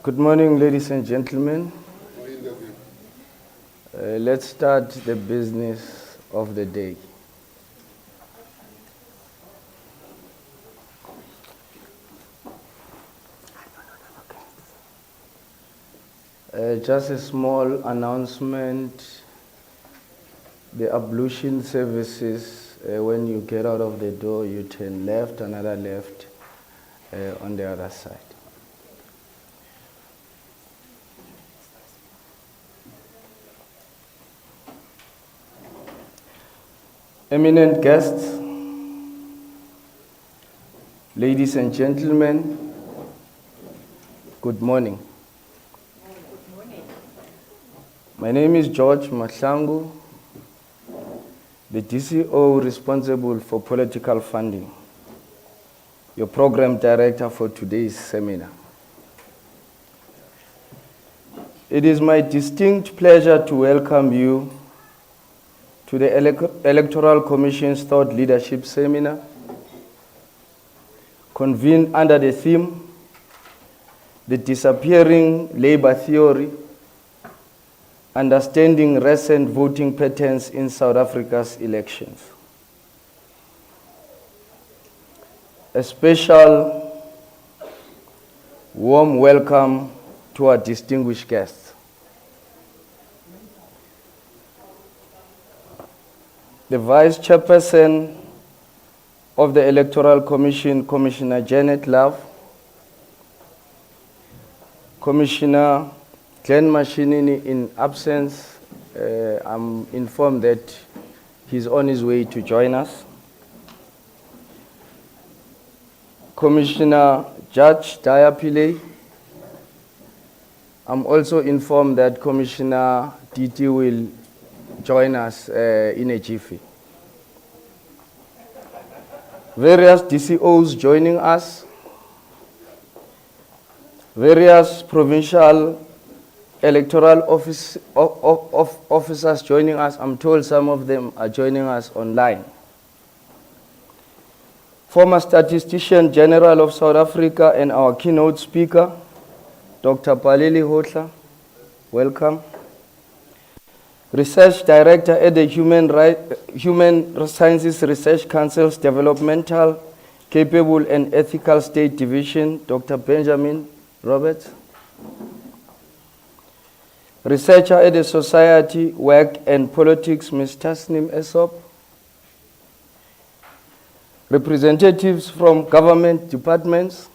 Good morning, ladies and gentlemen. Let's start the business of the day. Just a small announcement. The ablution services, when you get out of the door, you turn left, another left on the other side. Eminent guests, ladies and gentlemen, good morning. Good morning. My name is George Mahlangu, the DCO responsible for political funding, your program director for today's seminar. It is my distinct pleasure to welcome you to the Electoral Commission's Thought Leadership Seminar, convened under the theme, The Disappearing Labor Theory, Understanding Recent Voting Patterns in South Africa's Elections. A special warm welcome to our distinguished guests. The Vice Chairperson of the Electoral Commission, Commissioner Janet Love, Commissioner Glenn Mashinini in absence, I'm informed that he's on his way to join us. Commissioner Judge Pili, I'm also informed that Commissioner DT will join us in a jiffy. Various DCOs joining us, various provincial electoral officers joining us. I'm told some of them are joining us online. Former Statistician-General of South Africa and our keynote speaker, Dr. Pali Lehohla, welcome. Research Director at the Human Sciences Research Council's Developmental, Capable and Ethical State Division, Dr. Benjamin Roberts. Researcher at the Society, Work and Politics, Ms. Tasnim Esop. Representatives from government departments.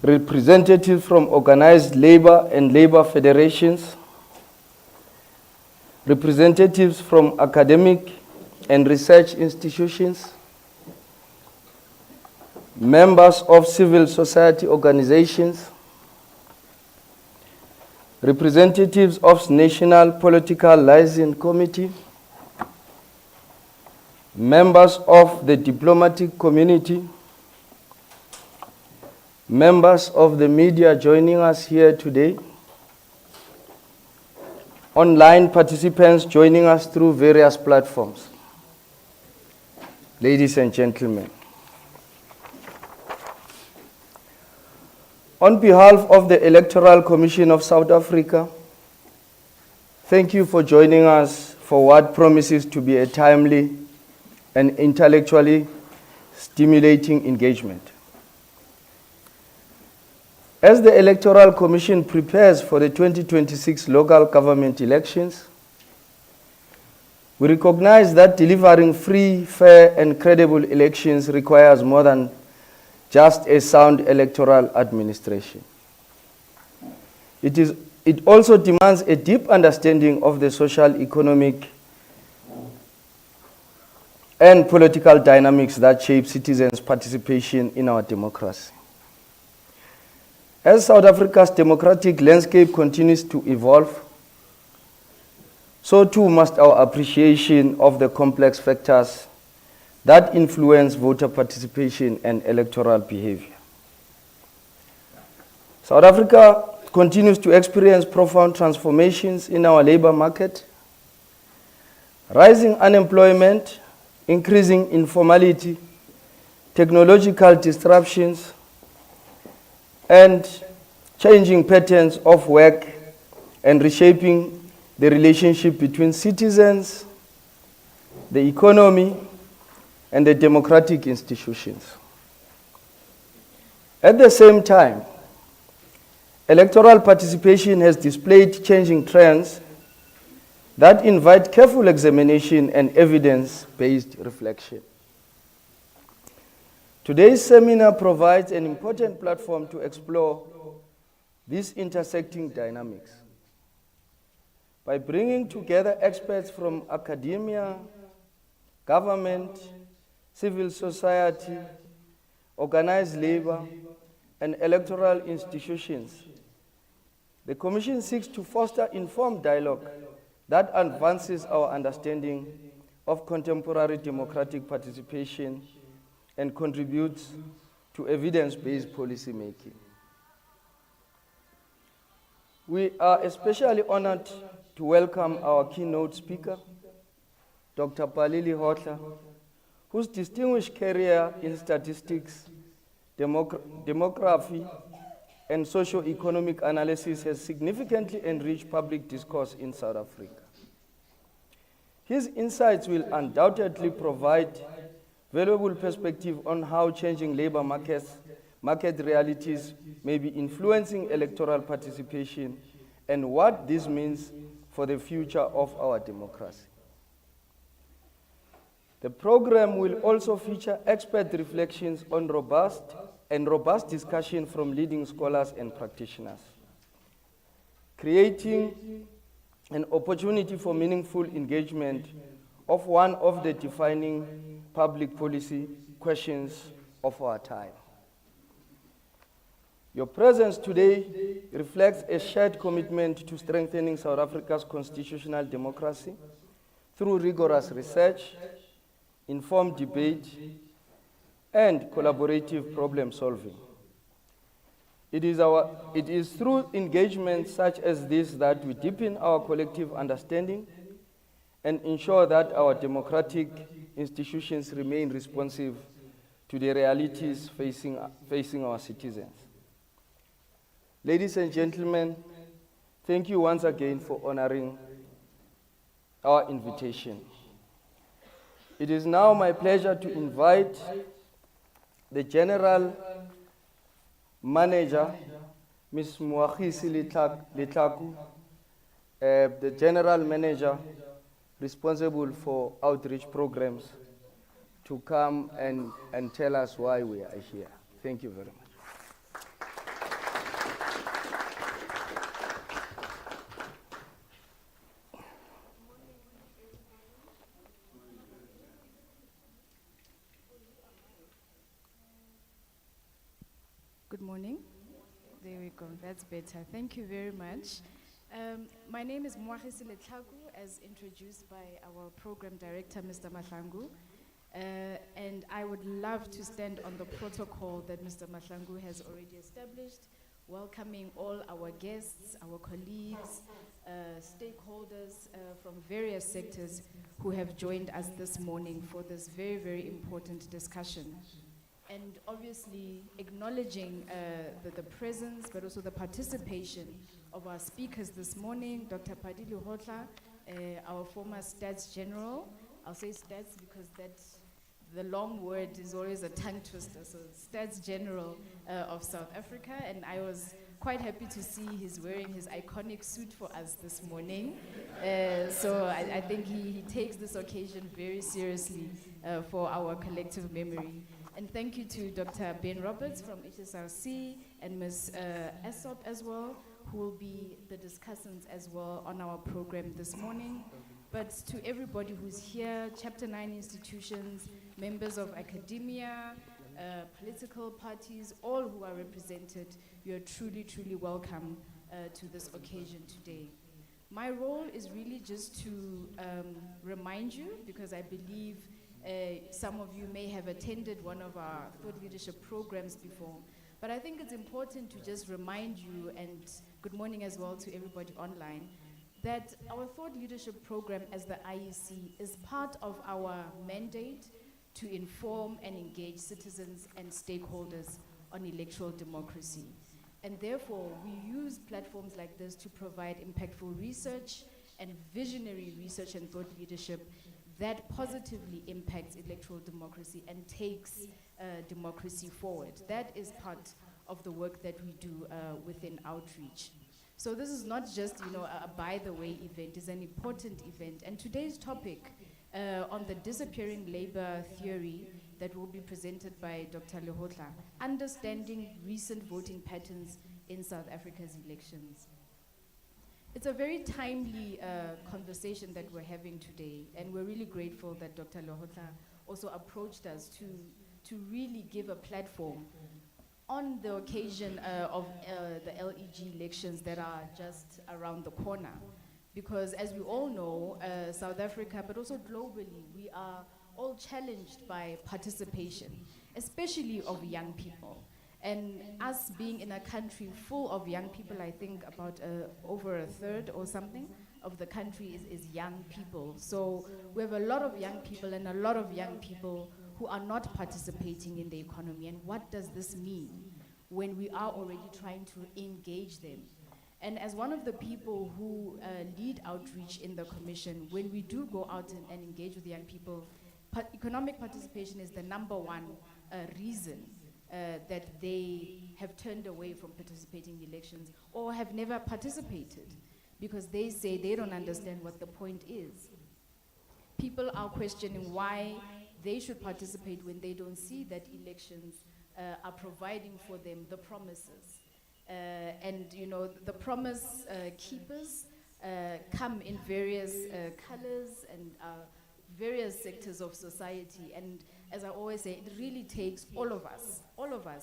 Representatives from organized labor and labor federations. Representatives from academic and research institutions, members of civil society organizations, representatives of National Political Liaison Committee, members of the diplomatic community, members of the media joining us here today, online participants joining us through various platforms. Ladies and gentlemen, on behalf of the Electoral Commission of South Africa, thank you for joining us for what promises to be a timely and intellectually stimulating engagement. As the Electoral Commission prepares for the 2026 local government elections, we recognize that delivering free, fair, and credible elections requires more than just a sound electoral administration. It also demands a deep understanding of the social, economic, and political dynamics that shape citizens' participation in our democracy. As South Africa's democratic landscape continues to evolve, so too must our appreciation of the complex factors that influence voter participation and electoral behavior. South Africa continues to experience profound transformations in our labor market. Rising unemployment, increasing informality, technological disruptions, and changing patterns of work and reshaping the relationship between citizens, the economy, and the democratic institutions. At the same time, electoral participation has displayed changing trends that invite careful examination and evidence-based reflection. Today's seminar provides an important platform to explore these intersecting dynamics. By bringing together experts from academia, government, civil society, organized labor, and electoral institutions, the Commission seeks to foster informed dialogue that advances our understanding of contemporary democratic participation and contributes to evidence-based policy making. We are especially honored to welcome our keynote speaker, Dr. Pali Lehohla, whose distinguished career in statistics, demography, and socio-economic analysis has significantly enriched public discourse in South Africa. His insights will undoubtedly provide valuable perspective on how changing labor market realities may be influencing electoral participation and what this means for the future of our democracy. The program will also feature expert reflections on robust discussion from leading scholars and practitioners, creating an opportunity for meaningful engagement of one of the defining public policy questions of our time. Your presence today reflects a shared commitment to strengthening South Africa's constitutional democracy through rigorous research, informed debate, and collaborative problem solving. It is through engagement such as this that we deepen our collective understanding and ensure that our democratic institutions remain responsive to the realities facing our citizens. Ladies and gentlemen, thank you once again for honoring our invitation. It is now my pleasure to invite the General Manager, Ms. Moagisi Letlaku, the General Manager responsible for outreach programs, to come and tell us why we are here. Thank you very much. Good morning. There we go. That's better. Thank you very much. My name is Moagisi Letlaku, as introduced by our program director, Mr. Mahlangu. And I would love to stand on the protocol that Mr. Mahlangu has already established, welcoming all our guests, our colleagues, stakeholders from various sectors who have joined us this morning for this very, very important discussion. And obviously acknowledging the presence, but also the participation of our speakers this morning, Dr. Pali Lehohla, our former Stats General. I'll say Stats because the long word is always a tongue twister, so Stats General of South Africa, and I was quite happy to see he's wearing his iconic suit for us this morning. So I think he takes this occasion very seriously for our collective memory. And thank you to Dr. Ben Roberts from HSRC and Ms. Aesop as well, who will be the discussants as well on our program this morning. But to everybody who's here, Chapter 9 institutions, members of academia, political parties, all who are represented, you're truly, truly welcome to this occasion today. My role is really just to remind you, because I believe some of you may have attended one of our thought leadership programs before, but I think it's important to just remind you, and good morning as well to everybody online, that our thought leadership program as the IEC is part of our mandate to inform and engage citizens and stakeholders on electoral democracy. And therefore, we use platforms like this to provide impactful research and visionary research and thought leadership that positively impacts electoral democracy and takes democracy forward. That is part of the work that we do within outreach. So this is not just, you know, a by-the-way event, it's an important event. And today's topic on the disappearing labor theory that will be presented by Dr. Lehohla, understanding recent voting patterns in South Africa's elections. It's a very timely conversation that we're having today, and we're really grateful that Dr. Lehohla also approached us to really give a platform on the occasion of the LGE elections that are just around the corner. Because as we all know, South Africa, but also globally, we are all challenged by participation, especially of young people. And us being in a country full of young people, I think about over a third or something of the country is young people. So we have a lot of young people and a lot of young people who are not participating in the economy. And what does this mean when we are already trying to engage them? And as one of the people who lead outreach in the commission, when we do go out and engage with young people, economic participation is the #1 reason that they have turned away from participating in elections or have never participated, because they say they don't understand what the point is. People are questioning why they should participate when they don't see that elections are providing for them the promises. And you know, the promise keepers come in various colors and various sectors of society. And as I always say, it really takes all of us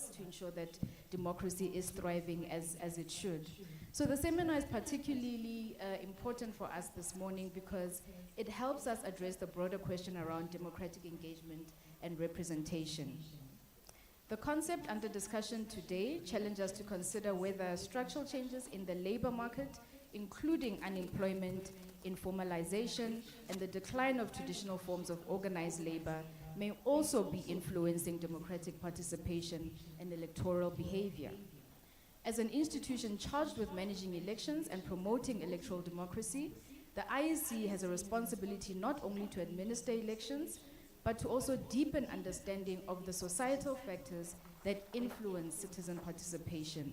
to ensure that democracy is thriving as it should. So the seminar is particularly important for us this morning because it helps us address the broader question around democratic engagement and representation. The concept under discussion today challenges us to consider whether structural changes in the labor market, including unemployment, informalization, and the decline of traditional forms of organized labor, may also be influencing democratic participation and electoral behavior. As an institution charged with managing elections and promoting electoral democracy, the IEC has a responsibility not only to administer elections, but to also deepen understanding of the societal factors that influence citizen participation.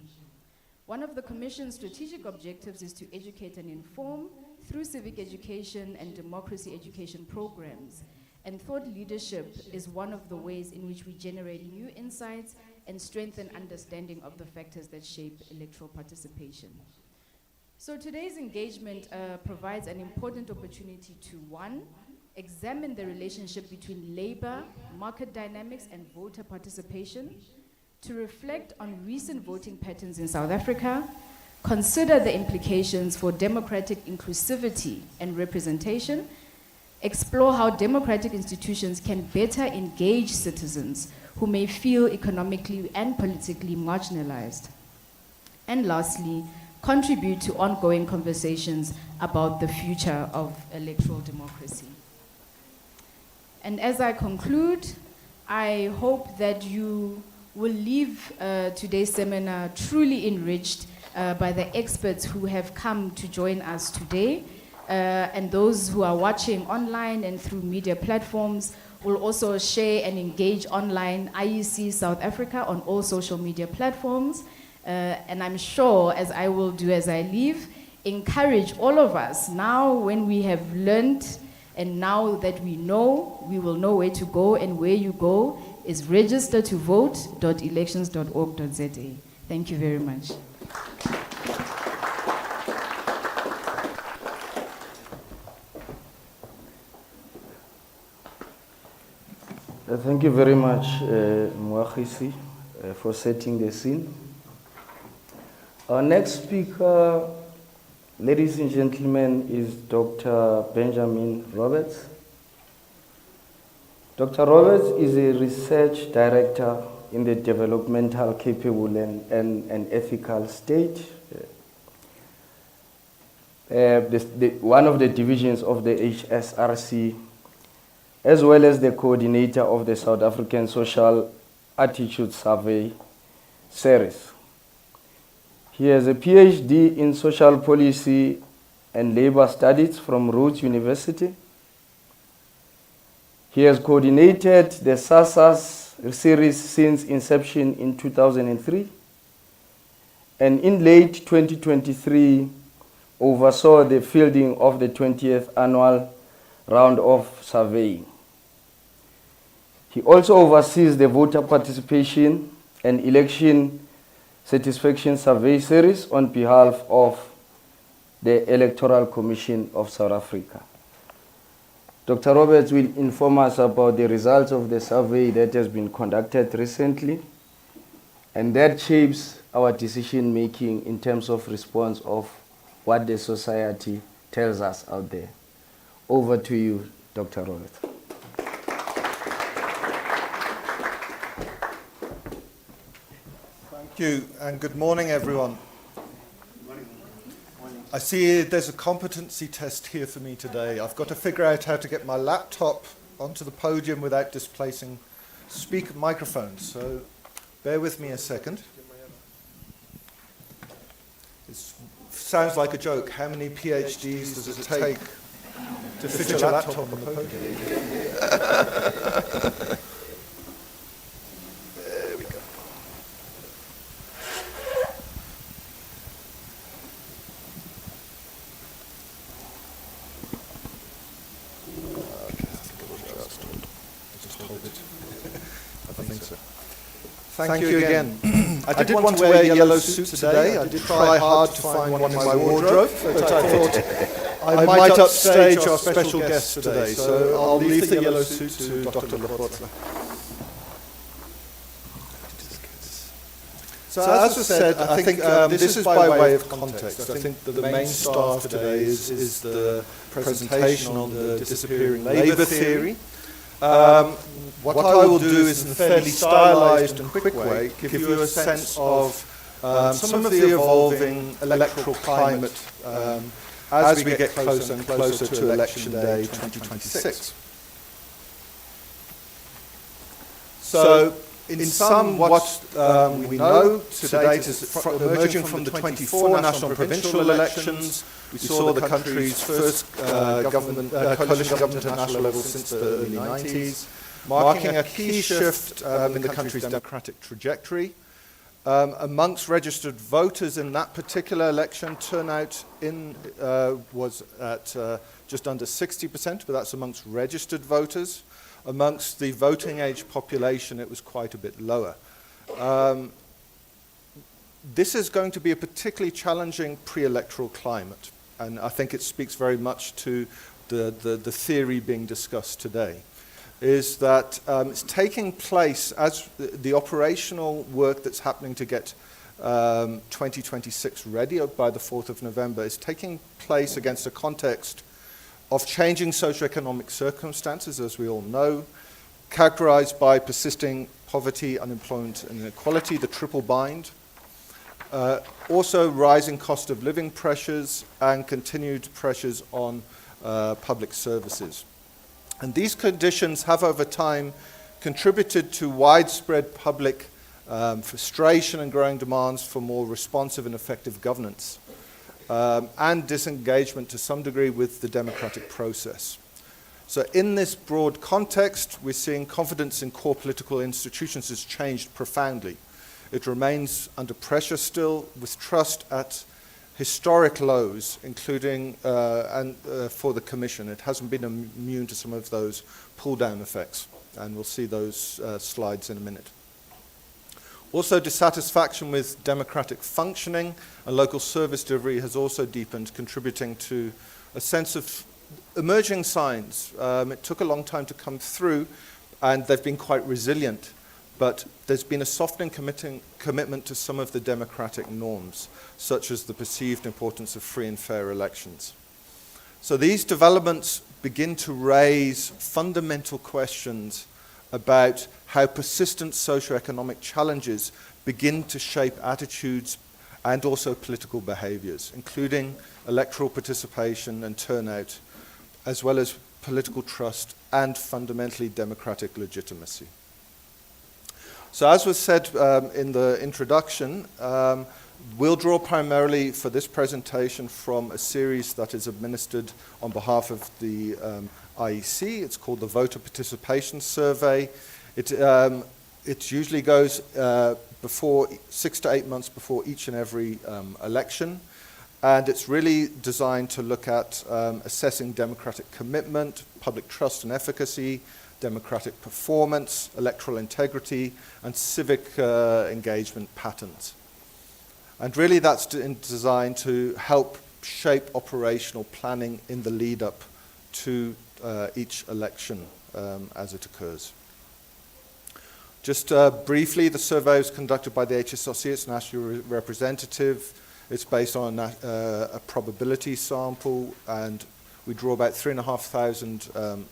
One of the Commission's strategic objectives is to educate and inform through civic education and democracy education programs. And thought leadership is one of the ways in which we generate new insights and strengthen understanding of the factors that shape electoral participation. So today's engagement provides an important opportunity to, one, examine the relationship between labor, market dynamics, and voter participation, to reflect on recent voting patterns in South Africa, consider the implications for democratic inclusivity and representation, explore how democratic institutions can better engage citizens who may feel economically and politically marginalized, and lastly, contribute to ongoing conversations about the future of electoral democracy. And as I conclude, I hope that you will leave today's seminar truly enriched by the experts who have come to join us today. And those who are watching online and through media platforms will also share and engage online IEC South Africa on all social media platforms. And I'm sure, as I will do as I leave, encourage all of us now when we have learned and now that we know, we will know where to go, and where you go is register-to-vote.elections.org.za. Thank you very much. Thank you very much, Mwachisi, for setting the scene. Our next speaker, ladies and gentlemen, is Dr. Benjamin Roberts. Dr. Roberts is a research director in the Developmental Capable and Ethical State, one of the divisions of the HSRC, as well as the coordinator of the South African Social Attitude Survey series. He has a PhD in social policy and labor studies from Rhodes University. He has coordinated the SASAS series since inception in 2003, and in late 2023 oversaw the fielding of the 20th annual round of surveying. He also oversees the voter participation and election satisfaction survey series on behalf of the Electoral Commission of South Africa. Dr. Roberts will inform us about the results of the survey that has been conducted recently, and that shapes our decision making in terms of response of what the society tells us out there. Over to you, Dr. Roberts. Thank you, and good morning, everyone. I see there's a competency test here for me today. I've got to figure out how to get my laptop onto the podium without displacing speaker microphones, so bear with me a second. It sounds like a joke. How many PhDs does it take to fit a laptop on the podium? There we go. Thank you again. I did want to wear a yellow suit today. I did try hard to find one in my wardrobe, but I thought I might upstage our special guest today, so I'll leave the yellow suit to Dr. Lehohla. So as I said, I think this is by way of context. I think that the main star of today is the presentation on the disappearing labour theory. What I will do is, in a fairly stylized and quick way, give you a sense of some of the evolving electoral climate as we get closer and closer to Election Day 2026. So, in sum, what we know to date is emerging from the 24 national and provincial elections, we saw the country's first coalition government at national level since the early 90s, marking a key shift in the country's democratic trajectory. Amongst registered voters in that particular election, turnout was at just under 60%, but that's amongst registered voters. Amongst the voting age population, it was quite a bit lower. This is going to be a particularly challenging pre-electoral climate, and I think it speaks very much to the theory being discussed today, is that it's taking place as the operational work that's happening to get 2026 ready by the 4th of November is taking place against a context of changing socioeconomic circumstances, as we all know, characterized by persisting poverty, unemployment, and inequality, the triple bind. Also rising cost of living pressures and continued pressures on public services. And these conditions have over time contributed to widespread public frustration and growing demands for more responsive and effective governance, and disengagement to some degree with the democratic process. So in this broad context, we're seeing confidence in core political institutions has changed profoundly. It remains under pressure still, with trust at historic lows, including for the Commission. It hasn't been immune to some of those pull-down effects, and we'll see those slides in a minute. Also, dissatisfaction with democratic functioning and local service delivery has also deepened, contributing to a sense of emerging signs. It took a long time to come through, and they've been quite resilient, but there's been a softening commitment to some of the democratic norms, such as the perceived importance of free and fair elections. So these developments begin to raise fundamental questions about how persistent socioeconomic challenges begin to shape attitudes and also political behaviors, including electoral participation and turnout, as well as political trust and fundamentally democratic legitimacy. So as was said in the introduction, We'll draw primarily for this presentation from a series that is administered on behalf of the IEC. It's called the Voter Participation Survey. It usually goes before 6 to 8 months before each and every election. And it's really designed to look at assessing democratic commitment, public trust and efficacy, democratic performance, electoral integrity, and civic engagement patterns. And really that's designed to help shape operational planning in the lead up to each election as it occurs. Just briefly, the survey was conducted by the HSRC, its national representative. It's based on a probability sample, and we draw about 3,500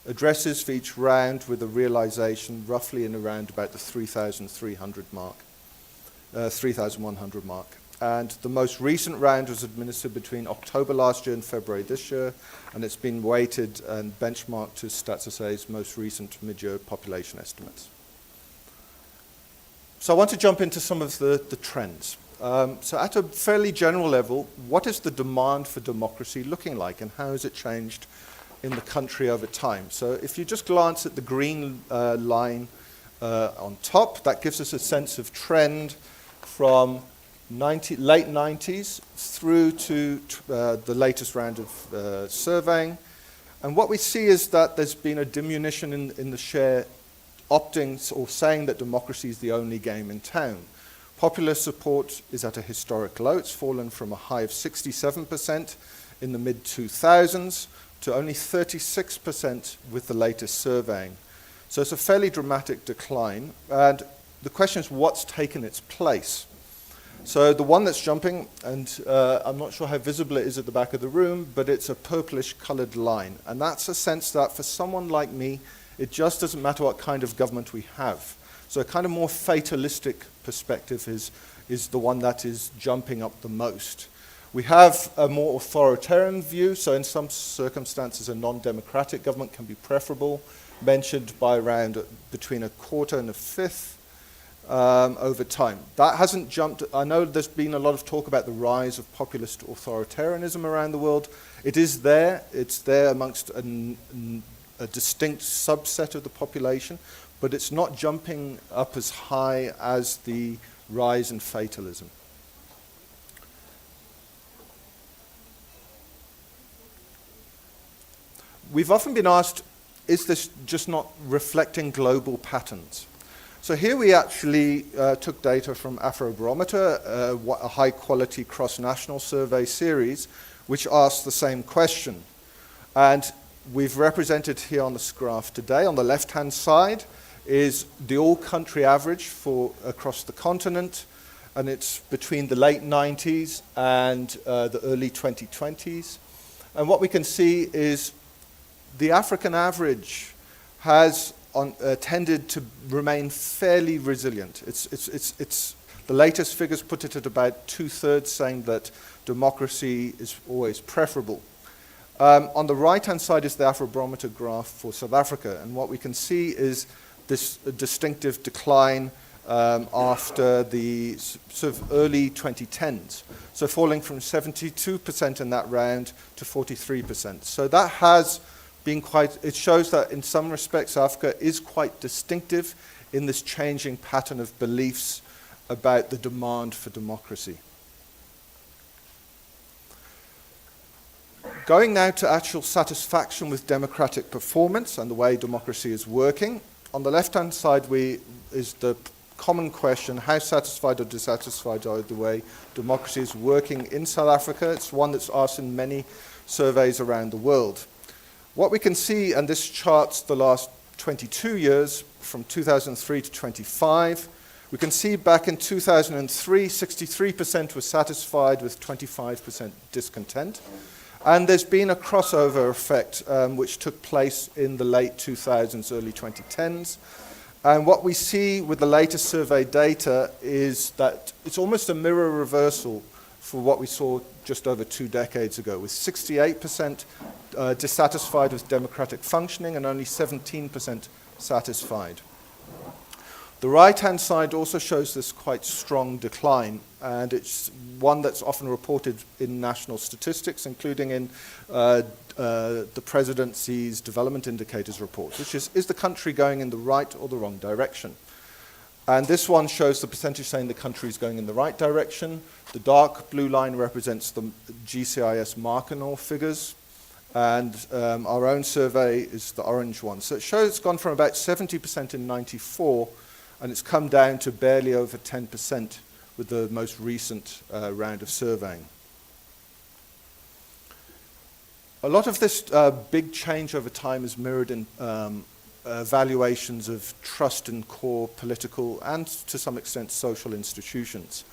addresses for each round, with a realization roughly in around about the 3,300 mark, 3,100 mark. And the most recent round was administered between October last year and February this year, and it's been weighted and benchmarked to StatsSA's most recent mid-year population estimates. So I want to jump into some of the trends. So at a fairly general level, what is the demand for democracy looking like, and how has it changed in the country over time? So if you just glance at the green line on top, that gives us a sense of trend from late 90s through to the latest round of surveying. And what we see is that there's been a diminution in the share opting or saying that democracy is the only game in town. Popular support is at a historic low. It's fallen from a high of 67% in the mid-2000s to only 36% with the latest surveying. So it's a fairly dramatic decline. And the question is, what's taken its place? So the one that's jumping, and I'm not sure how visible it is at the back of the room, but it's a purplish colored line. And that's a sense that for someone like me, it just doesn't matter what kind of government we have. So a kind of more fatalistic perspective is the one that is jumping up the most. We have a more authoritarian view, so in some circumstances a non-democratic government can be preferable, mentioned by around between a quarter and a fifth over time. That hasn't jumped. I know there's been a lot of talk about the rise of populist authoritarianism around the world. It is there. It's there amongst a distinct subset of the population, but it's not jumping up as high as the rise in fatalism. We've often been asked, is this just not reflecting global patterns? So here we actually took data from Afrobarometer, a high-quality cross-national survey series, which asked the same question. And we've represented here on this graph today. On the left-hand side is the all-country average for across the continent, and it's between the late 90s and the early 2020s. And what we can see is the African average has tended to remain fairly resilient. It's the latest figures put it at about 2/3, saying that democracy is always preferable. On the right-hand side is the Afrobarometer graph for South Africa, and what we can see is this distinctive decline after the sort of early 2010s. So falling from 72% in that round to 43%. So that has been it shows that in some respects Africa is quite distinctive in this changing pattern of beliefs about the demand for democracy. Going now to actual satisfaction with democratic performance and the way democracy is working. On the left-hand side is the common question, how satisfied or dissatisfied are the way democracy is working in South Africa? It's one that's asked in many surveys around the world. What we can see, and this charts the last 22 years, from 2003 to 25, we can see back in 2003, 63% were satisfied with 25% discontent. And there's been a crossover effect which took place in the late 2000s, early 2010s. And what we see with the latest survey data is that it's almost a mirror reversal for what we saw just over 2 decades ago, with 68% dissatisfied with democratic functioning and only 17% satisfied. The right-hand side also shows this quite strong decline, and it's one that's often reported in national statistics, including in the Presidency's Development Indicators report, which is the country going in the right or the wrong direction? And this one shows the percentage saying the country is going in the right direction. The dark blue line represents the GCIS Markernor figures, and our own survey is the orange one. So it shows it's gone from about 70% in '94, and it's come down to barely over 10% with the most recent round of surveying. A lot of this big change over time is mirrored in valuations of trust in core political and, to some extent, social institutions.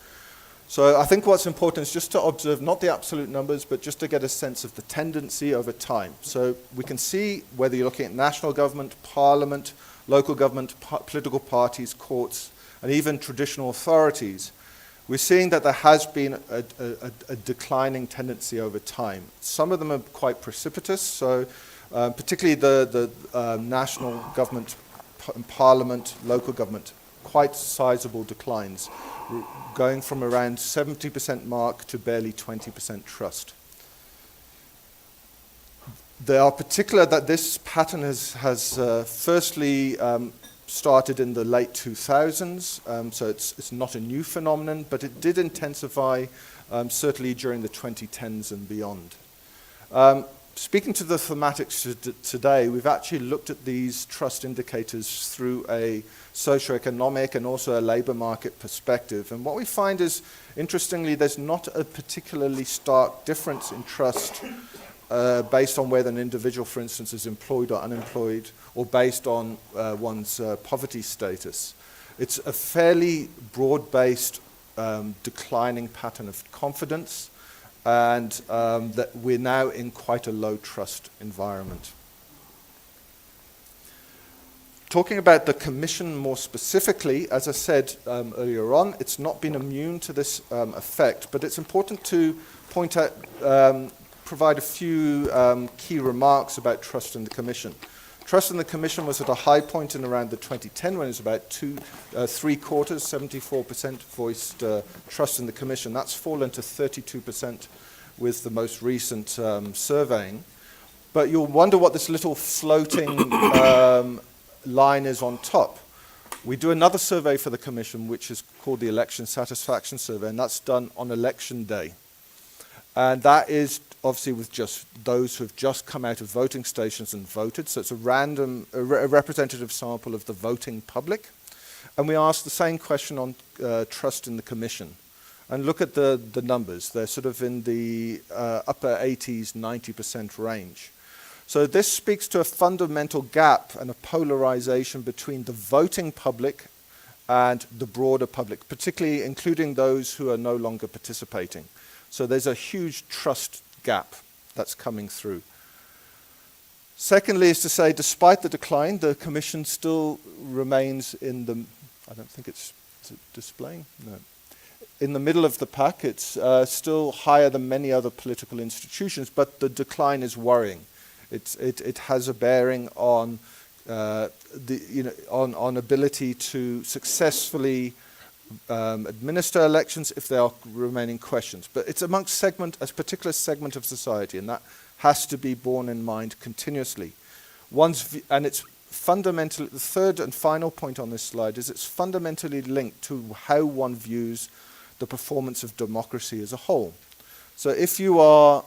So I think what's important is just to observe not the absolute numbers, but just to get a sense of the tendency over time. So we can see whether you're looking at national government, parliament, local government, political parties, courts, and even traditional authorities, we're seeing that there has been a declining tendency over time. Some of them are quite precipitous, so particularly the national government, parliament, local government, quite sizable declines, going from around 70% mark to barely 20% trust. They are particular that this pattern has firstly started in the late 2000s, so it's not a new phenomenon, but it did intensify certainly during the 2010s and beyond. Speaking to the thematics today, we've actually looked at these trust indicators through a socioeconomic and also a labour market perspective. And what we find is, interestingly, there's not a particularly stark difference in trust based on whether an individual, for instance, is employed or unemployed, or based on one's poverty status. It's a fairly broad-based declining pattern of confidence, and that we're now in quite a low trust environment. Talking about the Commission more specifically, as I said earlier on, it's not been immune to this effect, but it's important to point out, provide a few key remarks about trust in the Commission. Trust in the Commission was at a high point in around the 2010 when it was about 3/4, 74% voiced trust in the Commission. That's fallen to 32% with the most recent surveying. But you'll wonder what this little floating line is on top. We do another survey for the Commission, which is called the Election Satisfaction Survey, and that's done on election day. And that is obviously with just those who have just come out of voting stations and voted. So it's a representative sample of the voting public. And we ask the same question on trust in the Commission. And look at the numbers. They're sort of in the upper 80s, 90% range. So this speaks to a fundamental gap and a polarization between the voting public and the broader public, particularly including those who are no longer participating. So there's a huge trust gap that's coming through. Secondly is to say, despite the decline, the Commission still remains in the, I don't think is it displaying? No. In the middle of the pack. It's still higher than many other political institutions, but the decline is worrying. It has a bearing on on ability to successfully administer elections if there are remaining questions. But it's amongst a particular segment of society, and that has to be borne in mind continuously. And it's fundamentally, the third and final point on this slide is it's fundamentally linked to how one views the performance of democracy as a whole. So if you are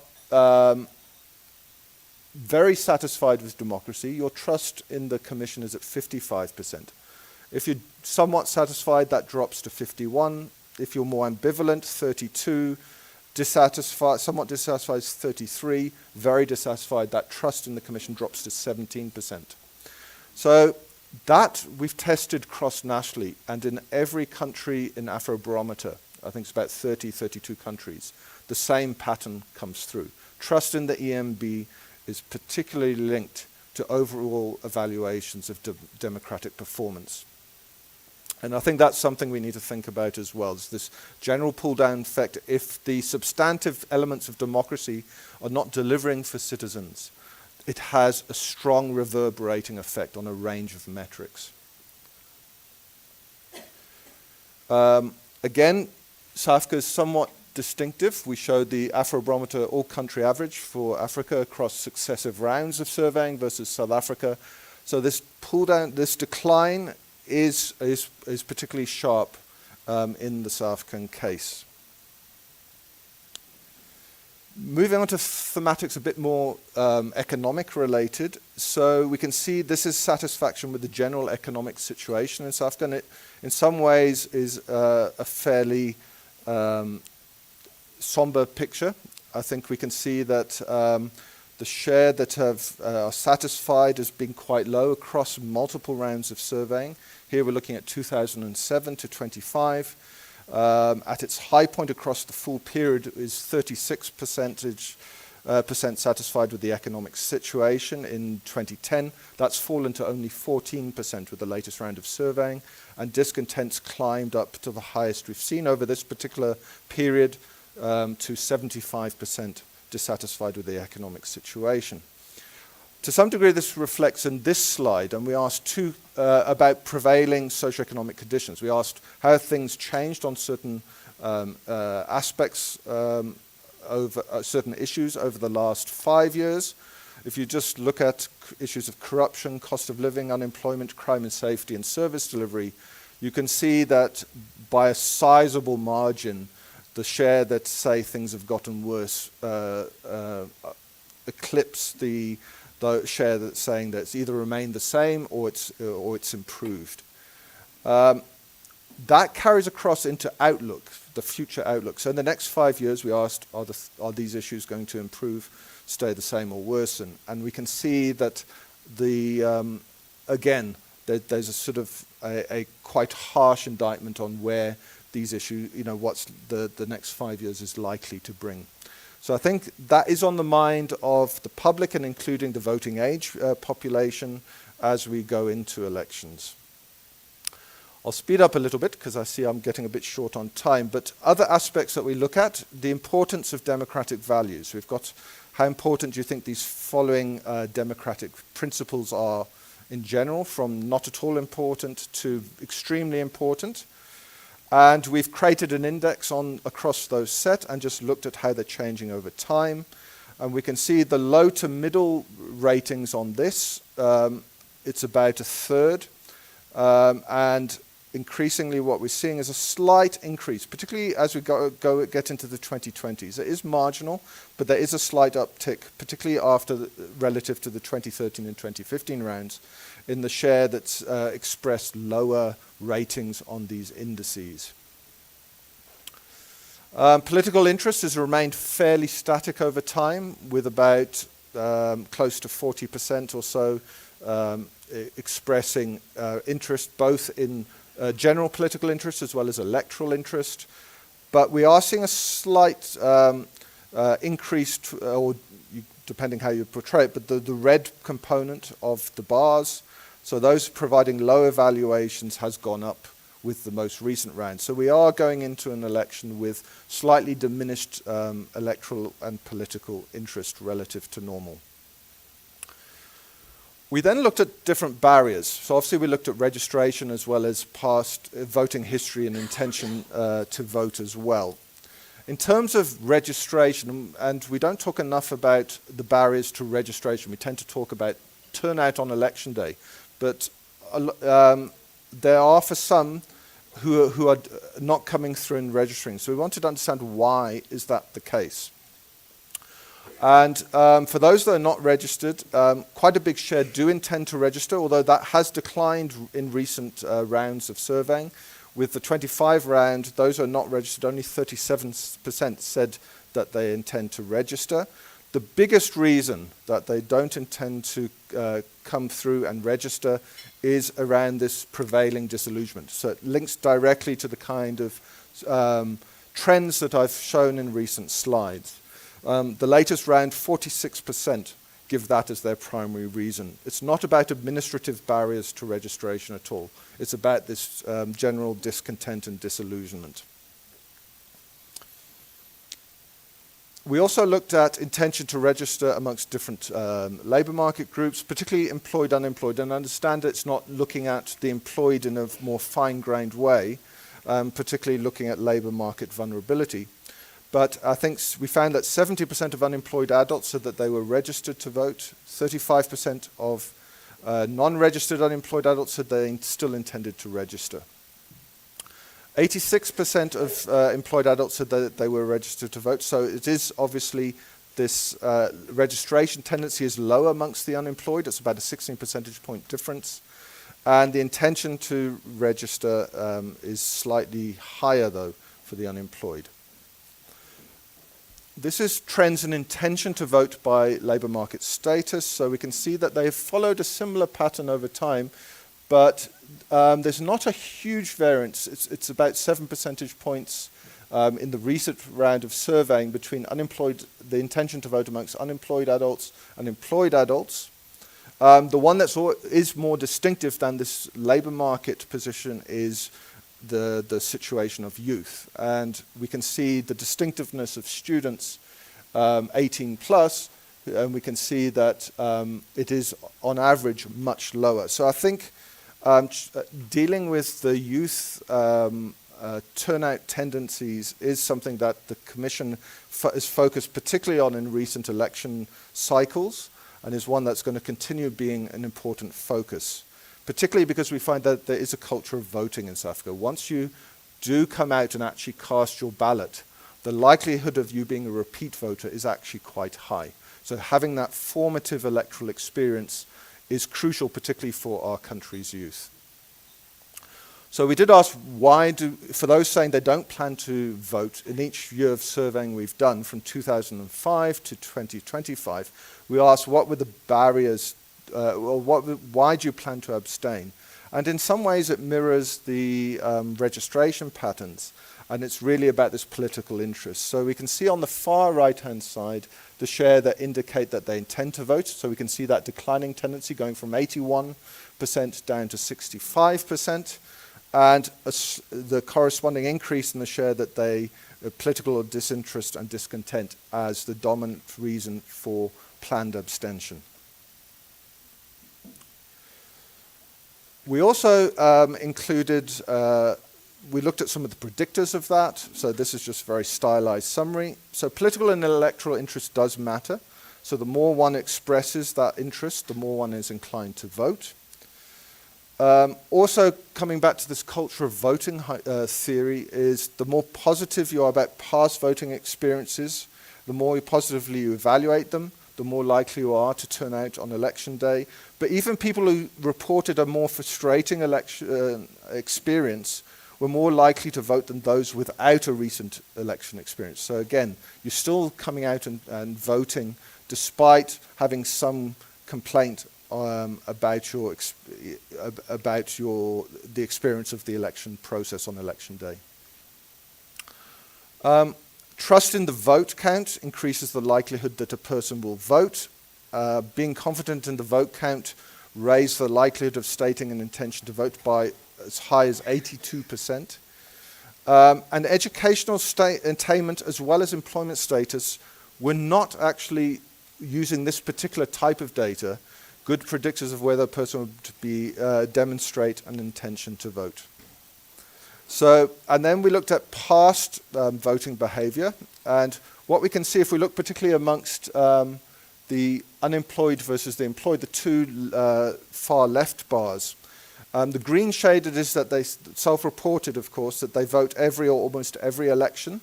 very satisfied with democracy, your trust in the Commission is at 55%. If you're somewhat satisfied, that drops to 51. If you're more ambivalent, 32. Somewhat dissatisfied is 33. Very dissatisfied, that trust in the Commission drops to 17%. So that we've tested cross-nationally, and in every country in Afrobarometer, I think it's about 30, 32 countries, the same pattern comes through. Trust in the EMB is particularly linked to overall evaluations of democratic performance. And I think that's something we need to think about as well, is this general pull-down effect. If the substantive elements of democracy are not delivering for citizens, it has a strong reverberating effect on a range of metrics. Again, South Africa is somewhat distinctive. We showed the Afrobarometer all-country average for Africa across successive rounds of surveying versus South Africa. So this this decline is particularly sharp in the South African case. Moving on to thematics a bit more economic related. So we can see this is satisfaction with the general economic situation in South Africa, and it in some ways is a fairly somber picture. I think we can see that the share that are satisfied has been quite low across multiple rounds of surveying. Here we're looking at 2007 to 25. At its high point across the full period is 36% satisfied with the economic situation in 2010. That's fallen to only 14% with the latest round of surveying, and discontent's climbed up to the highest we've seen over this particular period, to 75% dissatisfied with the economic situation. To some degree, this reflects in this slide, and we asked about prevailing socioeconomic conditions. We asked how things changed on certain aspects, over certain issues over the last 5 years. If you just look at issues of corruption, cost of living, unemployment, crime and safety, and service delivery, you can see that by a sizable margin, the share that say things have gotten worse eclipse the share that's saying that it's either remained the same or it's improved. That carries across into outlook, the future outlook. So in the next 5 years, we asked, are these issues going to improve, stay the same, or worsen? And we can see that again, there's a sort of a quite harsh indictment on where these issues, what's the next 5 years is likely to bring. So I think that is on the mind of the public and including the voting age population as we go into elections. I'll speed up a little bit because I see I'm getting a bit short on time, but other aspects that we look at, the importance of democratic values. We've got how important do you think these following democratic principles are in general, from not at all important to extremely important. And we've created an index across those set and just looked at how they're changing over time. And we can see the low to middle ratings on this. It's about a third. And increasingly what we're seeing is a slight increase, particularly as we get into the 2020s. It is marginal, but there is a slight uptick, particularly relative to the 2013 and 2015 rounds, in the share that's expressed lower ratings on these indices. Political interest has remained fairly static over time, with about close to 40% or so expressing interest both in general political interest as well as electoral interest. But we are seeing a slight increase, or depending how you portray it, but the red component of the bars, so those providing low evaluations, has gone up with the most recent round. So we are going into an election with slightly diminished electoral and political interest relative to normal. We then looked at different barriers. So obviously we looked at registration as well as past voting history and intention to vote as well. In terms of registration, and we don't talk enough about the barriers to registration, we tend to talk about turnout on election day. But there are for some who are not coming through and registering. So we wanted to understand why is that the case. And for those that are not registered, quite a big share do intend to register, although that has declined in recent rounds of surveying. With the 25 round, those who are not registered, only 37% said that they intend to register. The biggest reason that they don't intend to come through and register is around this prevailing disillusionment. So it links directly to the kind of trends that I've shown in recent slides. The latest round, 46% give that as their primary reason. It's not about administrative barriers to registration at all. It's about this general discontent and disillusionment. We also looked at intention to register amongst different labour market groups, particularly employed, unemployed, and I understand it's not looking at the employed in a more fine-grained way, particularly looking at labour market vulnerability. But I think we found that 70% of unemployed adults said that they were registered to vote, 35% of non-registered unemployed adults said they still intended to register. 86% of employed adults said that they were registered to vote, so it is obviously this registration tendency is lower amongst the unemployed. It's about a 16 percentage point difference. And the intention to register is slightly higher, though, for the unemployed. This is trends in intention to vote by labour market status. So we can see that they've followed a similar pattern over time, but there's not a huge variance. It's about 7 percentage points in the recent round of surveying between the intention to vote amongst unemployed adults and employed adults. The one that is more distinctive than this labour market position is the situation of youth. And we can see the distinctiveness of students 18 plus, and we can see that it is on average much lower. So I think dealing with the youth turnout tendencies is something that the Commission is focused particularly on in recent election cycles, and is one that's going to continue being an important focus, particularly because we find that there is a culture of voting in South Africa. Once you do come out and actually cast your ballot, the likelihood of you being a repeat voter is actually quite high. So having that formative electoral experience is crucial, particularly for our country's youth. So we did ask for those saying they don't plan to vote, in each year of surveying we've done from 2005 to 2025, we asked what were the barriers, why do you plan to abstain? And in some ways it mirrors the registration patterns, and it's really about this political interest. So we can see on the far right-hand side the share that indicate that they intend to vote. So we can see that declining tendency going from 81% down to 65%. And the corresponding increase in the share that political disinterest and discontent as the dominant reason for planned abstention. We also included, we looked at some of the predictors of that. So this is just a very stylized summary. So political and electoral interest does matter. So the more one expresses that interest, the more one is inclined to vote. Also, coming back to this culture of voting theory, is the more positive you are about past voting experiences, the more positively you evaluate them, the more likely you are to turn out on election day. But even people who reported a more frustrating election experience were more likely to vote than those without a recent election experience. So again, you're still coming out and voting despite having some complaint about the experience of the election process on election day. Trust in the vote count increases the likelihood that a person will vote. Being confident in the vote count raised the likelihood of stating an intention to vote by as high as 82%. And educational attainment as well as employment status were not actually using this particular type of data good predictors of whether a person would demonstrate an intention to vote. So, and then we looked at past voting behavior, and what we can see if we look particularly amongst the unemployed versus the employed, the two far left bars, the green shaded is that they self-reported, of course, that they vote every or almost every election.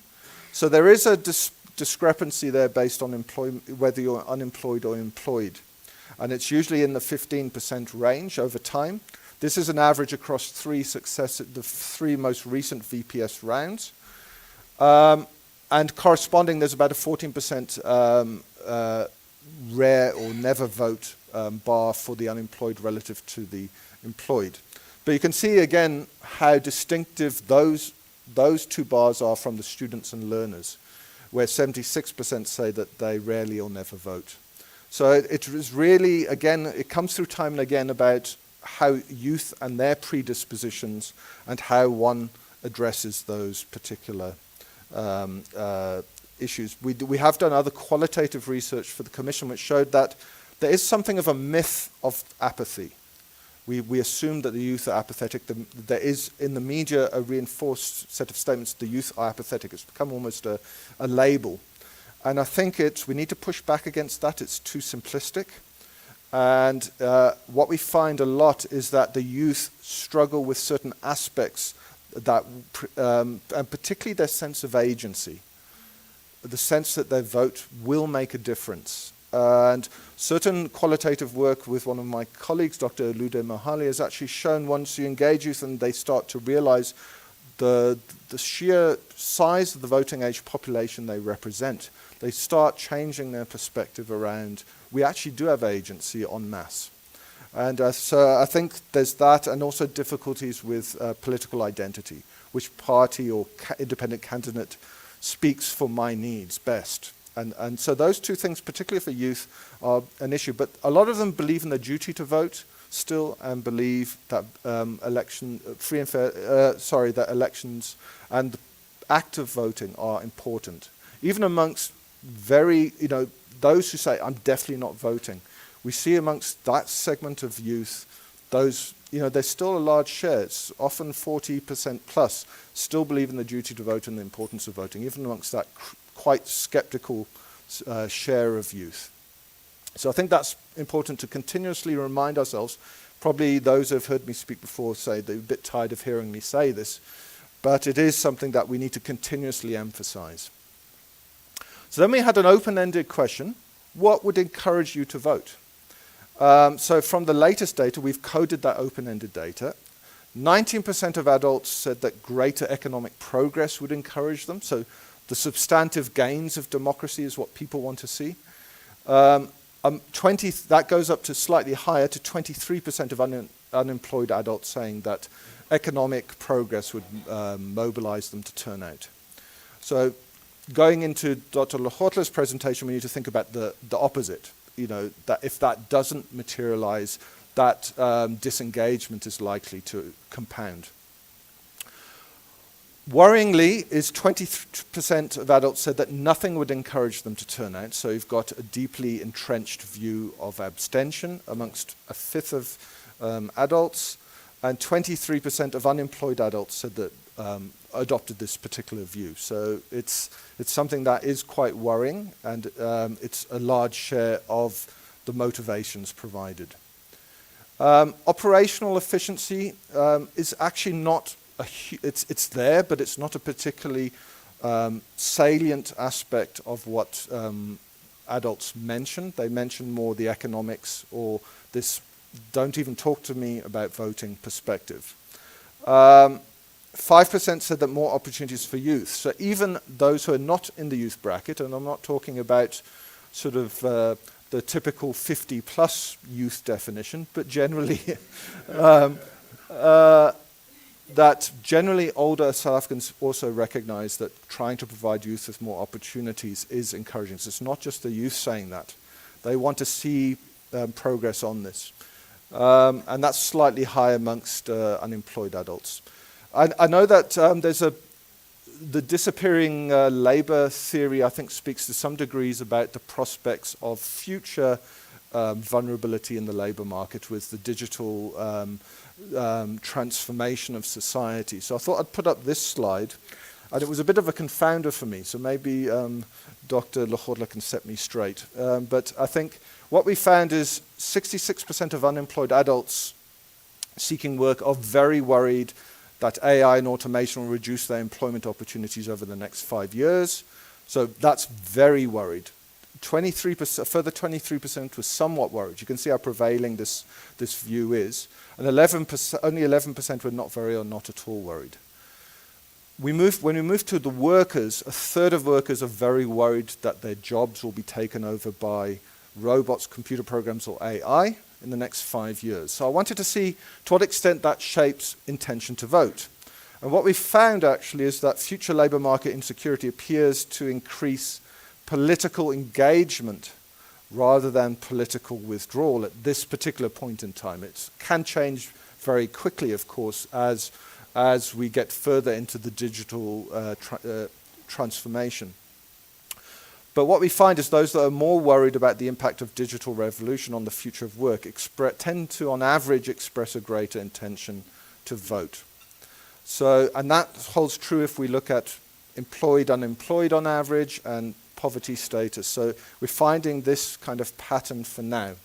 So there is a discrepancy there based on whether you're unemployed or employed. And it's usually in the 15% range over time. This is an average across the three most recent VPS rounds. And corresponding, there's about a 14% rare or never vote bar for the unemployed relative to the employed. But you can see again how distinctive those two bars are from the students and learners, where 76% say that they rarely or never vote. So it is really, again, it comes through time and again about how youth and their predispositions and how one addresses those particular issues. We have done other qualitative research for the Commission which showed that there is something of a myth of apathy, We assume that the youth are apathetic. There is, in the media, a reinforced set of statements, the youth are apathetic. It's become almost a label. And I think we need to push back against that. It's too simplistic. And what we find a lot is that the youth struggle with certain aspects that, and particularly their sense of agency, the sense that their vote will make a difference. And certain qualitative work with one of my colleagues, Dr. Lude Mohali, has actually shown once you engage youth and they start to realize the sheer size of the voting age population they represent, they start changing their perspective around, we actually do have agency en masse. And so I think there's that, and also difficulties with political identity. Which party or independent candidate speaks for my needs best? And so those two things, particularly for youth, are an issue. But a lot of them believe in the duty to vote still, and believe that that elections and active voting are important. Even amongst those who say, I'm definitely not voting, we see amongst that segment of youth, those, there's still a large share, it's often 40% plus, still believe in the duty to vote and the importance of voting, even amongst that quite skeptical share of youth. So I think that's important to continuously remind ourselves. Probably those who have heard me speak before say they're a bit tired of hearing me say this, but it is something that we need to continuously emphasize. So then we had an open-ended question. What would encourage you to vote? So from the latest data, we've coded that open-ended data. 19% of adults said that greater economic progress would encourage them. So the substantive gains of democracy is what people want to see. That goes up to slightly higher, to 23% of unemployed adults saying that economic progress would mobilize them to turn out. So going into Dr. Lehohla's presentation, we need to think about the opposite. That if that doesn't materialize, that disengagement is likely to compound. Worryingly, is 20% of adults said that nothing would encourage them to turn out. So you've got a deeply entrenched view of abstention amongst a fifth of adults, and 23% of unemployed adults said that adopted this particular view. So it's something that is quite worrying, and it's a large share of the motivations provided. Operational efficiency is actually not it's there, but it's not a particularly salient aspect of what adults mention. They mention more the economics or this don't even talk to me about voting perspective. 5% said that more opportunities for youth. So even those who are not in the youth bracket, and I'm not talking about sort of the typical 50-plus youth definition, but generally that generally older South Africans also recognize that trying to provide youth with more opportunities is encouraging. So it's not just the youth saying that. They want to see progress on this. And that's slightly high amongst unemployed adults. I know that the disappearing labor theory, I think, speaks to some degrees about the prospects of future vulnerability in the labor market with the digital transformation of society. So I thought I'd put up this slide, and it was a bit of a confounder for me, so maybe Dr. Lehohla can set me straight. But I think what we found is 66% of unemployed adults seeking work are very worried that AI and automation will reduce their employment opportunities over the next 5 years. So that's very worried. 23%, further 23% was somewhat worried. You can see how prevailing this view is. And only 11% were not very or not at all worried. When we move to the workers, a third of workers are very worried that their jobs will be taken over by robots, computer programs, or AI in the next 5 years. So I wanted to see to what extent that shapes intention to vote. And what we found actually is that future labor market insecurity appears to increase political engagement rather than political withdrawal at this particular point in time. It can change very quickly, of course, as we get further into the digital transformation. But what we find is those that are more worried about the impact of digital revolution on the future of work tend to, on average, express a greater intention to vote. So, and that holds true if we look at employed, unemployed on average, and poverty status. So we're finding this kind of pattern for now.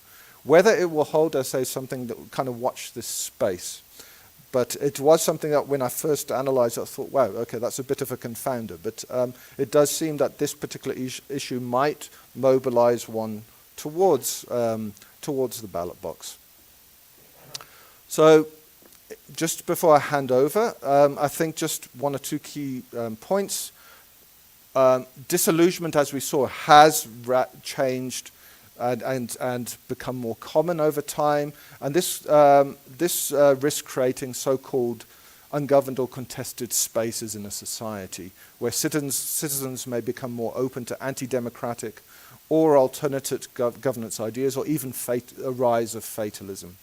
Whether it will hold, I say, something that will kind of watch this space. But it was something that when I first analysed it, I thought, wow, okay, that's a bit of a confounder. But it does seem that this particular issue might mobilise one towards the ballot box. So just before I hand over, I think just one or two key points. Disillusionment, as we saw, has changed and become more common over time. And this risks creating so-called ungoverned or contested spaces in a society where citizens may become more open to anti-democratic or alternative governance ideas, or even a rise of fatalism.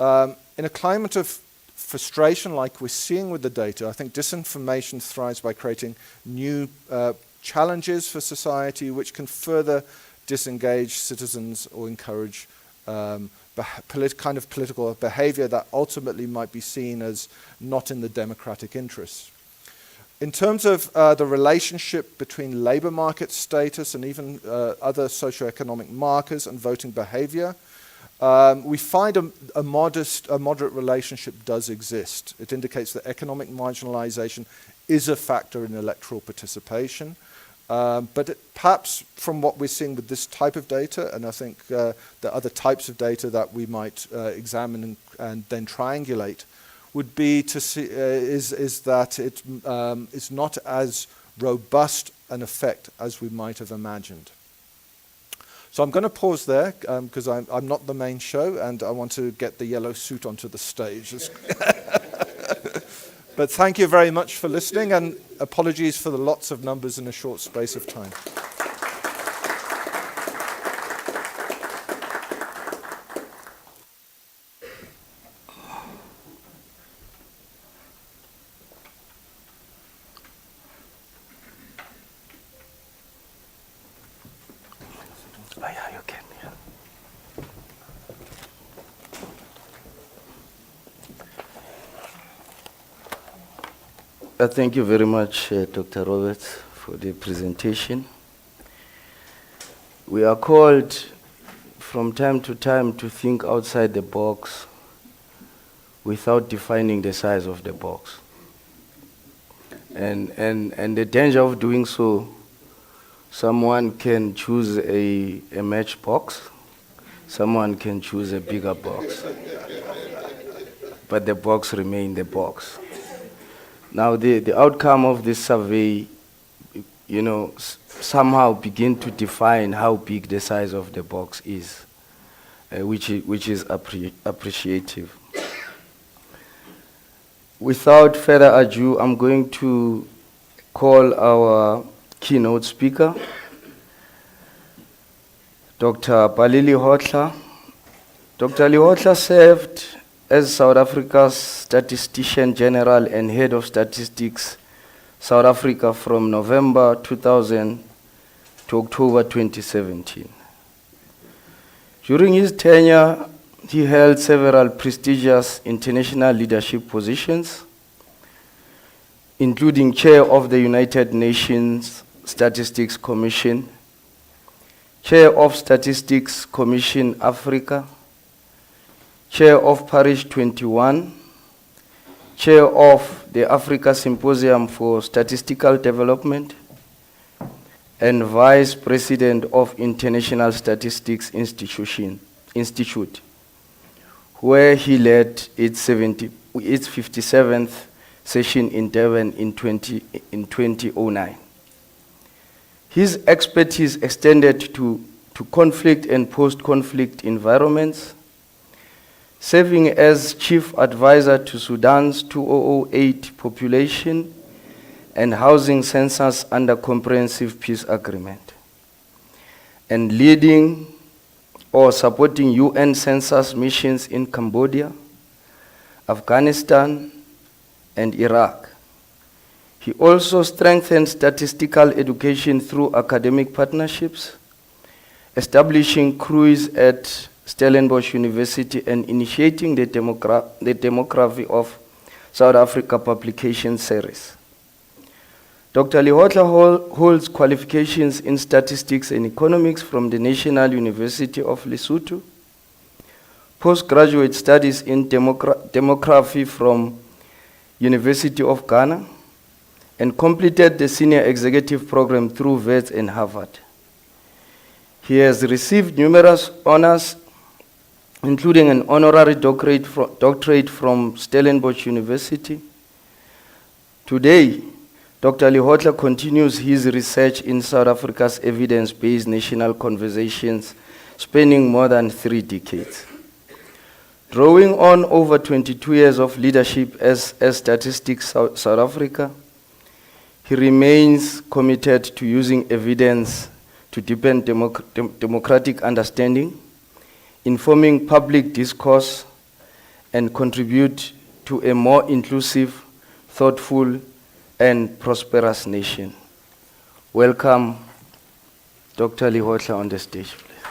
In a climate of frustration like we're seeing with the data, I think disinformation thrives by creating new challenges for society which can further disengage citizens or encourage kind of political behavior that ultimately might be seen as not in the democratic interests. In terms of the relationship between labour market status and even other socioeconomic markers and voting behavior, we find a moderate relationship does exist. It indicates that economic marginalisation is a factor in electoral participation. But perhaps from what we're seeing with this type of data, and I think the other types of data that we might examine and then triangulate, would be to see is that it is not as robust an effect as we might have imagined. So I'm going to pause there because I'm not the main show, and I want to get the yellow suit onto the stage. But thank you very much for listening, and apologies for the lots of numbers in a short space of time. Oh, yeah, you can, yeah. Thank you very much, Dr. Roberts, for the presentation. We are called from time to time to think outside the box without defining the size of the box. And the danger of doing so, someone can choose a matchbox, someone can choose a bigger box, but the box remains the box. Now, the outcome of this survey, you know, somehow begin to define how big the size of the box is, which is appreciative. Without further ado, I'm going to call our keynote speaker, Dr. Pali Lehohla. Dr. Lehohla served as South Africa's Statistician-General and Head of Statistics, South Africa from November 2000 to October 2017. During his tenure, he held several prestigious international leadership positions, including Chair of the United Nations Statistics Commission, Chair of Statistics Commission Africa, Chair of Parish 21, Chair of the Africa Symposium for Statistical Development, and Vice President of International Statistics Institute, where he led its 57th session in Durban in 2009. His expertise extended to conflict and post-conflict environments, serving as chief advisor to Sudan's 2008 population and housing census under comprehensive peace agreement, and leading or supporting UN census missions in Cambodia, Afghanistan, and Iraq. He also strengthened statistical education through academic partnerships, establishing crews at Stellenbosch University and initiating the demography of South Africa publication series. Dr. Lehohla holds qualifications in statistics and economics from the National University of Lesotho, postgraduate studies in demography from University of Ghana, and completed the senior executive program through Wits and Harvard. He has received numerous honors, including an honorary doctorate from Stellenbosch University. Today, Dr. Lehohla continues his research in South Africa's evidence-based national conversations, spanning more than 3 decades. Drawing on over 22 years of leadership as Statistics South Africa, he remains committed to using evidence to deepen democratic understanding, informing public discourse, and contribute to a more inclusive, thoughtful, and prosperous nation. Welcome, Dr. Lehohla, on the stage, please.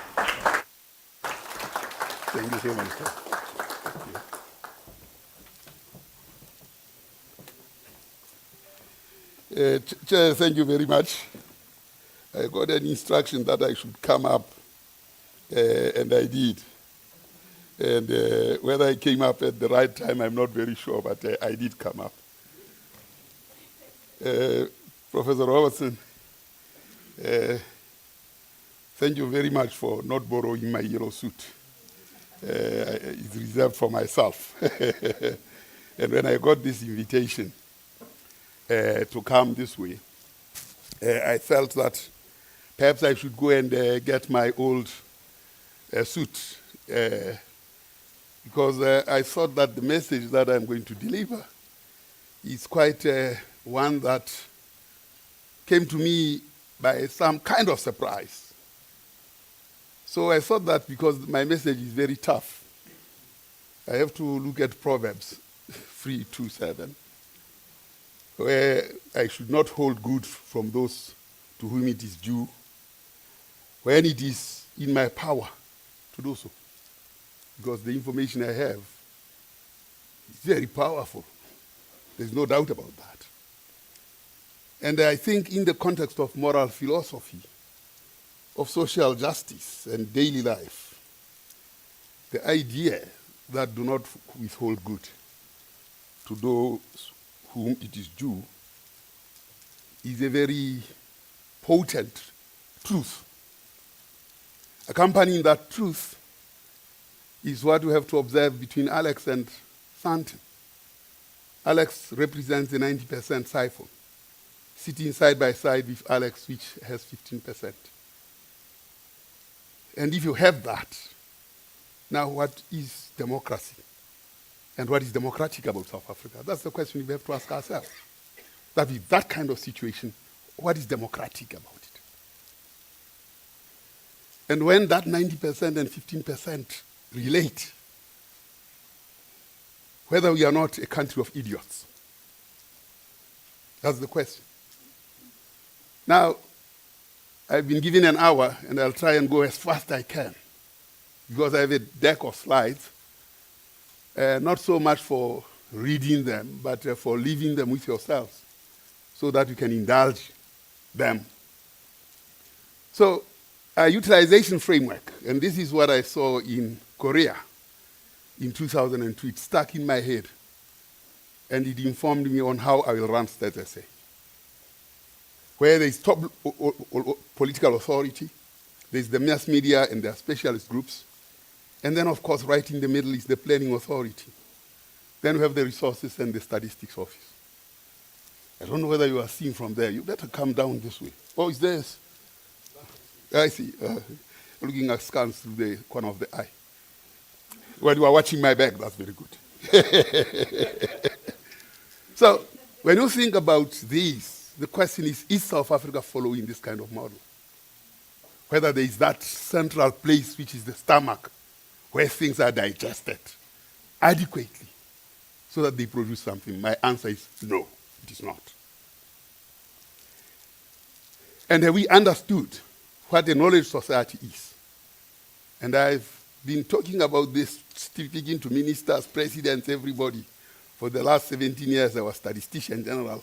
Thank you so much, sir. Chair, thank you very much. I got an instruction that I should come up, and I did. And whether I came up at the right time, I'm not very sure, but I did come up. Professor Robertson, thank you very much for not borrowing my yellow suit. It's reserved for myself. And when I got this invitation to come this way, I felt that perhaps I should go and get my old suit, because I thought that the message that I'm going to deliver is quite one that came to me by some kind of surprise. So I thought that because my message is very tough, I have to look at Proverbs 3:2-7, where I should not hold good from those to whom it is due, when it is in my power to do so. Because the information I have is very powerful. There's no doubt about that. And I think in the context of moral philosophy, of social justice and daily life, the idea that do not withhold good to those whom it is due is a very potent truth. Accompanying that truth is what we have to observe between Alex and Santin. Alex represents the 90% siphon, sitting side by side with Alex, which has 15%. And if you have that, now what is democracy? And what is democratic about South Africa? That's the question we have to ask ourselves. That with that kind of situation, what is democratic about it? And when that 90% and 15% relate, whether we are not a country of idiots. That's the question. Now, I've been given an hour, and I'll try and go as fast as I can, because I have a deck of slides, not so much for reading them, but for leaving them with yourselves, so that you can indulge them. So, a utilization framework, and this is what I saw in Korea in 2002. It stuck in my head, and it informed me on how I will run Stats SA. Where there is top political authority, there's the mass media and their specialist groups, and then, of course, right in the middle is the planning authority. Then we have the resources and the statistics office. I don't know whether you are seen from there. You better come down this way. Oh, it's this. I see. Looking askance through the corner of the eye. When you are watching my back, that's very good. So, when you think about these, the question is South Africa following this kind of model? Whether there is that central place, which is the stomach, where things are digested adequately so that they produce something. My answer is no, it is not. And have we understood what a knowledge society is? And I've been talking about this, speaking to ministers, presidents, everybody. For the last 17 years, I was Statistician-General.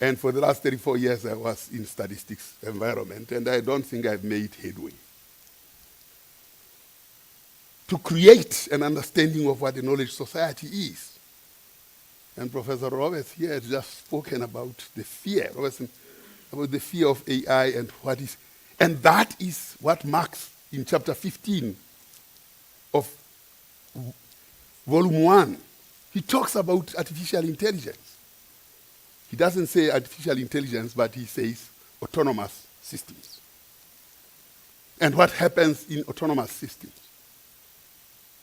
And for the last 34 years, I was in statistics environment. And I don't think I've made headway. To create an understanding of what a knowledge society is. And Professor Roberts here has just spoken about the fear, about the fear of AI and what is, and that is what Marx in chapter 15 of volume 1, he talks about artificial intelligence. He doesn't say artificial intelligence, but he says autonomous systems. And what happens in autonomous systems?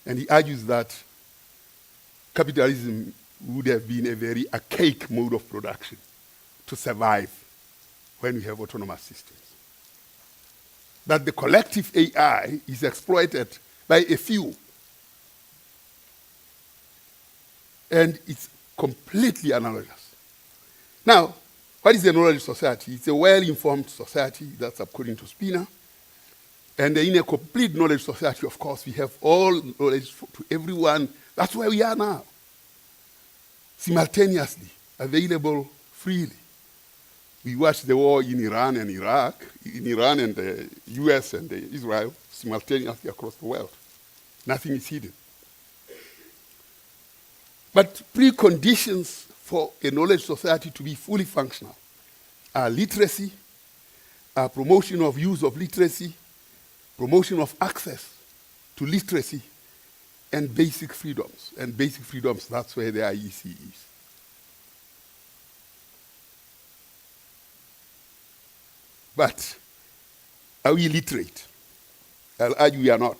And he argues that capitalism would have been a very archaic mode of production to survive when we have autonomous systems. That the collective AI is exploited by a few. And it's completely analogous. Now, what is a knowledge society? It's a well-informed society, that's according to Spina. And in a complete knowledge society, of course, we have all knowledge to everyone. That's where we are now. Simultaneously, available freely. We watch the war in Iran and Iraq, in Iran and the US and Israel, simultaneously across the world. Nothing is hidden. But preconditions for a knowledge society to be fully functional are literacy, promotion of use of literacy, promotion of access to literacy, and basic freedoms. And basic freedoms, that's where the IEC is. But are we literate? I'll argue we are not.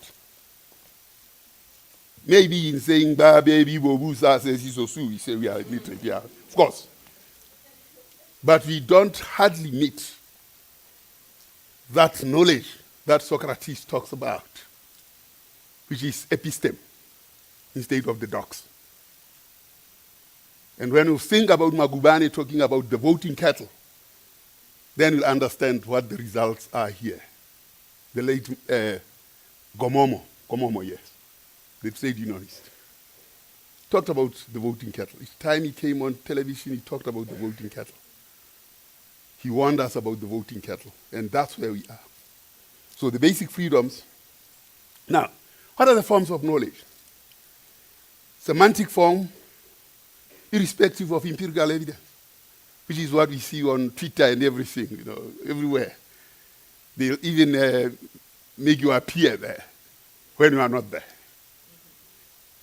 Maybe in saying, ba baby bobusa says we say we are literate, yeah, of course. But we don't hardly meet that knowledge that Socrates talks about, which is episteme, instead of the docs. And when you think about Magubane talking about the voting cattle, then you'll understand what the results are here. The late Gomomo, yes, the trade unionist, talked about the voting cattle. Each time he came on television, he talked about the voting cattle. He warned us about the voting cattle, and that's where we are. So the basic freedoms. Now, what are the forms of knowledge? Semantic form, irrespective of empirical evidence, which is what we see on Twitter and everything, everywhere. They'll even make you appear there when you are not there.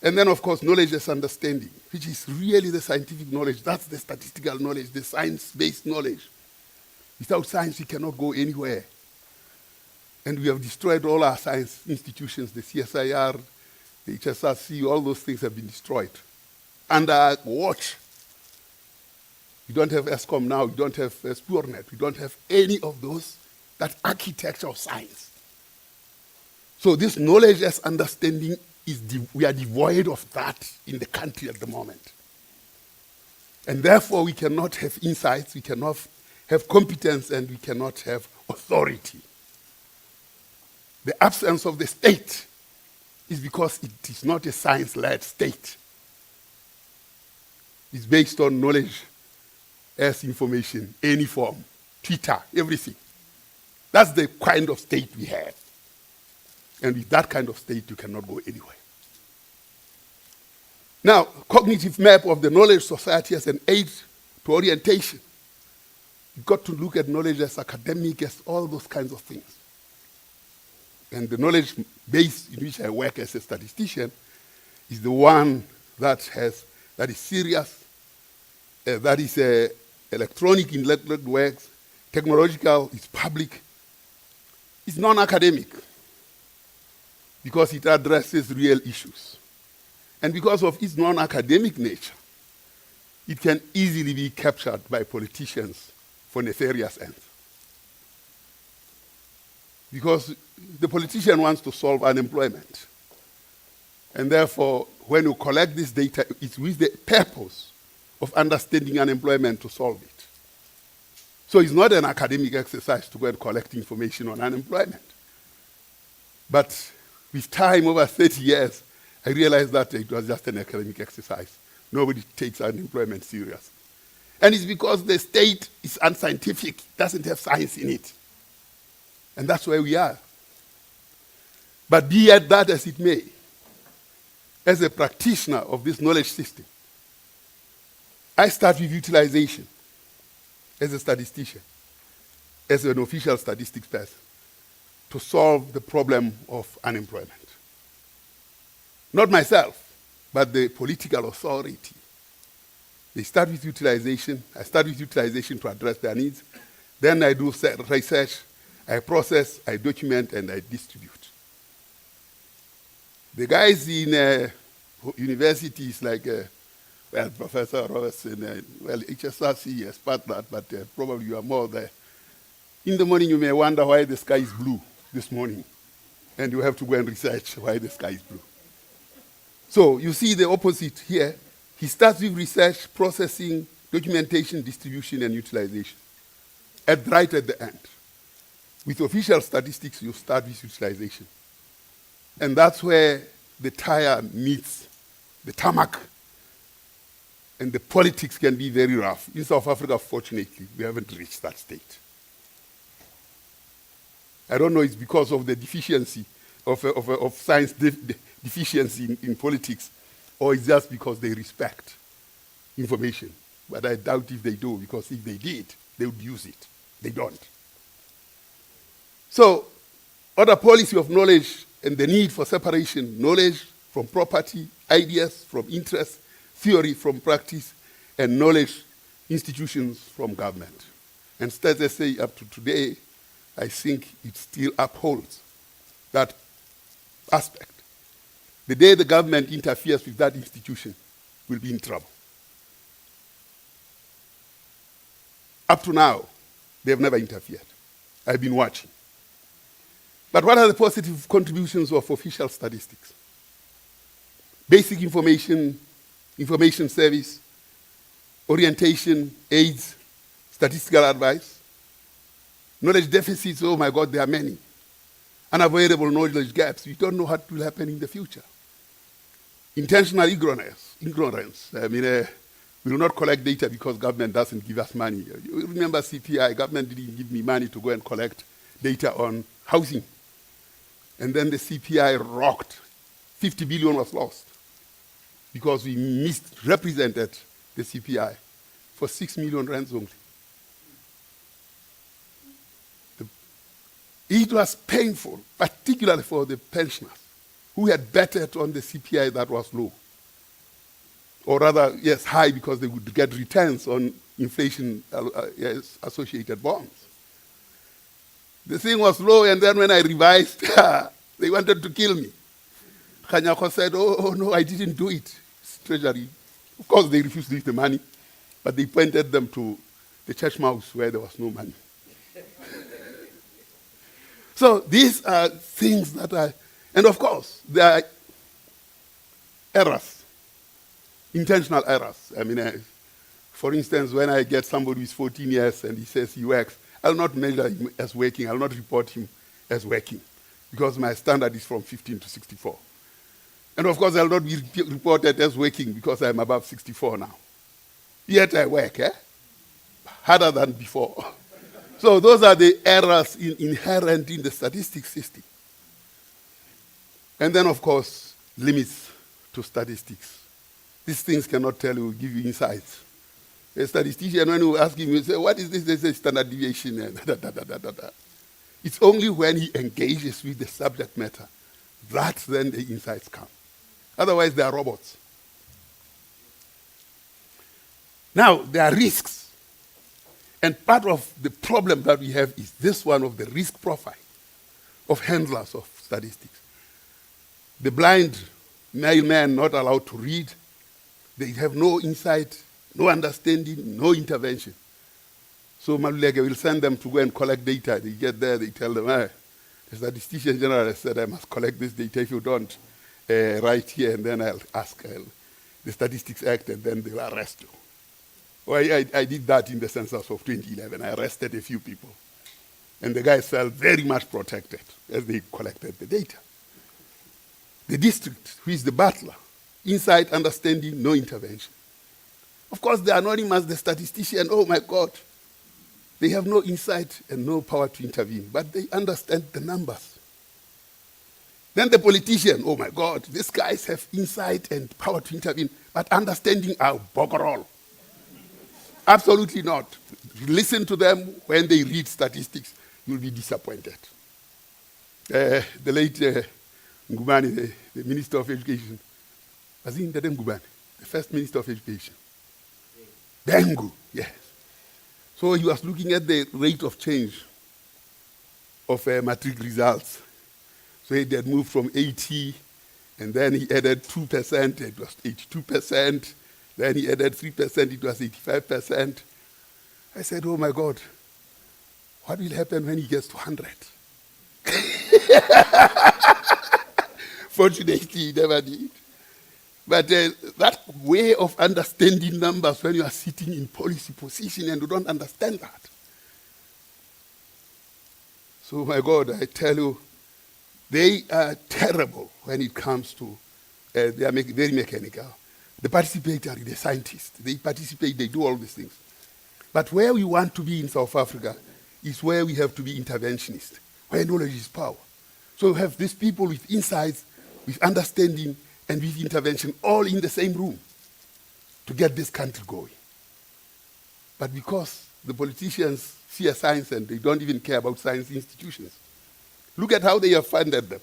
And then, of course, knowledge as understanding, which is really the scientific knowledge. That's the statistical knowledge, the science-based knowledge. Without science, we cannot go anywhere. And we have destroyed all our science institutions, the CSIR, the HSRC, all those things have been destroyed. Under our watch. We don't have ESCOM now, we don't have SPURNet, we don't have any of those, that architecture of science. So this knowledge as understanding, we are devoid of that in the country at the moment. And therefore we cannot have insights, we cannot have competence, and we cannot have authority. The absence of the state is because it is not a science-led state. It's based on knowledge as information, any form, Twitter, everything. That's the kind of state we have. And with that kind of state, you cannot go anywhere. Now, cognitive map of the knowledge society as an aid to orientation. You've got to look at knowledge as academic, as all those kinds of things. And the knowledge base in which I work as a statistician is the one that is serious, that is electronic in works, technological, it's public, it's non-academic because it addresses real issues. And because of its non-academic nature, it can easily be captured by politicians for nefarious ends. Because the politician wants to solve unemployment. And therefore, when you collect this data, it's with the purpose of understanding unemployment to solve it. So it's not an academic exercise to go and collect information on unemployment. But with time, over 30 years, I realized that it was just an academic exercise. Nobody takes unemployment seriously. And it's because the state is unscientific, doesn't have science in it. And that's where we are. But be it that as it may, as a practitioner of this knowledge system, I start with utilization as a statistician, as an official statistics person, to solve the problem of unemployment. Not myself, but the political authority. They start with utilization. I start with utilization to address their needs. Then I do research, I process, I document, and I distribute. The guys in universities like, Professor Robertson, HSRC has part that, but probably you are more there. In the morning, you may wonder why the sky is blue this morning, and you have to go and research why the sky is blue. So you see the opposite here. He starts with research, processing, documentation, distribution, and utilization. Right at the end. With official statistics, you start with utilization. And that's where the tire meets the tarmac, and the politics can be very rough. In South Africa, fortunately, we haven't reached that state. I don't know, it's because of the deficiency of science deficiency in politics, or it's just because they respect information. But I doubt if they do, because if they did, they would use it. They don't. So, other policy of knowledge and the need for separation, knowledge from property, ideas from interest, theory from practice, and knowledge institutions from government. And Stats SA up to today, I think it still upholds that aspect. The day the government interferes with that institution, we'll be in trouble. Up to now, they have never interfered. I've been watching. But what are the positive contributions of official statistics? Basic information service, orientation, aids, statistical advice. Knowledge deficits, oh my God, there are many. Unavoidable knowledge gaps. You don't know what will happen in the future. Intentional ignorance. I mean, we will not collect data because government doesn't give us money. You remember CPI, government didn't give me money to go and collect data on housing. And then the CPI rocked. 50 billion was lost because we misrepresented the CPI for 6 million rands only. It was painful, particularly for the pensioners who had betted on the CPI that was low. Or rather, yes, high, because they would get returns on inflation associated bonds. The thing was low, and then when I revised, they wanted to kill me. Kanyako said, oh, no, I didn't do it. It's Treasury. Of course, they refused to give the money, but they pointed them to the church mouse where there was no money. So these are things that are, and of course, there are errors, intentional errors. I mean, for instance, when I get somebody who's 14 years and he says he works, I'll not measure him as working, I'll not report him as working, because my standard is from 15 to 64. And of course, I'll not be reported as working because I'm above 64 now. Yet I work, harder than before. So those are the errors inherent in the statistics system. And then, of course, limits to statistics. These things cannot tell you, give you insights. A statistician, when you ask him, you say, what is this? They say standard deviation. It's only when he engages with the subject matter that then the insights come. Otherwise, they are robots. Now, there are risks. And part of the problem that we have is this one of the risk profile of handlers of statistics. The blind mailman not allowed to read. They have no insight, no understanding, no intervention. So Maluleke will send them to go and collect data. They get there, they tell them, the Statistician-General has said, I must collect this data. If you don't, write here, and then I'll ask the Statistics Act, and then they'll arrest you. Well, I did that in the census of 2011. I arrested a few people. And the guys felt very much protected as they collected the data. The district, who is the butler, insight, understanding, no intervention. Of course, the anonymous, the statistician, oh my God, they have no insight and no power to intervene, but they understand the numbers. Then the politician, oh my God, these guys have insight and power to intervene, but understanding our boggerol. Absolutely not. Listen to them when they read statistics, you'll be disappointed. The late Ngubane, the Minister of Education, was in Ndade Ngubane, the first Minister of Education. Bengu, yes. So he was looking at the rate of change of matric results. So he had moved from 80, and then he added 2%, it was 82%. Then he added 3%, it was 85%. I said, oh my God, what will happen when he gets to 100? Fortunately, he never did. But that way of understanding numbers when you are sitting in policy position and you don't understand that. So, my God, I tell you, they are terrible when it comes to, they are very mechanical. The participatory, the scientists, they participate, they do all these things. But where we want to be in South Africa is where we have to be interventionist, where knowledge is power. So we have these people with insights, with understanding, and with intervention, all in the same room to get this country going. But because the politicians fear science and they don't even care about science institutions, look at how they have funded them.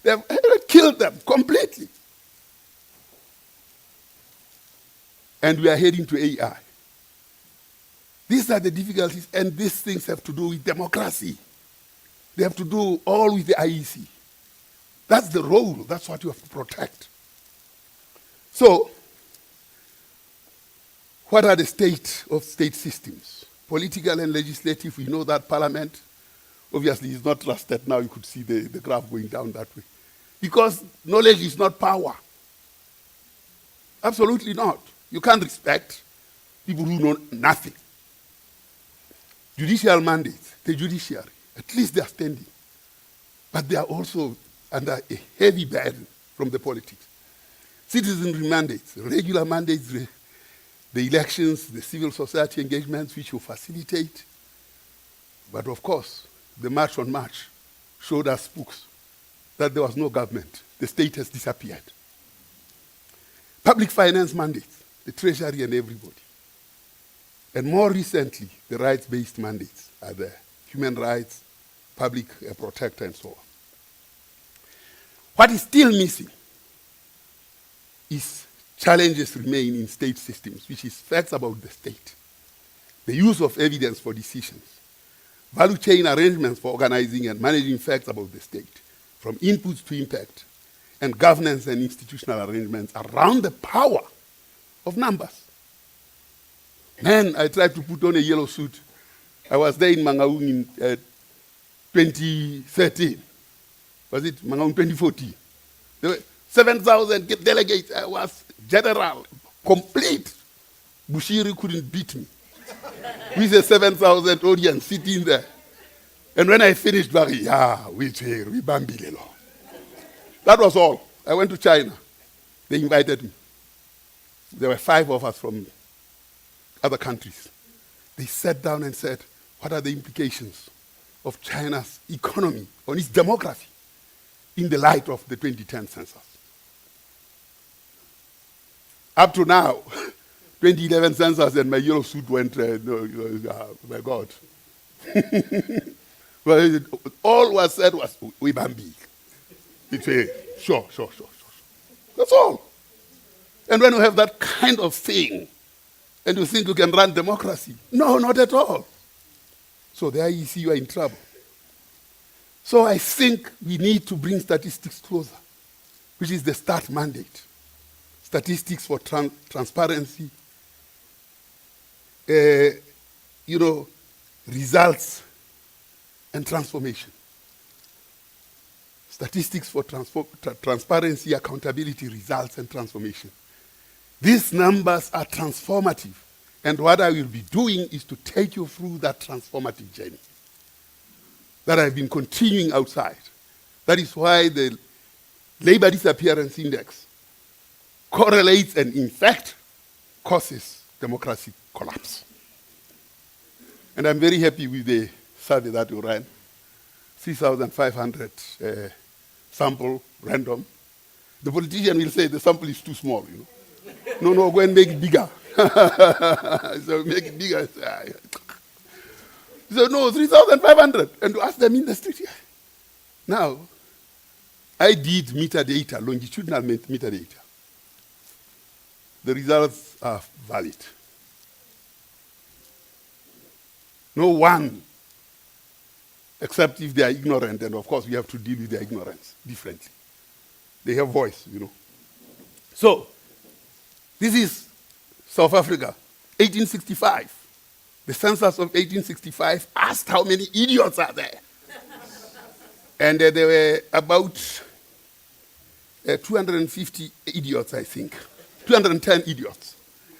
They've killed them completely. And we are heading to AI. These are the difficulties, and these things have to do with democracy. They have to do all with the IEC. That's the role. That's what you have to protect. So, what are the state of state systems? Political and legislative, we know that parliament, obviously, is not trusted. Now you could see the graph going down that way. Because knowledge is not power. Absolutely not. You can't respect people who know nothing. Judicial mandates, the judiciary, at least they are standing. But they are also under a heavy burden from the politics. Citizenry mandates, regular mandates, the elections, the civil society engagements which you facilitate. But of course, the March on March showed us spooks that there was no government. The state has disappeared. Public finance mandates, the treasury and everybody. And more recently, the rights-based mandates are there. Human rights, public protector, and so on. What is still missing is challenges remain in state systems, which is facts about the state, the use of evidence for decisions, value chain arrangements for organizing and managing facts about the state, from inputs to impact, and governance and institutional arrangements around the power of numbers. Man, I tried to put on a yellow suit. I was there in Mangaung in 2013. Was it Mangaung 2014? There were 7,000 delegates. I was general, complete. Bushiri couldn't beat me. With a 7,000 audience sitting there. And when I finished, we bambile. That was all. I went to China. They invited me. There were 5 of us from other countries. They sat down and said, what are the implications of China's economy on its demography in the light of the 2010 census? Up to now, 2011 census and my yellow suit went, my God. Well, all was said was, we bambi. It's a, sure. That's all. And when you have that kind of thing, and you think you can run democracy, no, not at all. So the IEC, you are in trouble. So I think we need to bring statistics closer, which is the START mandate. Statistics for transparency, results and transformation. Statistics for transparency, accountability, results, and transformation. These numbers are transformative And what I will be doing is to take you through that transformative journey that I've been continuing outside. That is why the labor disappearance index correlates and, in fact, causes democracy collapse. And I'm very happy with the survey that we ran, 3,500 sample, random. The politician will say the sample is too small, you know. No, go and make it bigger. So make it bigger. So no, 3,500. And to ask them in the street. Now, I did metadata, longitudinal metadata. The results are valid. No one, except if they are ignorant, and of course we have to deal with their ignorance differently. They have voice, you know. So, this is South Africa, 1865. The census of 1865 asked how many idiots are there. And there were about 250 idiots, I think. 210 idiots.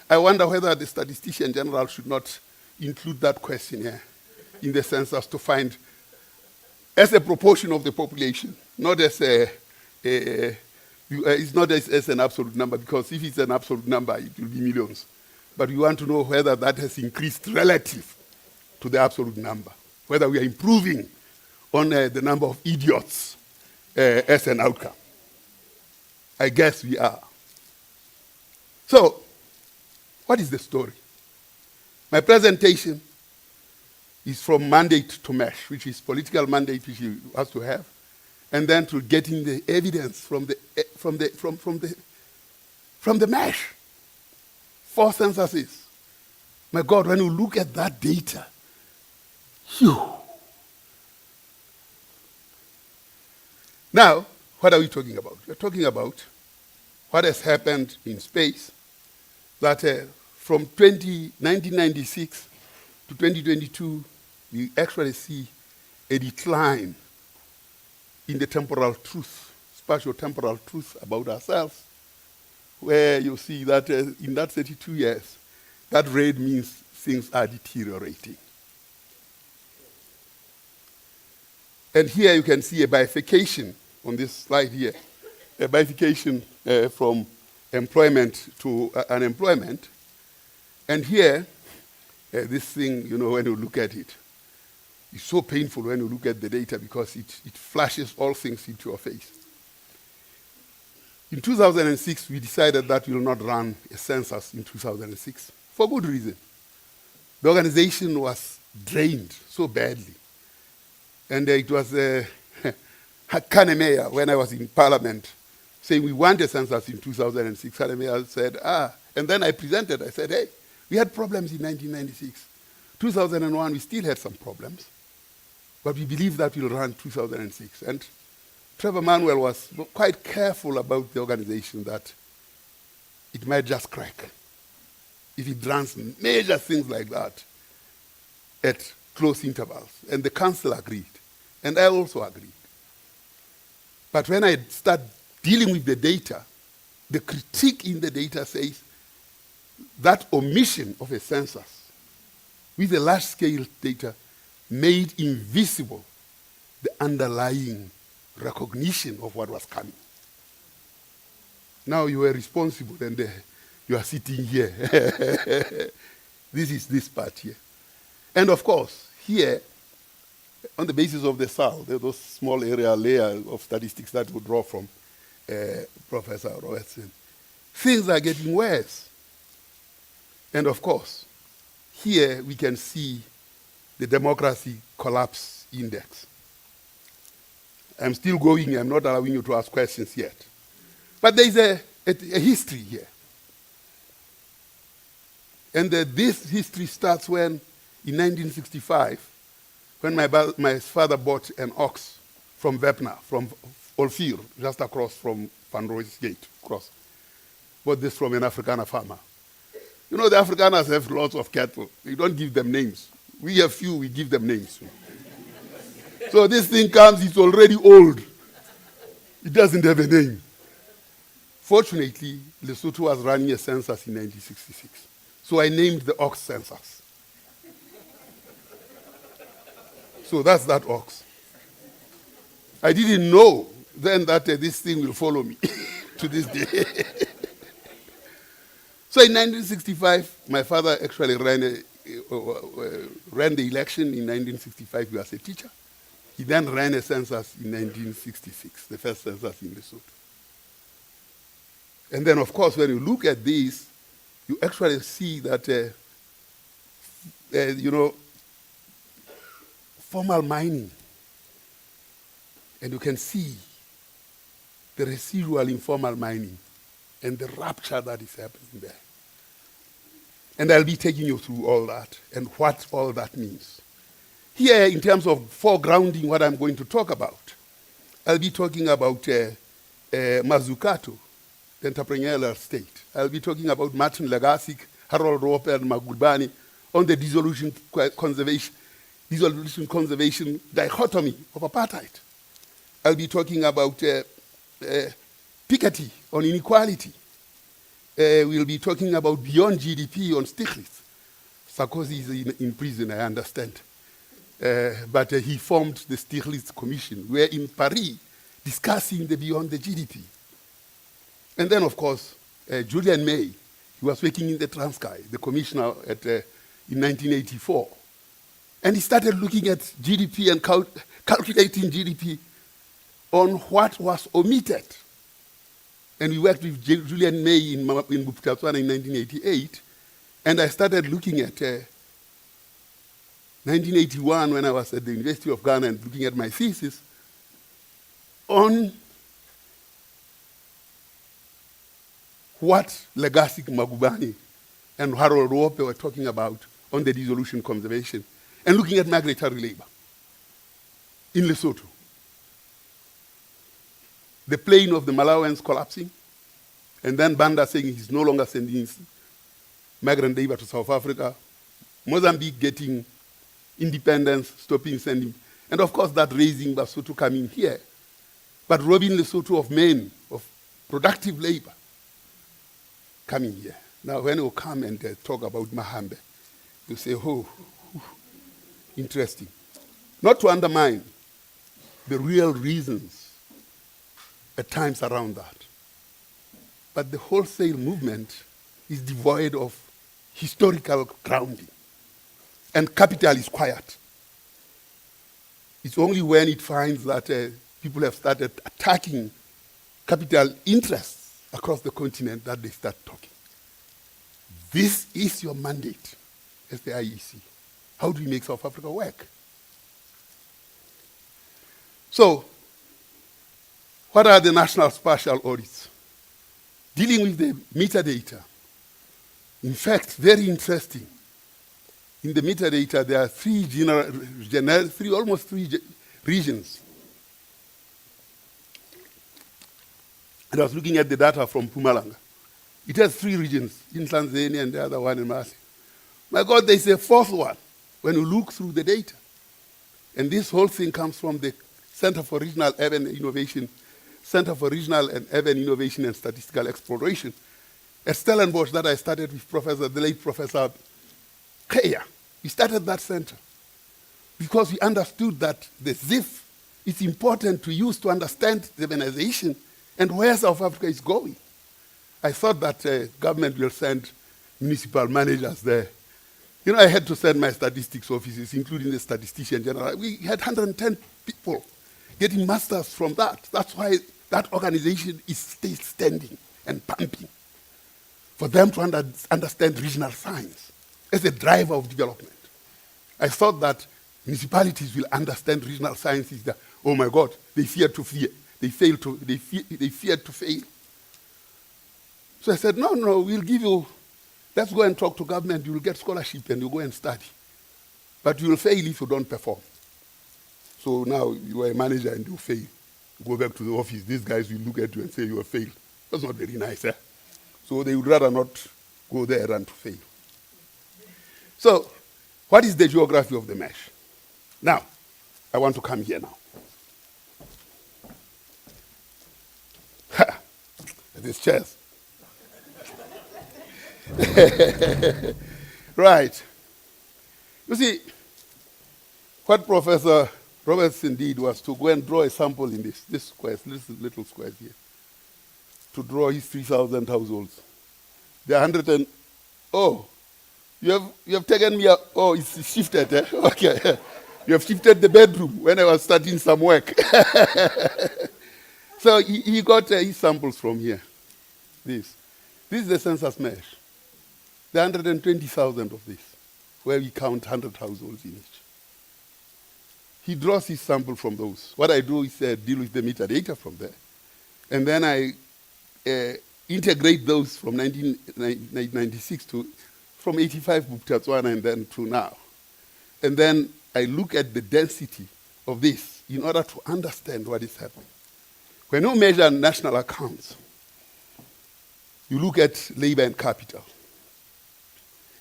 I wonder whether the Statistician-General should not include that question here in the census to find, as a proportion of the population, not as it's not as an absolute number, because if it's an absolute number, it will be millions. But we want to know whether that has increased relative to the absolute number, whether we are improving on the number of idiots as an outcome. I guess we are. So, what is the story? My presentation is from mandate to mesh, which is political mandate which you have to have, and then to getting the evidence from the mesh. 4 censuses. My God, when you look at that data, phew. Now, what are we talking about? We're talking about what has happened in space, that from 1996 to 2022, we actually see a decline in the temporal truth, spatio-temporal truth about ourselves, where you see that in that 32 years, that red means things are deteriorating. And here you can see a bifurcation on this slide here, a bifurcation from employment to unemployment. And here, this thing, you know, when you look at it, it's so painful when you look at the data because it flashes all things into your face. In 2006, we decided that we will not run a census in 2006 for good reason. The organization was drained so badly. And it was Kanemeya, when I was in Parliament, saying we want a census in 2006. Kanemeya said, and then I presented. I said, hey, we had problems in 1996. 2001, we still had some problems. But we believe that we'll run 2006. And Trevor Manuel was quite careful about the organization that it might just crack if it runs major things like that at close intervals. And the council agreed. And I also agreed. But when I start dealing with the data, the critique in the data says that omission of a census with the large-scale data made invisible the underlying recognition of what was coming. Now you are responsible and you are sitting here. This is this part here. And of course, here, on the basis of the SAL, those small area layer of statistics that we draw from Professor Robertson, things are getting worse. And of course, here we can see the democracy collapse index. I'm still going, I'm not allowing you to ask questions yet. But there is a history here. And this history starts when, in 1965, when my father bought an ox from Vepna, from Olfir, just across from Van Rooij's gate, across. Bought this from an Afrikaner farmer. You know, the Afrikaners have lots of cattle. We don't give them names. We have few, we give them names. So this thing comes, it's already old. It doesn't have a name. Fortunately, Lesotho was running a census in 1966. So I named the ox census. So that's that ox. I didn't know then that this thing will follow me to this day. So in 1965, my father actually ran the election in 1965. He was a teacher. He then ran a census in 1966, the first census in Lesotho. And then, of course, when you look at this, you actually see that, formal mining. And you can see the residual informal mining and the rupture that is happening there. And I'll be taking you through all that and what all that means. Here, in terms of foregrounding what I'm going to talk about, I'll be talking about Mazzucato, the entrepreneurial state. I'll be talking about Martin Legasik, Harold Roper, and Magubani on the dissolution conservation dichotomy of apartheid. I'll be talking about Piketty on inequality. We'll be talking about beyond GDP on Stiglitz. Sarkozy is in prison, I understand. But he formed the Stiglitz Commission. We're in Paris discussing the beyond the GDP. And then, of course, Julian May, he was working in the Transkei, the commissioner in 1984. And he started looking at GDP and calculating GDP on what was omitted. And we worked with Julian May in Bophuthatswana in 1988. And I started looking at 1981 when I was at the University of Ghana and looking at my thesis on what Legasik, Magubani, and Harold Roper were talking about on the dissolution conservation, and looking at migratory labor in Lesotho. The plane of the Malawans collapsing, and then Banda saying he's no longer sending migrant labor to South Africa, Mozambique getting independence, stopping sending, and of course that raising Basotho coming here, but robbing Lesotho of men, of productive labor coming here. Now when you come and talk about Mahambe, you say, oh, interesting. Not to undermine the real reasons at times around that. But the wholesale movement is devoid of historical grounding. And capital is quiet. It's only when it finds that people have started attacking capital interests across the continent that they start talking. This is your mandate as the IEC. How do we make South Africa work? So, what are the national spatial audits? Dealing with the metadata. In fact, very interesting. In the metadata, there are three regions. And I was looking at the data from Mpumalanga. It has 3 regions, in Tanzania and the other one in Mali. My God, there's a 4th one when you look through the data. And this whole thing comes from the Center for Regional Urban Innovation, Center for Regional and Urban Innovation and Statistical Exploration at Stellenbosch that I started with the late Professor Kaya. We started that center because we understood that the ZIF is important to use to understand the urbanization and where South Africa is going. I thought that government will send municipal managers there. You know, I had to send my statistics offices, including the Statistician-General. We had 110 people getting masters from that. That's why that organization is still standing and pumping, for them to understand regional science as a driver of development. I thought that municipalities will understand regional sciences that, oh my God, they feared to fear. They feared to fail. So I said, no, we'll give you, let's go and talk to government, you will get scholarship and you go and study. But you will fail if you don't perform. So now you are a manager and you fail. You go back to the office, these guys will look at you and say you have failed. That's not very nice, eh? So they would rather not go there than to fail. So, what is the geography of the mesh? Now, I want to come here now. These chairs. Right. You see, what Professor Robertson did was to go and draw a sample in this squares, little squares here, to draw his 3,000 households. There are 100 and, oh, you have taken me up, oh, it's shifted, eh? Okay. You have shifted the bedroom when I was starting some work. So he got his samples from here. This is the census mesh. There are 120,000 of this, where we count 100 households in each. He draws his sample from those. What I do is deal with the metadata from there. And then I integrate those from 1996 to, from 85 Buktatswana and then to now. And then I look at the density of this in order to understand what is happening. When you measure national accounts, you look at labor and capital,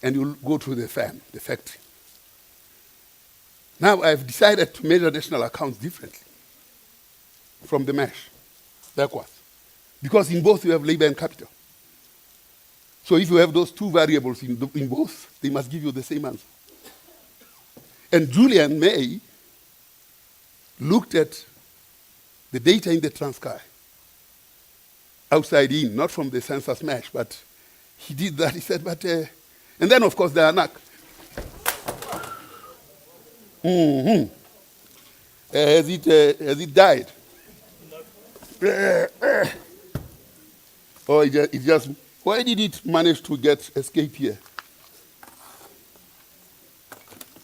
and you go to the firm, the factory. Now I've decided to measure national accounts differently from the mesh, backwards, because in both you have labor and capital. So if you have those two variables in both, they must give you the same answer. And Julian May looked at the data in the Transkei, outside in, not from the census mesh, but he did that. He said, but, and then of course the ANAC. Has it died? Or it just, why did it manage to escape here?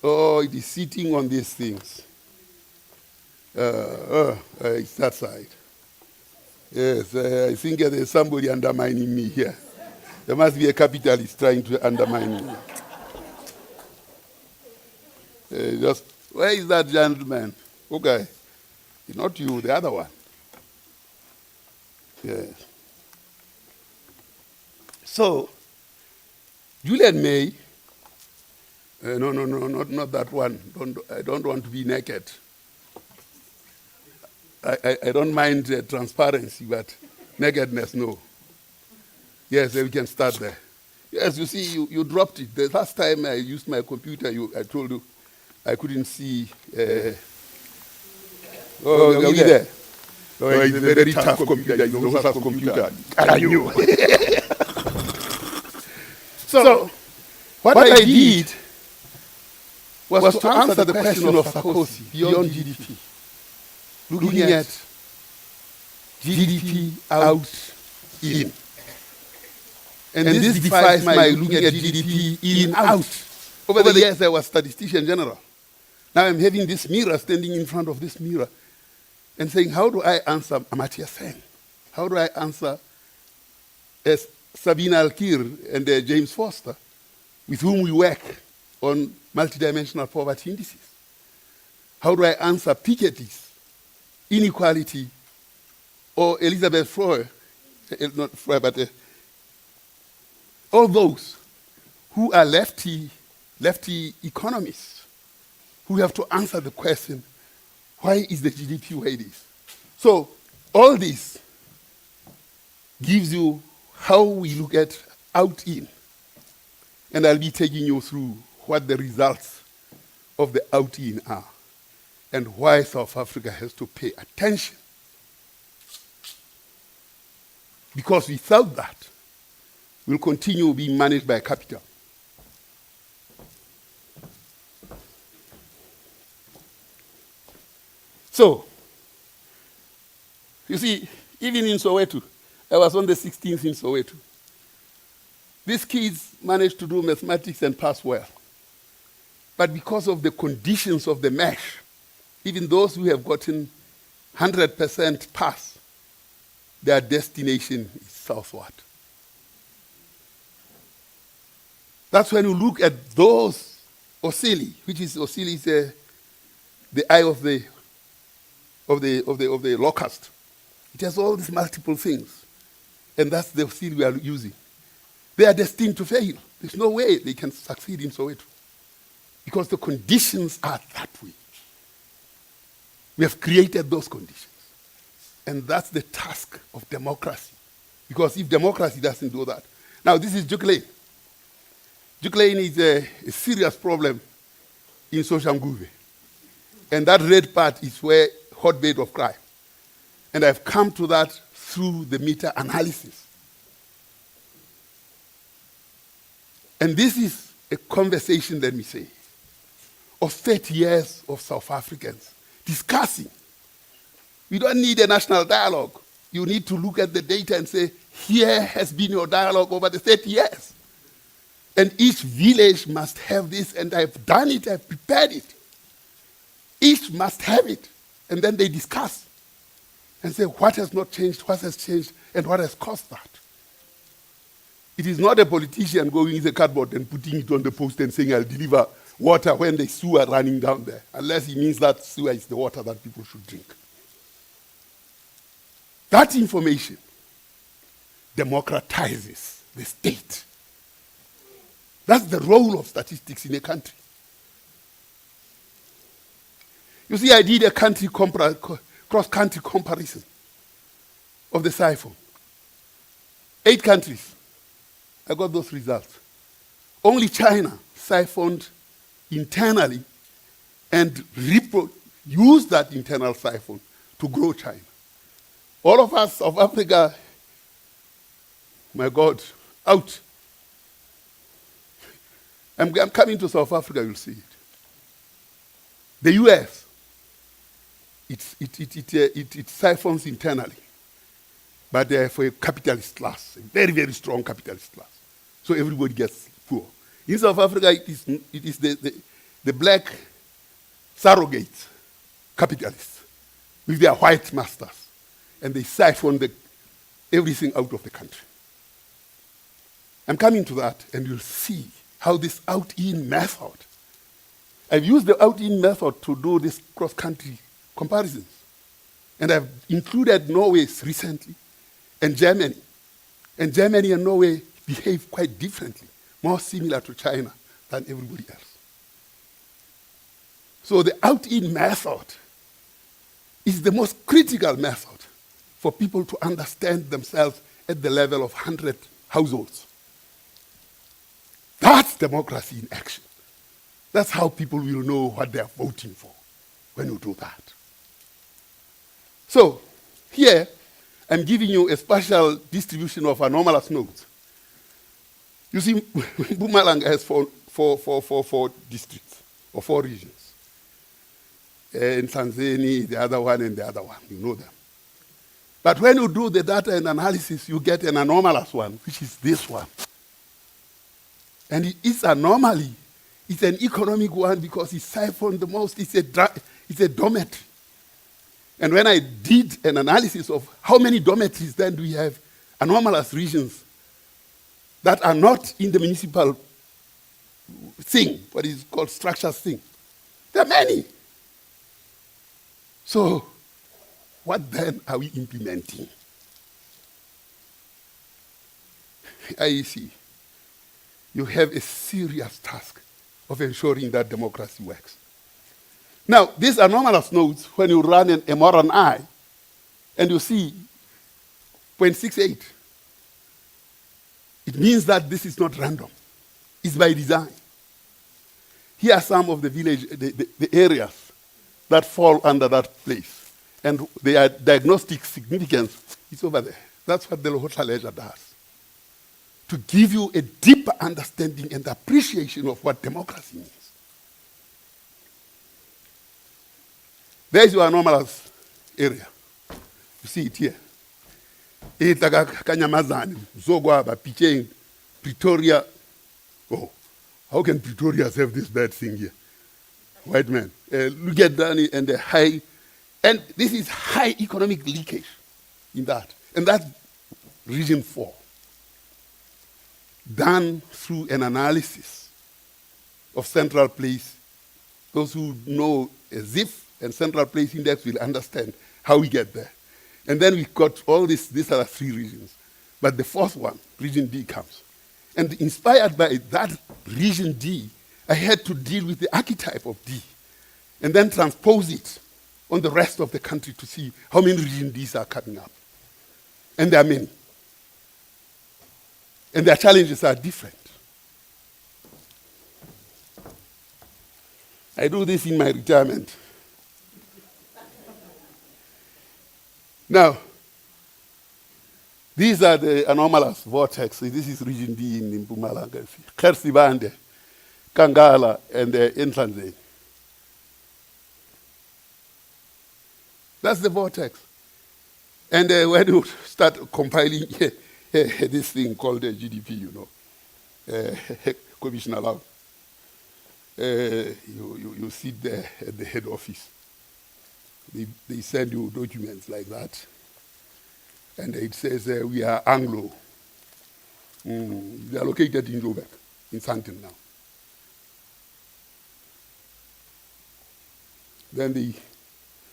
Oh, it is sitting on these things. It's that side. Yes, I think there's somebody undermining me here. There must be a capitalist trying to undermine me. Where is that gentleman? Okay. It's not you, the other one. Yes. So, Julian May, no, not that one. I don't want to be naked. I don't mind transparency, but nakedness, no. Yes, we can start there. Yes, you see, you dropped it. The last time I used my computer, I told you I couldn't see. Are you there? Oh, it's a very tough computer. It's a tough computer. I knew. So, what I did was to answer the question of Sarkozy beyond GDP. Looking at GDP out, in. And this defies my looking at GDP in, out. Over the years, I was Statistician-General. Now I'm having this mirror, standing in front of this mirror, and saying, how do I answer Amartya Sen? How do I answer Sabine Alkir and James Foster, with whom we work on multidimensional poverty indices? How do I answer Piketty's inequality, or Elizabeth Freud, not Freud, but all those who are lefty economists who have to answer the question, why is the GDP where it is? So all this gives you how we look at out-in. And I'll be taking you through what the results of the out-in are and why South Africa has to pay attention. Because without that, we'll continue being managed by capital. So, you see, even in Soweto, I was on the 16th in Soweto. These kids managed to do mathematics and pass well. But because of the conditions of the mesh, even those who have gotten 100% pass, their destination is southward. That's when you look at those ocelli, which is ocelli is the eye of the locust. It has all these multiple things, and that's the ocelli we are using. They are destined to fail. There's no way they can succeed in Soweto, because the conditions are that way. We have created those conditions, and that's the task of democracy. Because if democracy doesn't do that, now this is Jukle. Juklane is a serious problem in Soshanguve. And that red part is where hotbed of crime. And I've come to that through the meta-analysis. And this is a conversation, let me say, of 30 years of South Africans discussing. We don't need a national dialogue. You need to look at the data and say, here has been your dialogue over the 30 years. And each village must have this, and I've done it, I've prepared it. Each must have it. And then they discuss and say, what has not changed, what has changed, and what has caused that. It is not a politician going in the cardboard and putting it on the post and saying, I'll deliver water when the sewer running down there, unless he means that sewer is the water that people should drink. That information democratizes the state. That's the role of statistics in a country. You see, I did a cross-country comparison of the siphon. 8 countries, I got those results. Only China siphoned internally and used that internal siphon to grow China. All of us, South Africa, my God, out. I'm coming to South Africa, you'll see it. The US, it siphons internally, but for a capitalist class, a very, very strong capitalist class. So everybody gets poor. In South Africa, it is the black surrogate capitalists with their white masters, and they siphon everything out of the country. I'm coming to that, and you'll see how this out-in method, I've used the out-in method to do this cross-country comparisons. And I've included Norway recently, and Germany. And Germany and Norway behave quite differently, more similar to China than everybody else. So the out-in method is the most critical method for people to understand themselves at the level of 100 households. That's democracy in action. That's how people will know what they're voting for when you do that. So here, I'm giving you a spatial distribution of anomalous nodes. You see, Mpumalanga has four districts, or 4 regions. In Tanzania, the other one, and the other one, you know them. But when you do the data and analysis, you get an anomalous one, which is this one. And its anomaly is an economic one because it's siphoned the most. It's a dormitory. And when I did an analysis of how many dormitories then do we have, anomalous regions that are not in the municipal thing, what is called structure thing, there are many. So what then are we implementing? IEC, you have a serious task of ensuring that democracy works. Now, these anomalous nodes, when you run an MRNI, and you see 0.68, it means that this is not random. It's by design. Here are some of the the areas that fall under that place. And their diagnostic significance is over there. That's what the Lehohla ledger does. To give you a deeper understanding and appreciation of what democracy means. There's your anomalous area. You see it here. Kanyamazane, Zogwaba, Picheng, Pretoria. Oh, how can Pretoria have this bad thing here? White man. Look at Dani and the high, and this is high economic leakage in that. And that's region 4. Done through an analysis of central place. Those who know a ZIF and central place index will understand how we get there. And then we got all these are the 3 regions. But the 4th one, region D, comes. And inspired by that region D, I had to deal with the archetype of D and then transpose it on the rest of the country to see how many region Ds are coming up. And there are many. And their challenges are different. I do this in my retirement. Now, these are the anomalous vortexes. This is region D in Mpumalanga. Gersibande, Kangala, and Inhlanzeni. That's the vortex. And when you start compiling this thing called GDP, you know, Commissioner Lau, you sit there at the head office. They send you documents like that. And it says we are Anglo. They are located in Joburg, in Sandton now. Then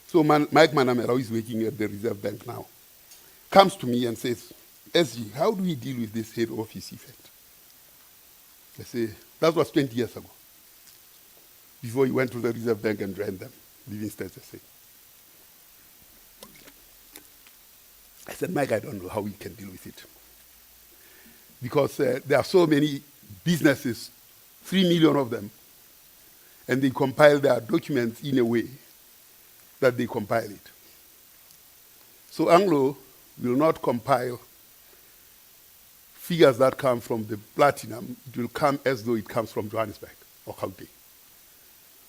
so Mike Manamera, who is working at the Reserve Bank now, comes to me and says, SG, how do we deal with this head office effect? I say, that was 20 years ago, before he went to the Reserve Bank and joined them, leaving State SA. I said, Mike, I don't know how we can deal with it. Because there are so many businesses, 3 million of them, and they compile their documents in a way that they compile it. So Anglo will not compile figures that come from the platinum. It will come as though it comes from Johannesburg or Gauteng.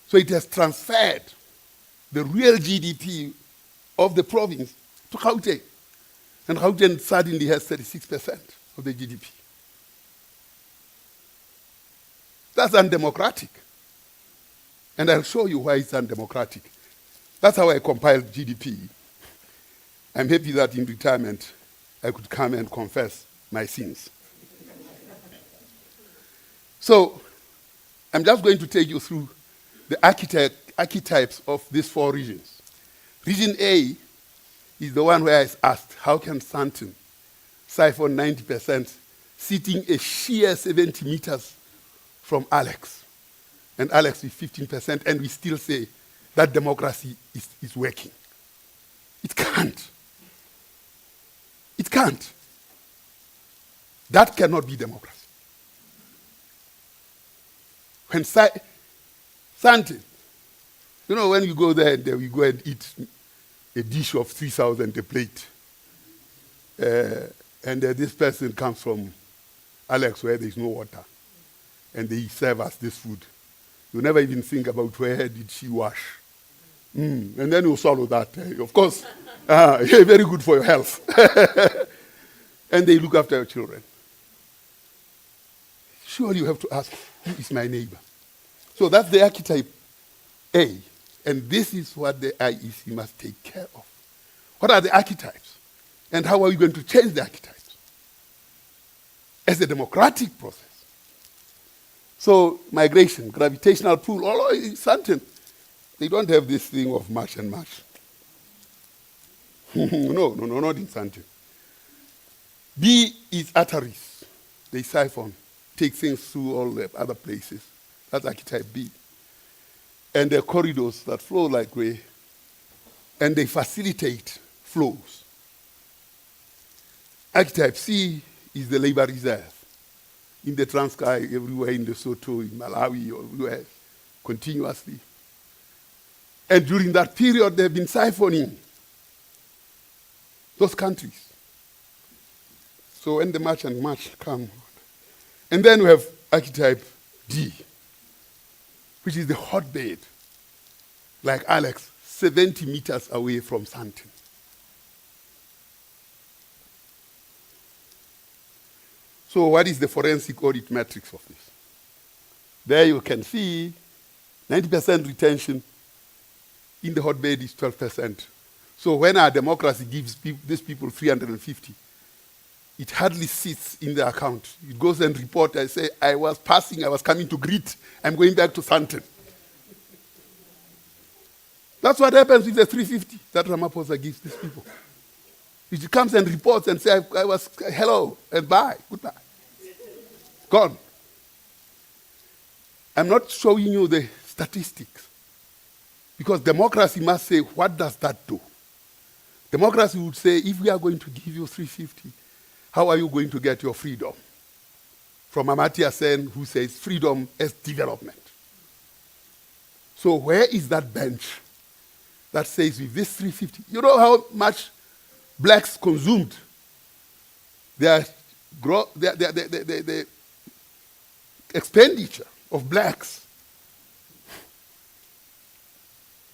So it has transferred the real GDP of the province to Gauteng. And Gauteng suddenly has 36% of the GDP. That's undemocratic. And I'll show you why it's undemocratic. That's how I compiled GDP. I'm happy that in retirement, I could come and confess my sins. So, I'm just going to take you through the archetypes of these 4 regions. Region A is the one where I asked, how can Sandton siphon 90% sitting a sheer 70 meters from Alex? And Alex is 15%, and we still say that democracy is working. It can't. It can't. That cannot be democracy. When Sandton, you know, when you go there and we go and eat a dish of 3,000 a plate, and this person comes from Alex where there's no water, and they serve us this food. You never even think about where did she wash. And then you swallow that. Of course, very good for your health. And they look after your children. Surely you have to ask, who is my neighbor? So that's the archetype A. And this is what the IEC must take care of. What are the archetypes? And how are we going to change the archetypes? As a democratic process. So migration, gravitational pull, all is certain. They don't have this thing of match and match. No, not in Sandton. B is arteries. They siphon, take things through all the other places. That's archetype B. And there are corridors that flow like way, and they facilitate flows. Archetype C is the labor reserve. In the Transkei, everywhere in Lesotho, in Malawi, or everywhere, continuously. And during that period, they've been siphoning those countries. So when the match and match come, and then we have archetype D, which is the hotbed, like Alex, 70 meters away from Sandton. So what is the forensic audit matrix of this? There you can see 90% retention. In the hotbed is 12%. So when our democracy gives these people 350, it hardly sits in the account. It goes and reports, I say, I was coming to greet, I'm going back to Sandton. That's what happens with the 350 that Ramaphosa gives these people. It comes and reports and says, I was, hello, and bye, goodbye. Gone. I'm not showing you the statistics. Because democracy must say, what does that do? Democracy would say, if we are going to give you 350, how are you going to get your freedom? From Amartya Sen, who says freedom as development. So where is that bench that says with this 350, you know how much blacks consumed? The expenditure of blacks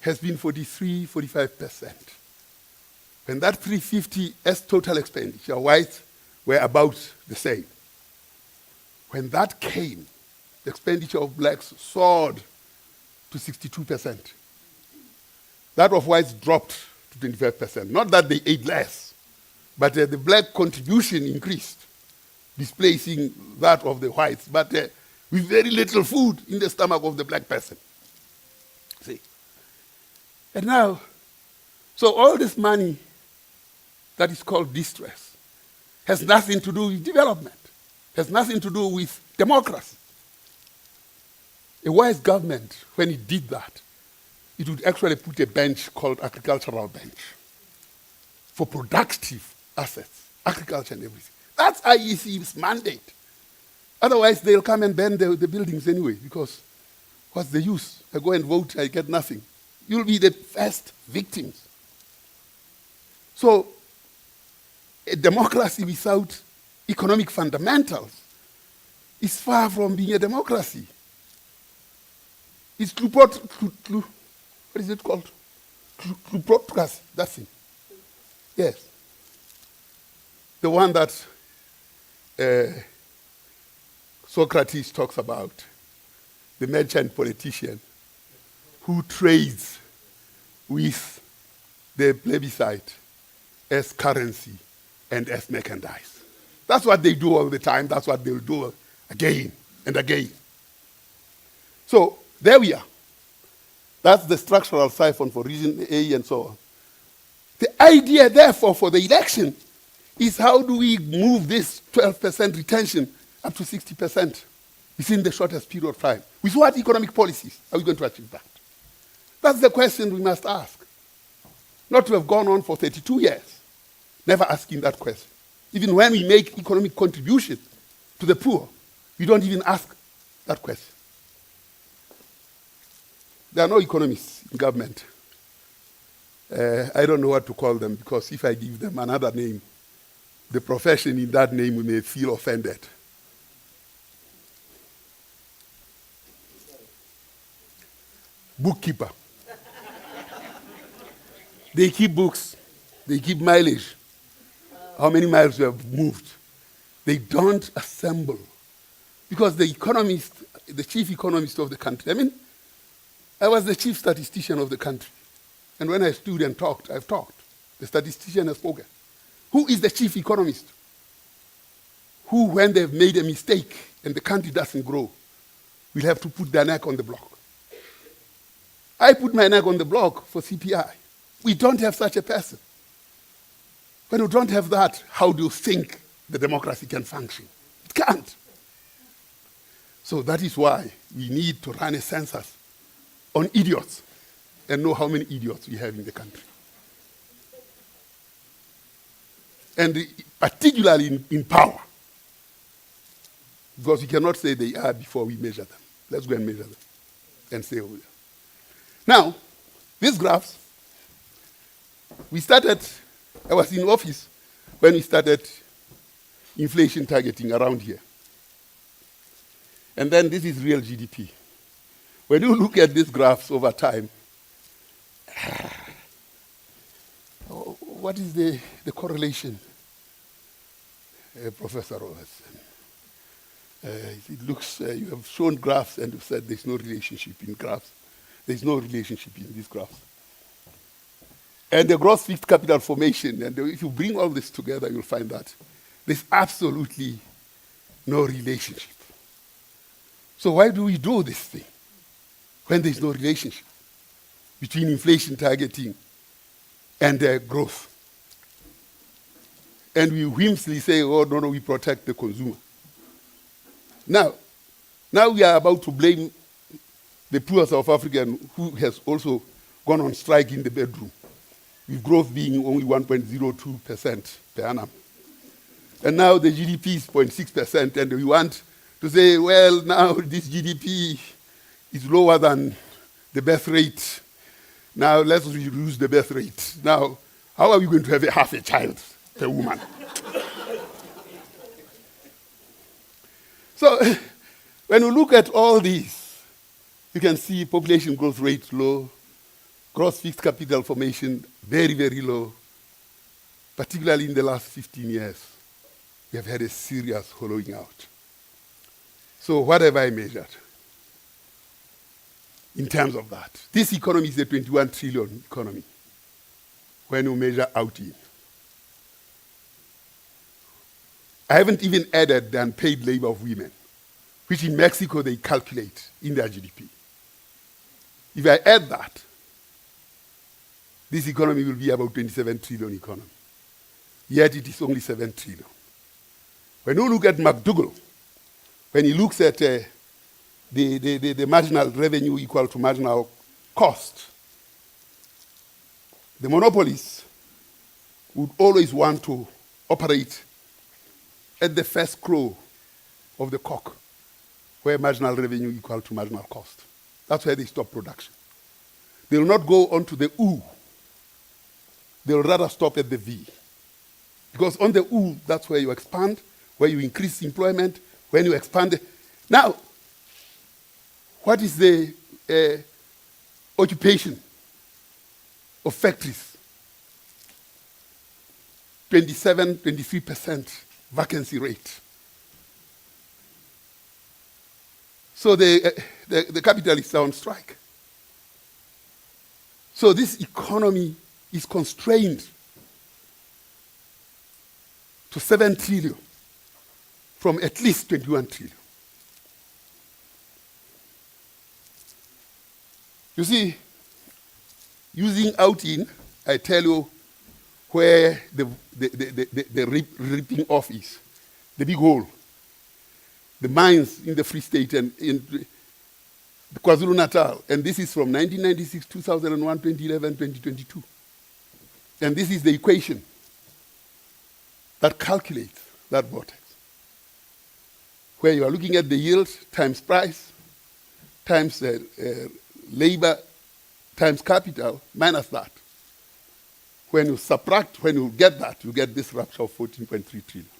has been 43, 45%. When that 350 as total expenditure, whites were about the same. When that came, the expenditure of blacks soared to 62%. That of whites dropped to 25%. Not that they ate less, but the black contribution increased, displacing that of the whites, but with very little food in the stomach of the black person. See? And now, so all this money that is called distress has nothing to do with development, has nothing to do with democracy. A wise government, when it did that, it would actually put a bench called agricultural bench for productive assets, agriculture and everything. That's IEC's mandate. Otherwise, they'll come and ban the buildings anyway, because what's the use? I go and vote, I get nothing. You'll be the first victims. So, a democracy without economic fundamentals is far from being a democracy. It's what is it called? Plutocracy, that's it. Yes. The one that Socrates talks about, the merchant politician who trades with the plebiscite as currency and as merchandise. That's what they do all the time. That's what they'll do again and again. So there we are. That's the structural siphon for reason A and so on. The idea, therefore, for the election is how do we move this 12% retention up to 60% within the shortest period of time? With what economic policies are we going to achieve that? That's the question we must ask. Not to have gone on for 32 years, never asking that question. Even when we make economic contribution to the poor, we don't even ask that question. There are no economists in government. I don't know what to call them, because if I give them another name, the profession in that name may feel offended. Bookkeeper. They keep books. They keep mileage. How many miles you have moved. They don't assemble. Because the economist, the chief economist of the country, I was the chief statistician of the country. And when I stood and talked, I've talked. The statistician has spoken. Who is the chief economist? Who, when they've made a mistake and the country doesn't grow, will have to put their neck on the block. I put my neck on the block for CPI. We don't have such a person. When you don't have that, how do you think the democracy can function? It can't. So that is why we need to run a census on idiots and know how many idiots we have in the country. And particularly in power. Because we cannot say they are before we measure them. Let's go and measure them and say, oh, yeah. Now, these graphs, I was in office when we started inflation targeting around here. And then this is real GDP. When you look at these graphs over time, what is the correlation, Professor Robertson? It looks, you have shown graphs and you've said there's no relationship in graphs. There's no relationship in these graphs. And the gross fixed capital formation, and if you bring all this together, you'll find that there's absolutely no relationship. So why do we do this thing when there's no relationship between inflation targeting and growth? And we whimsily say, oh, no, we protect the consumer. Now we are about to blame the poor South African who has also gone on strike in the bedroom, with growth being only 1.02% per annum. And now the GDP is 0.6%, and we want to say, well, now this GDP is lower than the birth rate. Now let's reduce the birth rate. Now, how are we going to have half a child per woman? So when we look at all these, you can see population growth rate low, gross fixed capital formation very, very low. Particularly in the last 15 years, we have had a serious hollowing out. So what have I measured in terms of that? This economy is a 21 trillion economy when you measure out in. I haven't even added the unpaid labor of women, which in Mexico they calculate in their GDP. If I add that, this economy will be about 27 trillion economy. Yet it is only 7 trillion. When you look at McDougall, when he looks at the marginal revenue equal to marginal cost, the monopolies would always want to operate at the first crow of the cock, where marginal revenue equal to marginal cost. That's where they stop production. They will not go on to the oo. They will rather stop at the V. Because on the oo, that's where you expand, where you increase employment, when you expand. Now, what is the occupation of factories? 27, 23% vacancy rate. So the capitalists are on strike. So this economy is constrained to 7 trillion from at least 21 trillion. You see, using out-in, I tell you where the ripping off is, the big hole. The mines in the Free State and in the KwaZulu-Natal, and this is from 1996, 2001, 2011, 2022. And this is the equation that calculates that vortex, where you are looking at the yield times price, times labor, times capital, minus that. When you subtract, when you get that, you get this rupture of 14.3 trillion.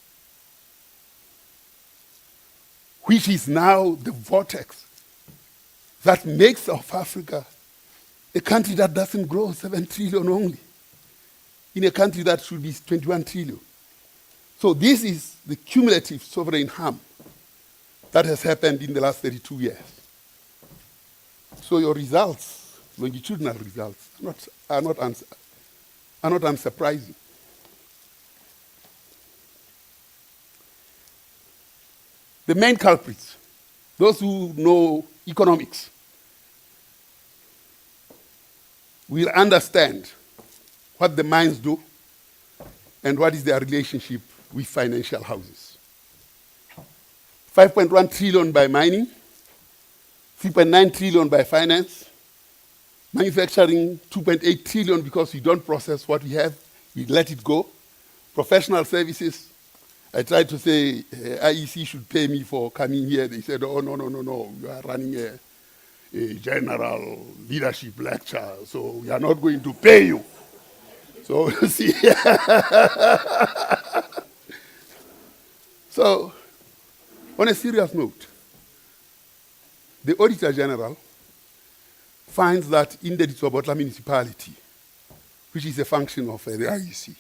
Which is now the vortex that makes South Africa a country that doesn't grow 7 trillion only, in a country that should be 21 trillion. So this is the cumulative sovereign harm that has happened in the last 32 years. So your results, longitudinal results, are not unsurprising. The main culprits, those who know economics, will understand what the mines do and what is their relationship with financial houses. 5.1 trillion by mining, 3.9 trillion by finance, manufacturing 2.8 trillion because we don't process what we have, we let it go. Professional services, I tried to say IEC should pay me for coming here. They said, oh, no, you are running a general leadership lecture, so we are not going to pay you. So, you see. So, on a serious note, the Auditor General finds that in the Ditsobotla municipality, which is a function of the IEC,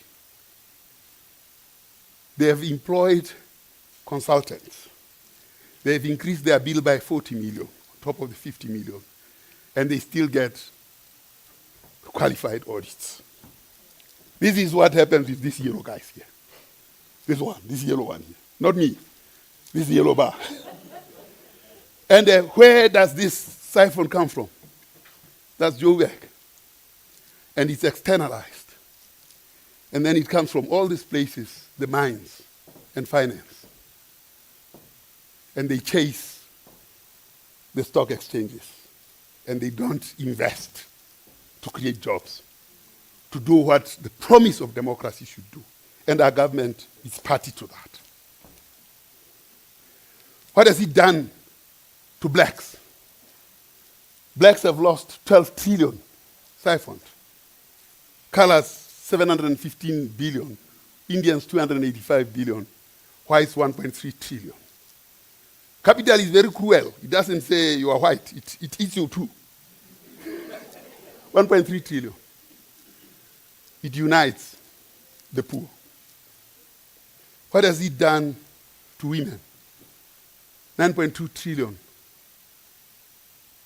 they have employed consultants. They have increased their bill by 40 million, on top of the 50 million, and they still get qualified audits. This is what happens with these yellow guys here. This yellow one here. Not me, this yellow bar. And where does this siphon come from? That's Joburg. And it's externalized. And then it comes from all these places, the mines and finance. And they chase the stock exchanges. And they don't invest to create jobs, to do what the promise of democracy should do. And our government is party to that. What has it done to blacks? Blacks have lost 12 trillion siphoned. Colors, 715 billion. Indians, 285 billion. Whites, 1.3 trillion. Capital is very cruel. It doesn't say you are white. It eats you too. 1.3 trillion. It unites the poor. What has it done to women? 9.2 trillion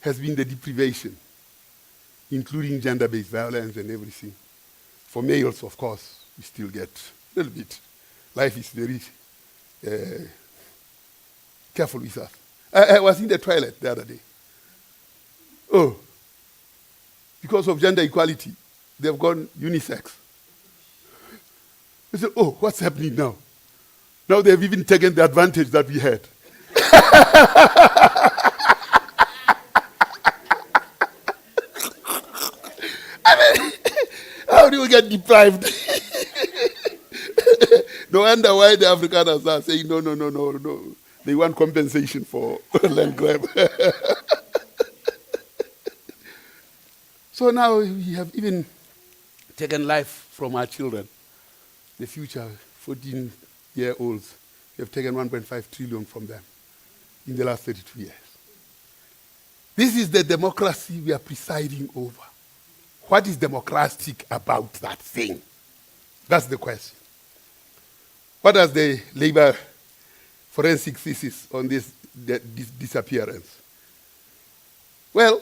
has been the deprivation, including gender-based violence and everything. For males, of course, we still get a little bit. Life is very careful with us. I was in the toilet the other day. Oh, because of gender equality, they've gone unisex. I said, oh, what's happening now? Now they've even taken the advantage that we had. I mean, how do you get deprived? No wonder why the Afrikaners are saying, no. They want compensation for land grab. So now we have even taken life from our children. The future 14-year-olds, we have taken 1.5 trillion from them in the last 32 years. This is the democracy we are presiding over. What is democratic about that thing? That's the question. What does the labor forensic thesis on this disappearance? Well,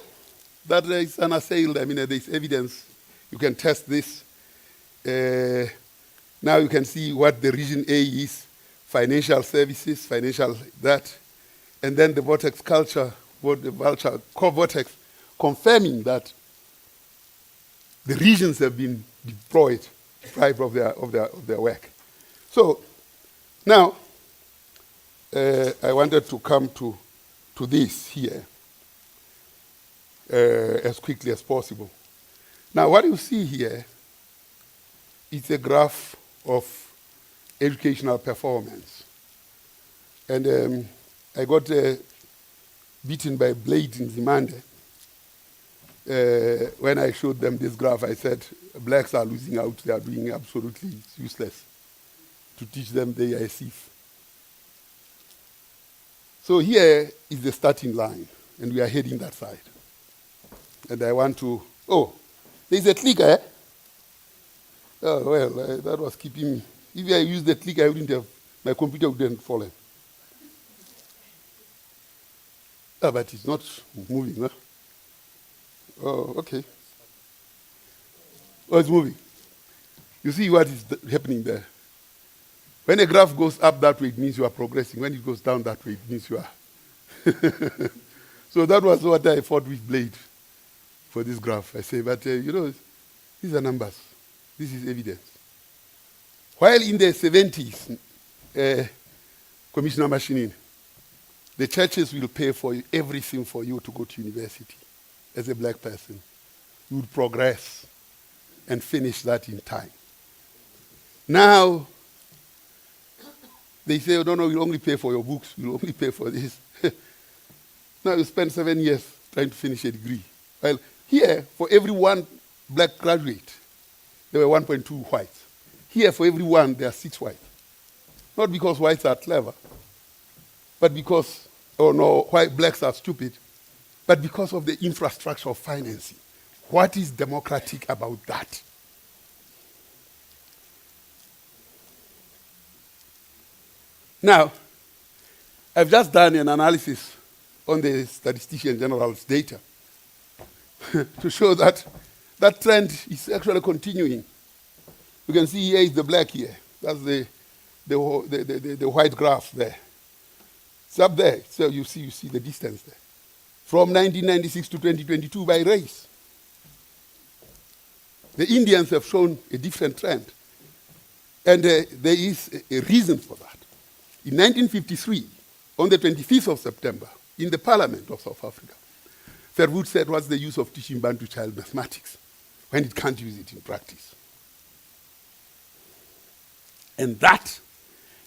that is unassailed. I mean, there's evidence. You can test this. Now you can see what the region A is, financial services, financial that, and then the vortex culture, what the vulture, co-vortex, confirming that the regions have been deprived of their work. So now I wanted to come to this here as quickly as possible. Now what you see here is a graph of educational performance. And I got beaten by blade in Zimande. When I showed them this graph, I said, blacks are losing out. They are doing absolutely useless to teach them they are a thief. So here is the starting line, and we are heading that side. And I want to, there's a clicker, eh? Oh, well, that was keeping me. If I used the clicker, I wouldn't have, my computer wouldn't have fallen. But it's not moving, huh? Oh, okay. Oh, it's moving. You see what is happening there. When a graph goes up that way, it means you are progressing. When it goes down that way, it means you are. So that was what I fought with blade for this graph. I say, but these are numbers. This is evidence. While in the 70s, Commissioner Mashinini, the churches will pay for everything for you to go to university as a black person. You would progress and finish that in time. Now, they say, no, we'll only pay for your books. We'll only pay for this. Now you spend 7 years trying to finish a degree. Well, here, for every one black graduate, there were 1.2 whites. Here, for every one, there are 6 whites. Not because whites are clever, but because, white blacks are stupid, but because of the infrastructure of financing. What is democratic about that? Now, I've just done an analysis on the Statistician-General's data to show that that trend is actually continuing. You can see here is the black here. That's the white graph there. It's up there. So you see the distance there. From 1996 to 2022 by race. The Indians have shown a different trend. And there is a reason for that. In 1953, on the 25th of September, in the Parliament of South Africa, Verwoerd said, what's the use of teaching Bantu child mathematics when it can't use it in practice? And that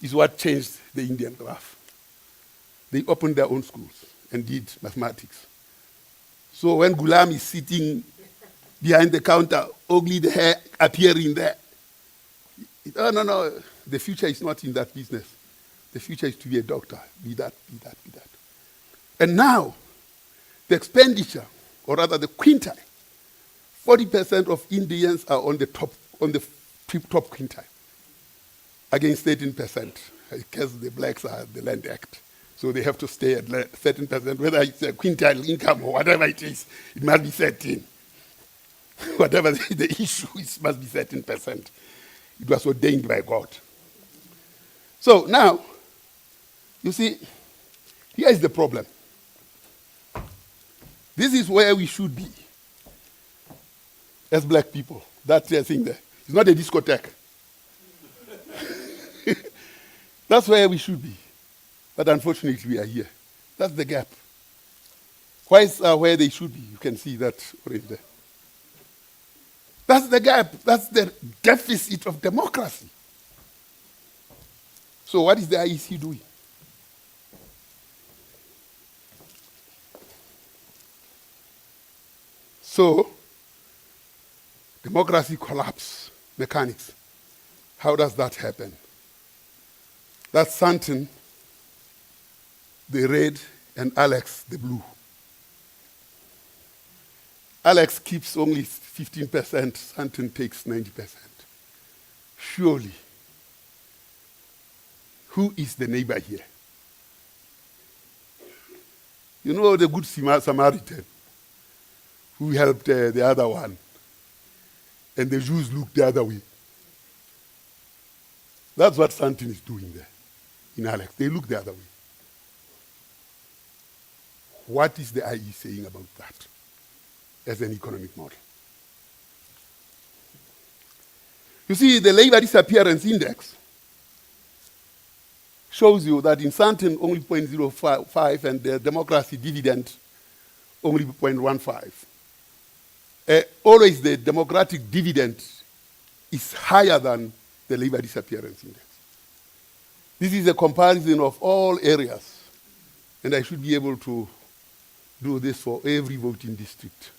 is what changed the Indian graph. They opened their own schools and did mathematics. So when Gulam is sitting behind the counter, ugly the hair appearing there. Oh, no, the future is not in that business. The future is to be a doctor, be that. And now, the expenditure, or rather the quintile, 40% of Indians are on the top quintile, against 13%, because the blacks are the Land Act. So they have to stay at 13%, whether it's a quintile income or whatever it is, it must be 13. Whatever the issue is, must be 13%. It was ordained by God. So now, you see, here is the problem. This is where we should be as black people. That thing there. It's not a discotheque. That's where we should be. But unfortunately, we are here. That's the gap. Whites are where they should be. You can see that already there. That's the gap. That's the deficit of democracy. So what is the IEC doing? So, democracy collapse mechanics. How does that happen? That's Santon, the red, and Alex, the blue. Alex keeps only 15%, Santon takes 90%. Surely, who is the neighbor here? You know the good Samaritan who helped the other one, and the Jews looked the other way. That's what Santon is doing there in Alex. They look the other way. What is the IE saying about that as an economic model? You see, the labor disappearance index shows you that in Santon only 0.05 and the democracy dividend only 0.15. Always the democratic dividend is higher than the labor disappearance index. This is a comparison of all areas, and I should be able to do this for every voting district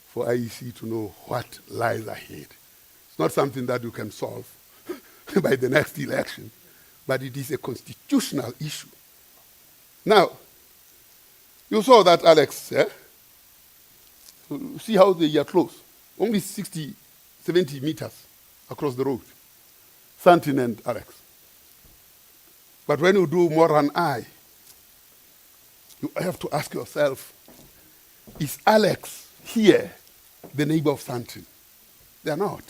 for IEC to know what lies ahead. It's not something that you can solve by the next election, but it is a constitutional issue. Now, you saw that, Alex, eh? See how they are close. Only 60, 70 meters across the road. Santin and Alex. But when you do more than I, you have to ask yourself, is Alex here the neighbor of Santin? They are not.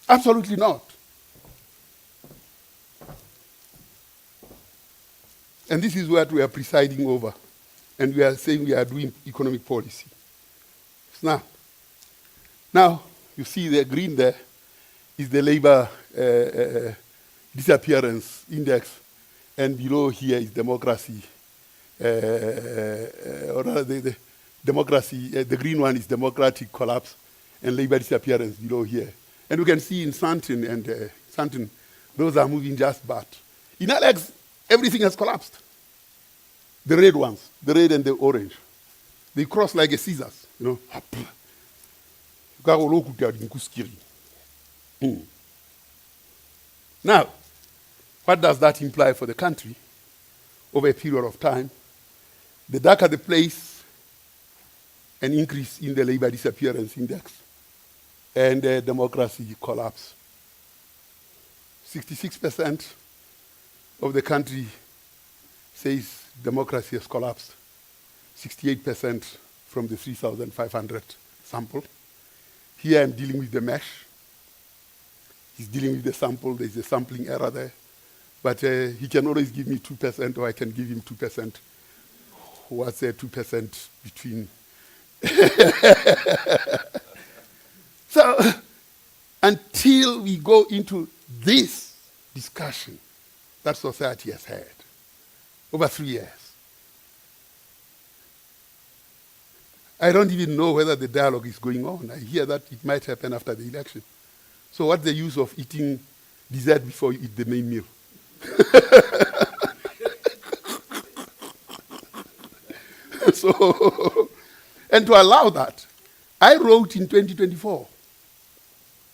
Absolutely not. And this is what we are presiding over. And we are saying we are doing economic policy. Now, you see the green there is the labor disappearance index, and below here is democracy. Or rather, the democracy, the green one is democratic collapse, and labor disappearance below here. And you can see in Santin and Santin, those are moving just but. In Alex, everything has collapsed. The red ones, the red and the orange, they cross like a scissors, you know. Now, what does that imply for the country over a period of time? The darker the place, an increase in the labor disappearance index, and democracy collapse. 66% of the country says democracy has collapsed. 68% from the 3,500 sample. Here I'm dealing with the mesh. He's dealing with the sample. There's a sampling error there. But he can always give me 2%, or I can give him 2%. What's 2% between? So until we go into this discussion that society has had over 3 years, I don't even know whether the dialogue is going on. I hear that it might happen after the election. So what's the use of eating dessert before you eat the main meal? So, and to allow that, I wrote in 2024,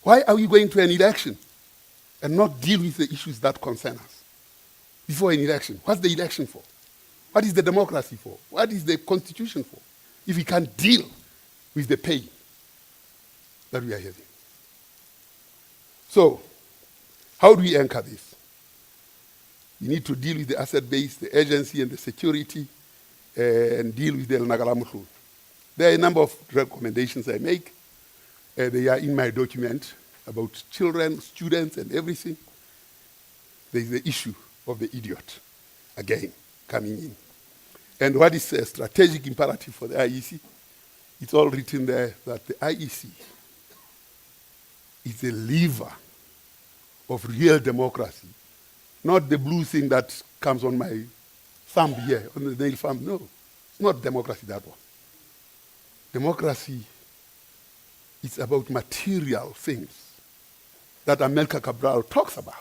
why are we going to an election and not deal with the issues that concern us before an election? What's the election for? What is the democracy for? What is the constitution for? If we can't deal with the pain that we are having. So, how do we anchor this? We need to deal with the asset base, the agency and the security, and deal with the Nagalamuhu. There are a number of recommendations I make. They are in my document about children, students, and everything. There is the issue of the idiot, again, coming in. And what is a strategic imperative for the IEC? It's all written there that the IEC is a lever of real democracy, not the blue thing that comes on my thumb here, on the nail thumb. No, it's not democracy, that one. Democracy is about material things that Amelka Cabral talks about.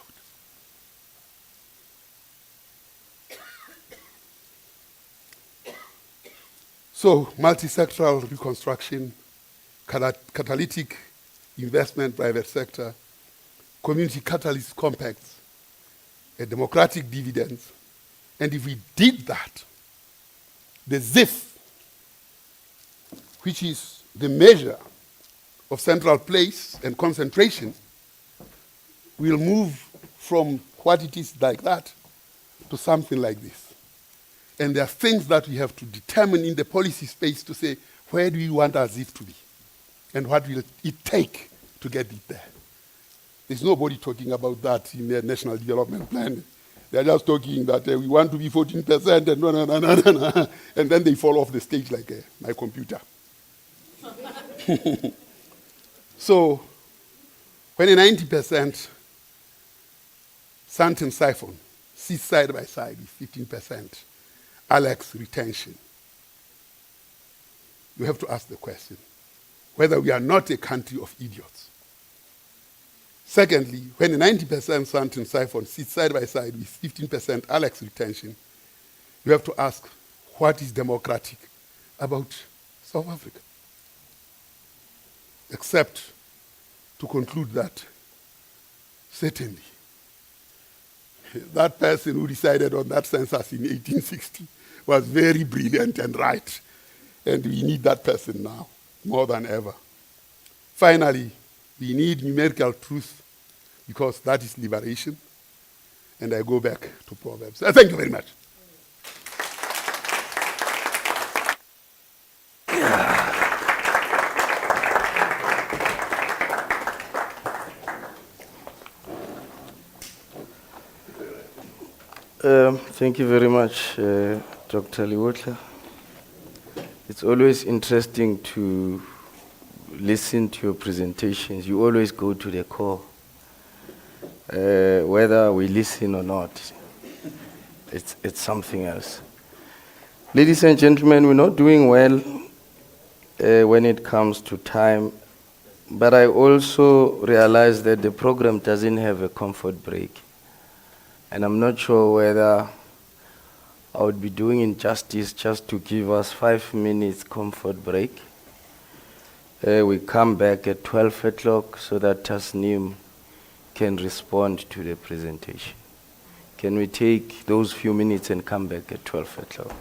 So, multi-sectoral reconstruction, catalytic investment, private sector, community catalyst compacts, a democratic dividends, and if we did that, the ZIF, which is the measure of central place and concentration, will move from what it is like that to something like this. And there are things that we have to determine in the policy space to say, where do we want our ZIF to be? And what will it take to get it there? There's nobody talking about that in the National Development Plan. They're just talking that we want to be 14% and no. And then they fall off the stage like my computer. So, when a 90% Sand and siphon sits side by side with 15% Alex retention, you have to ask the question whether we are not a country of idiots. Secondly, when a 90% Sand and siphon sits side by side with 15% Alex retention, you have to ask what is democratic about South Africa. Except to conclude that certainly that person who decided on that census in 1860 was very brilliant and right, and we need that person now more than ever. Finally, we need numerical truth because that is liberation, and I go back to Proverbs. Thank you very much. Thank you very much, Dr. Lehohla. It's always interesting to listen to your presentations. You always go to the core, whether we listen or not. It's something else. Ladies and gentlemen, we're not doing well when it comes to time, but I also realize that the program doesn't have a comfort break. And I'm not sure whether I would be doing injustice just to give us 5 minutes comfort break. We come back at 12 o'clock so that Tasneem can respond to the presentation. Can we take those few minutes and come back at 12 o'clock?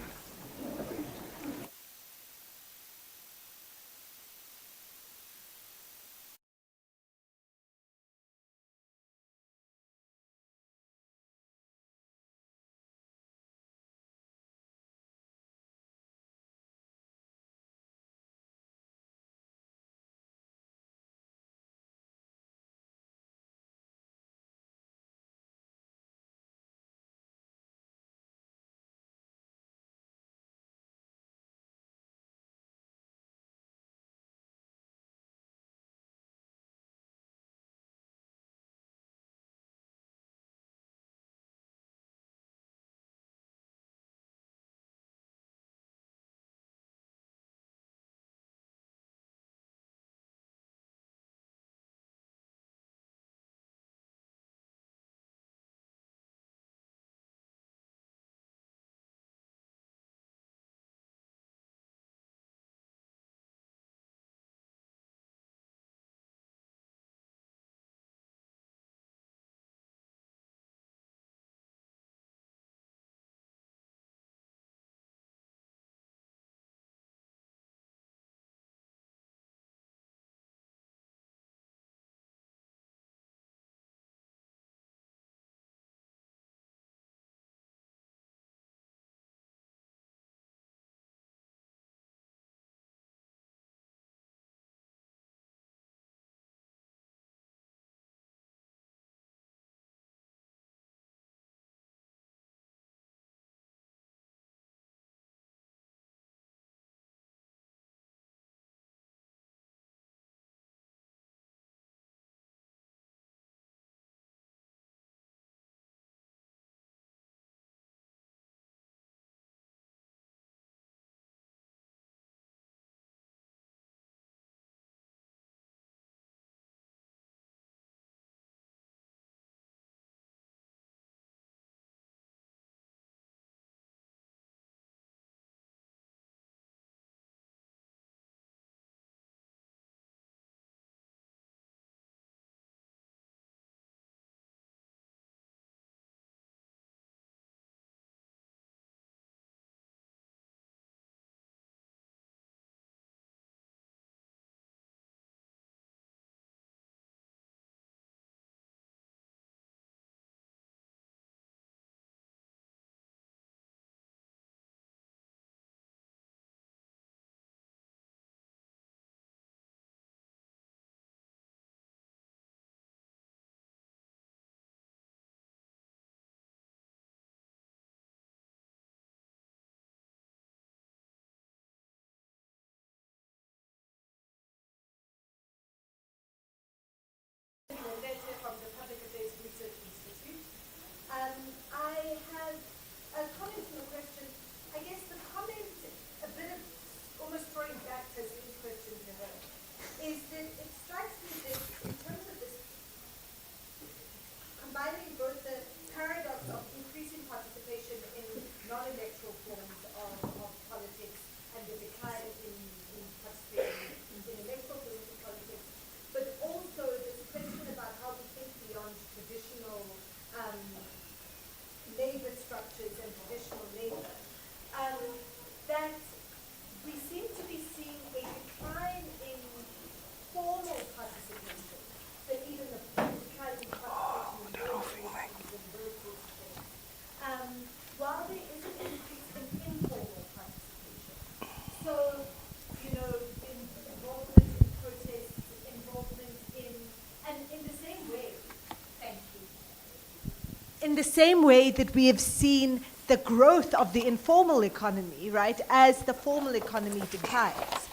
the same way that we have seen the growth of the informal economy, right, as the formal economy declines.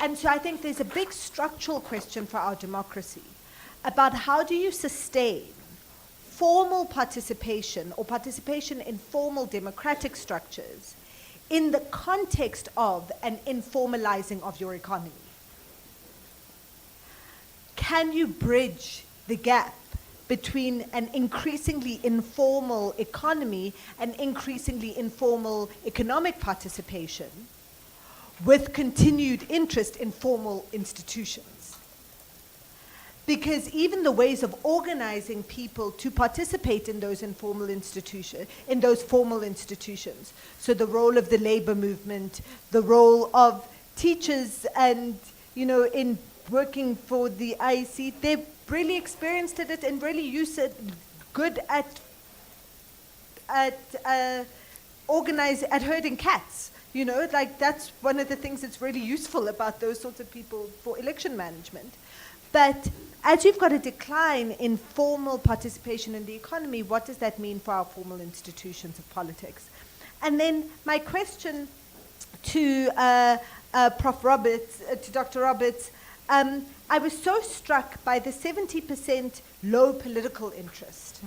And so I think there's a big structural question for our democracy about how do you sustain formal participation or participation in formal democratic structures in the context of an informalizing of your economy. Can you bridge the gap between an increasingly informal economy and increasingly informal economic participation with continued interest in formal institutions? Because even the ways of organizing people to participate in those informal institutions, in those formal institutions, so the role of the labor movement, the role of teachers and, in working for the IEC, they've really experienced it and really used it good at herding cats. That's one of the things that's really useful about those sorts of people for election management. But as you've got a decline in formal participation in the economy, what does that mean for our formal institutions of politics? And then my question to Prof. Roberts, to Dr. Roberts, I was so struck by the 70% low political interest,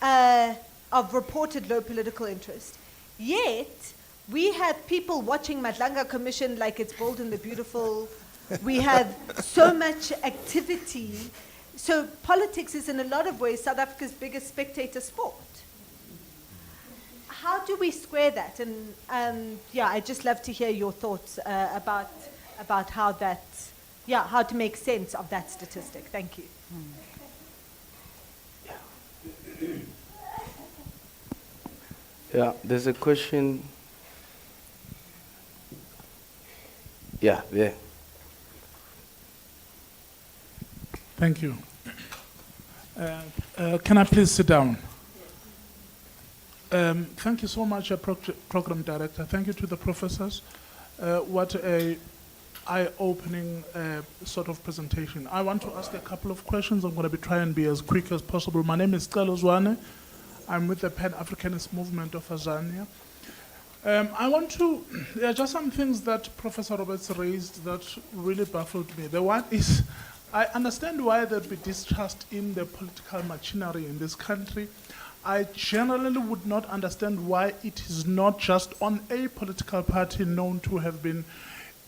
of reported low political interest. Yet, we have people watching Madlanga Commission like it's Bold and the Beautiful. We have so much activity. So politics is in a lot of ways South Africa's biggest spectator sport. How do we square that? And I'd just love to hear your thoughts about how that, how to make sense of that statistic. Thank you. Yeah, there's a question. Yeah, there. Thank you. Can I please sit down? Thank you so much, Program Director. Thank you to the professors. What a eye-opening sort of presentation. I want to ask a couple of questions. I'm going to try and be as quick as possible. My name is Calo Zwane. I'm with the Pan-Africanist Movement of Azania. There are just some things that Professor Roberts raised that really baffled me. The one is, I understand why there'd be distrust in the political machinery in this country. I generally would not understand why it is not just on a political party known to have been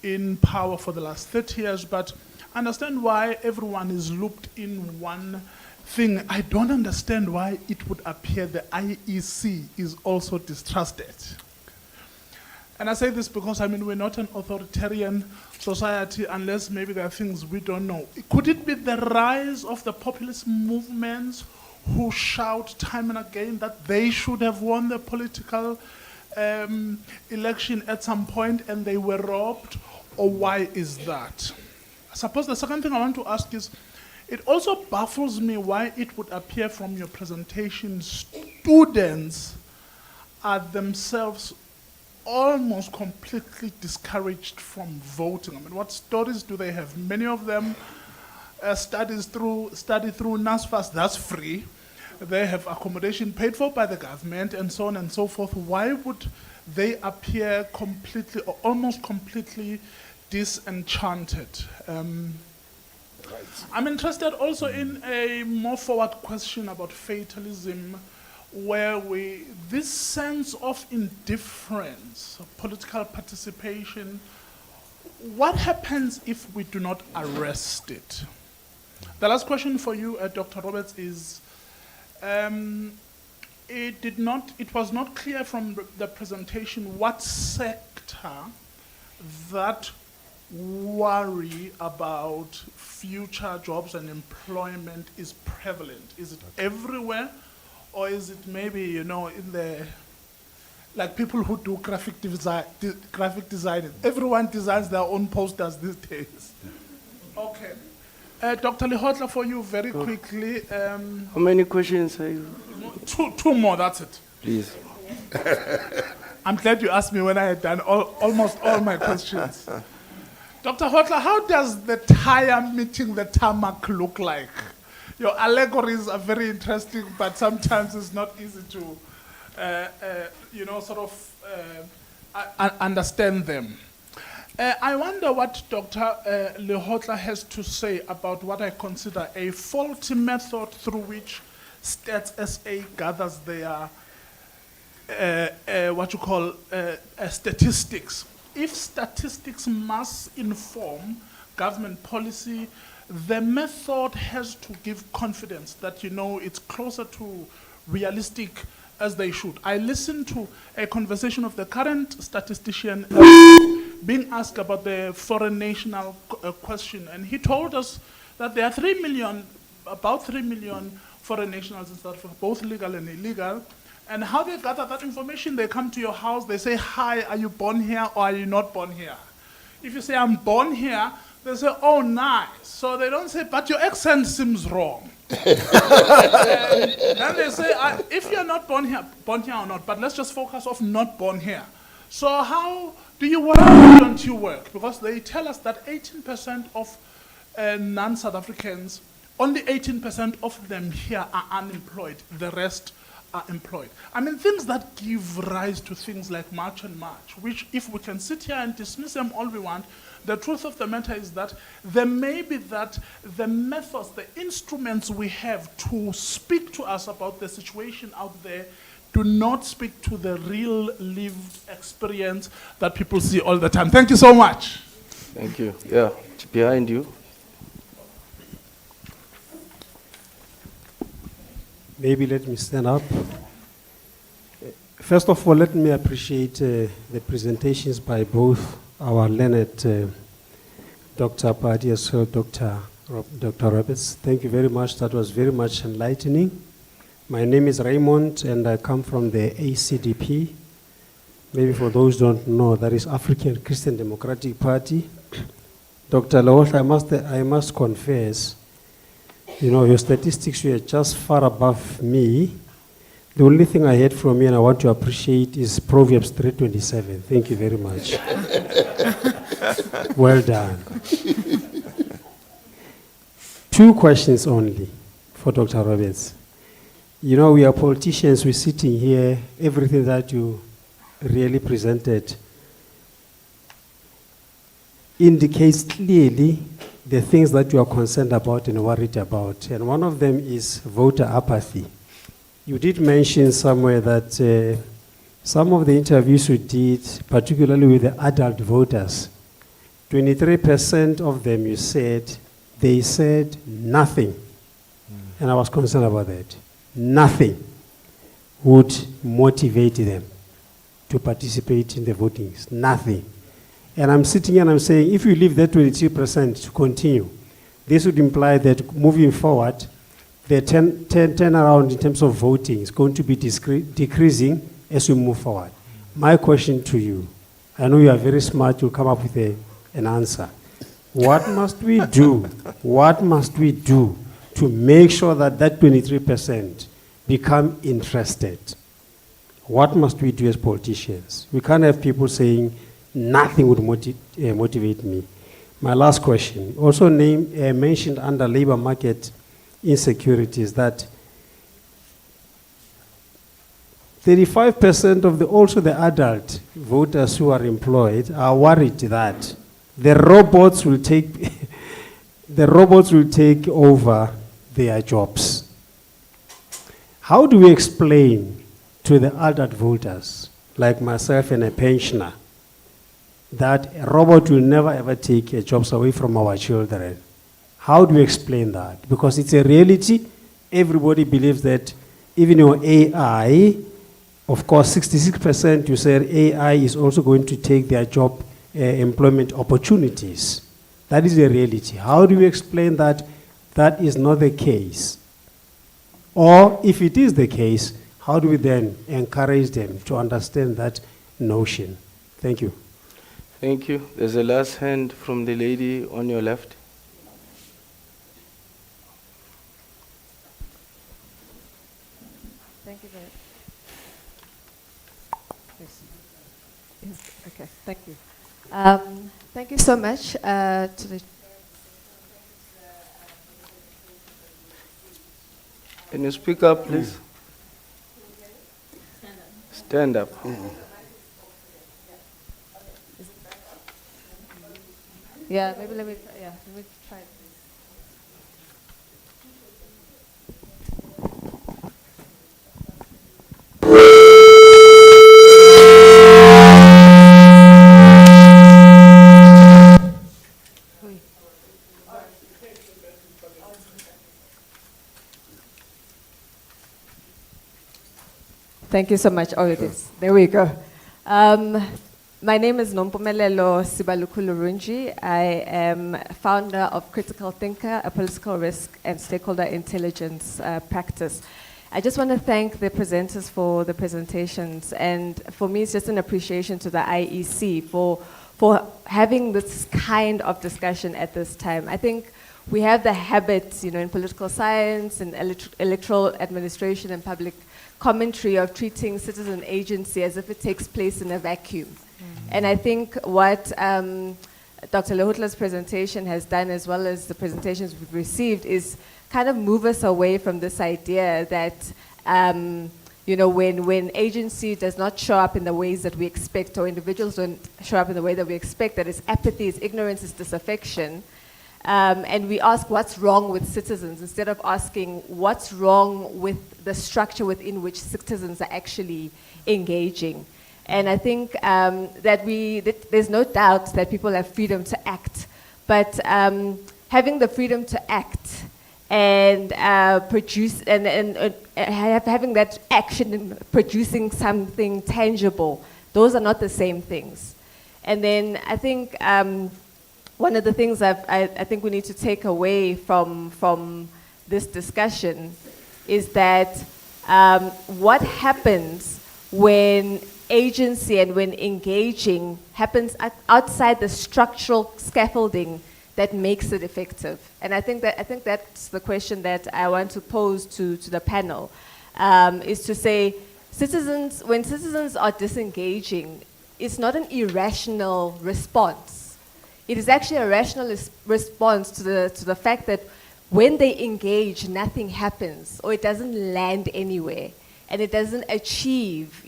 in power for the last 30 years, but understand why everyone is looped in one thing. I don't understand why it would appear the IEC is also distrusted. And I say this because, we're not an authoritarian society unless maybe there are things we don't know. Could it be the rise of the populist movements who shout time and again that they should have won the political election at some point and they were robbed? Or why is that? I suppose the second thing I want to ask is, it also baffles me why it would appear from your presentation students are themselves almost completely discouraged from voting. What stories do they have? Many of them study through NSFAS, that's free. They have accommodation paid for by the government and so on and so forth. Why would they appear completely or almost completely disenchanted? I'm interested also in a more forward question about fatalism, where this sense of indifference, of political participation, what happens if we do not arrest it? The last question for you, Dr. Roberts, is it was not clear from the presentation what sector that worry about future jobs and employment is prevalent. Is it everywhere? Or is it maybe, in the, like people who do graphic design, everyone designs their own posters these days. Okay. Dr. Lehohla, for you very quickly. How many questions are you? Two more, that's it. Please. I'm glad you asked me when I had done almost all my questions. Dr. Lehohla, how does the tire meeting the tarmac look like? your allegories are very interesting, but sometimes it's not easy to, understand them. I wonder what Dr. Lehohla has to say about what I consider a faulty method through which Stats SA gathers their statistics. If statistics must inform government policy, the method has to give confidence that, it's closer to realistic as they should. I listened to a conversation of the current statistician being asked about the foreign national question, and he told us that there are about 3 million foreign nationals in South Africa, both legal and illegal. And how they gather that information, they come to your house, they say, hi, are you born here or are you not born here? If you say, I'm born here, they say, oh, nice. So they don't say, but your accent seems wrong. Then they say, if you're not born here or not, but let's just focus on not born here. So how do you work or don't you work? Because they tell us that 18% of non-South Africans, only 18% of them here are unemployed. The rest are employed. I mean, things that give rise to things like March and March, which if we can sit here and dismiss them all we want, the truth of the matter is that there may be that the methods, the instruments we have to speak to us about the situation out there do not speak to the real lived experience that people see all the time. Thank you so much. Thank you. Yeah, behind you. Maybe let me stand up. First of all, let me appreciate the presentations by both our learned Dr. Pali as well, Dr. Roberts. Thank you very much. That was very much enlightening. My name is Raymond, and I come from the ACDP. Maybe for those who don't know, that is African Christian Democratic Party. Dr. Lehohla, I must confess, your statistics were just far above me. The only thing I heard from you and I want to appreciate is Proverbs 3:27. Thank you very much. Well done. 2 questions only for Dr. Roberts. We are politicians, we're sitting here, everything that you really presented indicates clearly the things that you are concerned about and worried about. And one of them is voter apathy. You did mention somewhere that some of the interviews you did, particularly with the adult voters, 23% of them, you said, they said nothing. And I was concerned about that. Nothing would motivate them to participate in the votings. Nothing. And I'm sitting here and I'm saying, if you leave that 22% to continue, this would imply that moving forward, the turnaround in terms of voting is going to be decreasing as we move forward. My question to you, I know you are very smart, you'll come up with an answer. What must we do? What must we do to make sure that that 23% become interested? What must we do as politicians? We can't have people saying nothing would motivate me. My last question, also mentioned under labor market insecurities, that 35% of the adult voters who are employed are worried that the robots will take over their jobs. How do we explain to the adult voters, like myself and a pensioner, that a robot will never ever take jobs away from our children? How do we explain that? Because it's a reality. Everybody believes that even your AI, of course, 66% you said AI is also going to take their job employment opportunities. That is a reality. How do we explain that that is not the case? Or if it is the case, how do we then encourage them to understand that notion? Thank you. Thank you. There's a last hand from the lady on your left. Thank you very much. Yes. Okay, thank you. Thank you so much to the Can you speak up, please? Stand up. Yeah, maybe let me try it. Thank you so much. Oh, it is. There we go. My name is Nompumelelo Sibalukulurunji. I am founder of Critical Thinker, a political risk and stakeholder intelligence practice. I just want to thank the presenters for the presentations, and for me it's just an appreciation to the IEC for having this kind of discussion at this time. I think we have the habit, in political science and electoral administration and public commentary of treating citizen agency as if it takes place in a vacuum. And I think what Dr. Lehohla's presentation has done, as well as the presentations we've received, is kind of move us away from this idea that when agency does not show up in the ways that we expect, or individuals don't show up in the way that we expect, that it's apathy, it's ignorance, it's disaffection. And we ask what's wrong with citizens instead of asking what's wrong with the structure within which citizens are actually engaging. And I think there's no doubt that people have freedom to act, but having the freedom to act and produce and having that action and producing something tangible, those are not the same things. And then I think one of the things I think we need to take away from this discussion is that what happens when agency and when engaging happens outside the structural scaffolding that makes it effective. And I think that's the question that I want to pose to the panel, is to say, when citizens are disengaging, it's not an irrational response. It is actually a rational response to the fact that when they engage, nothing happens, or it doesn't land anywhere, and it doesn't achieve,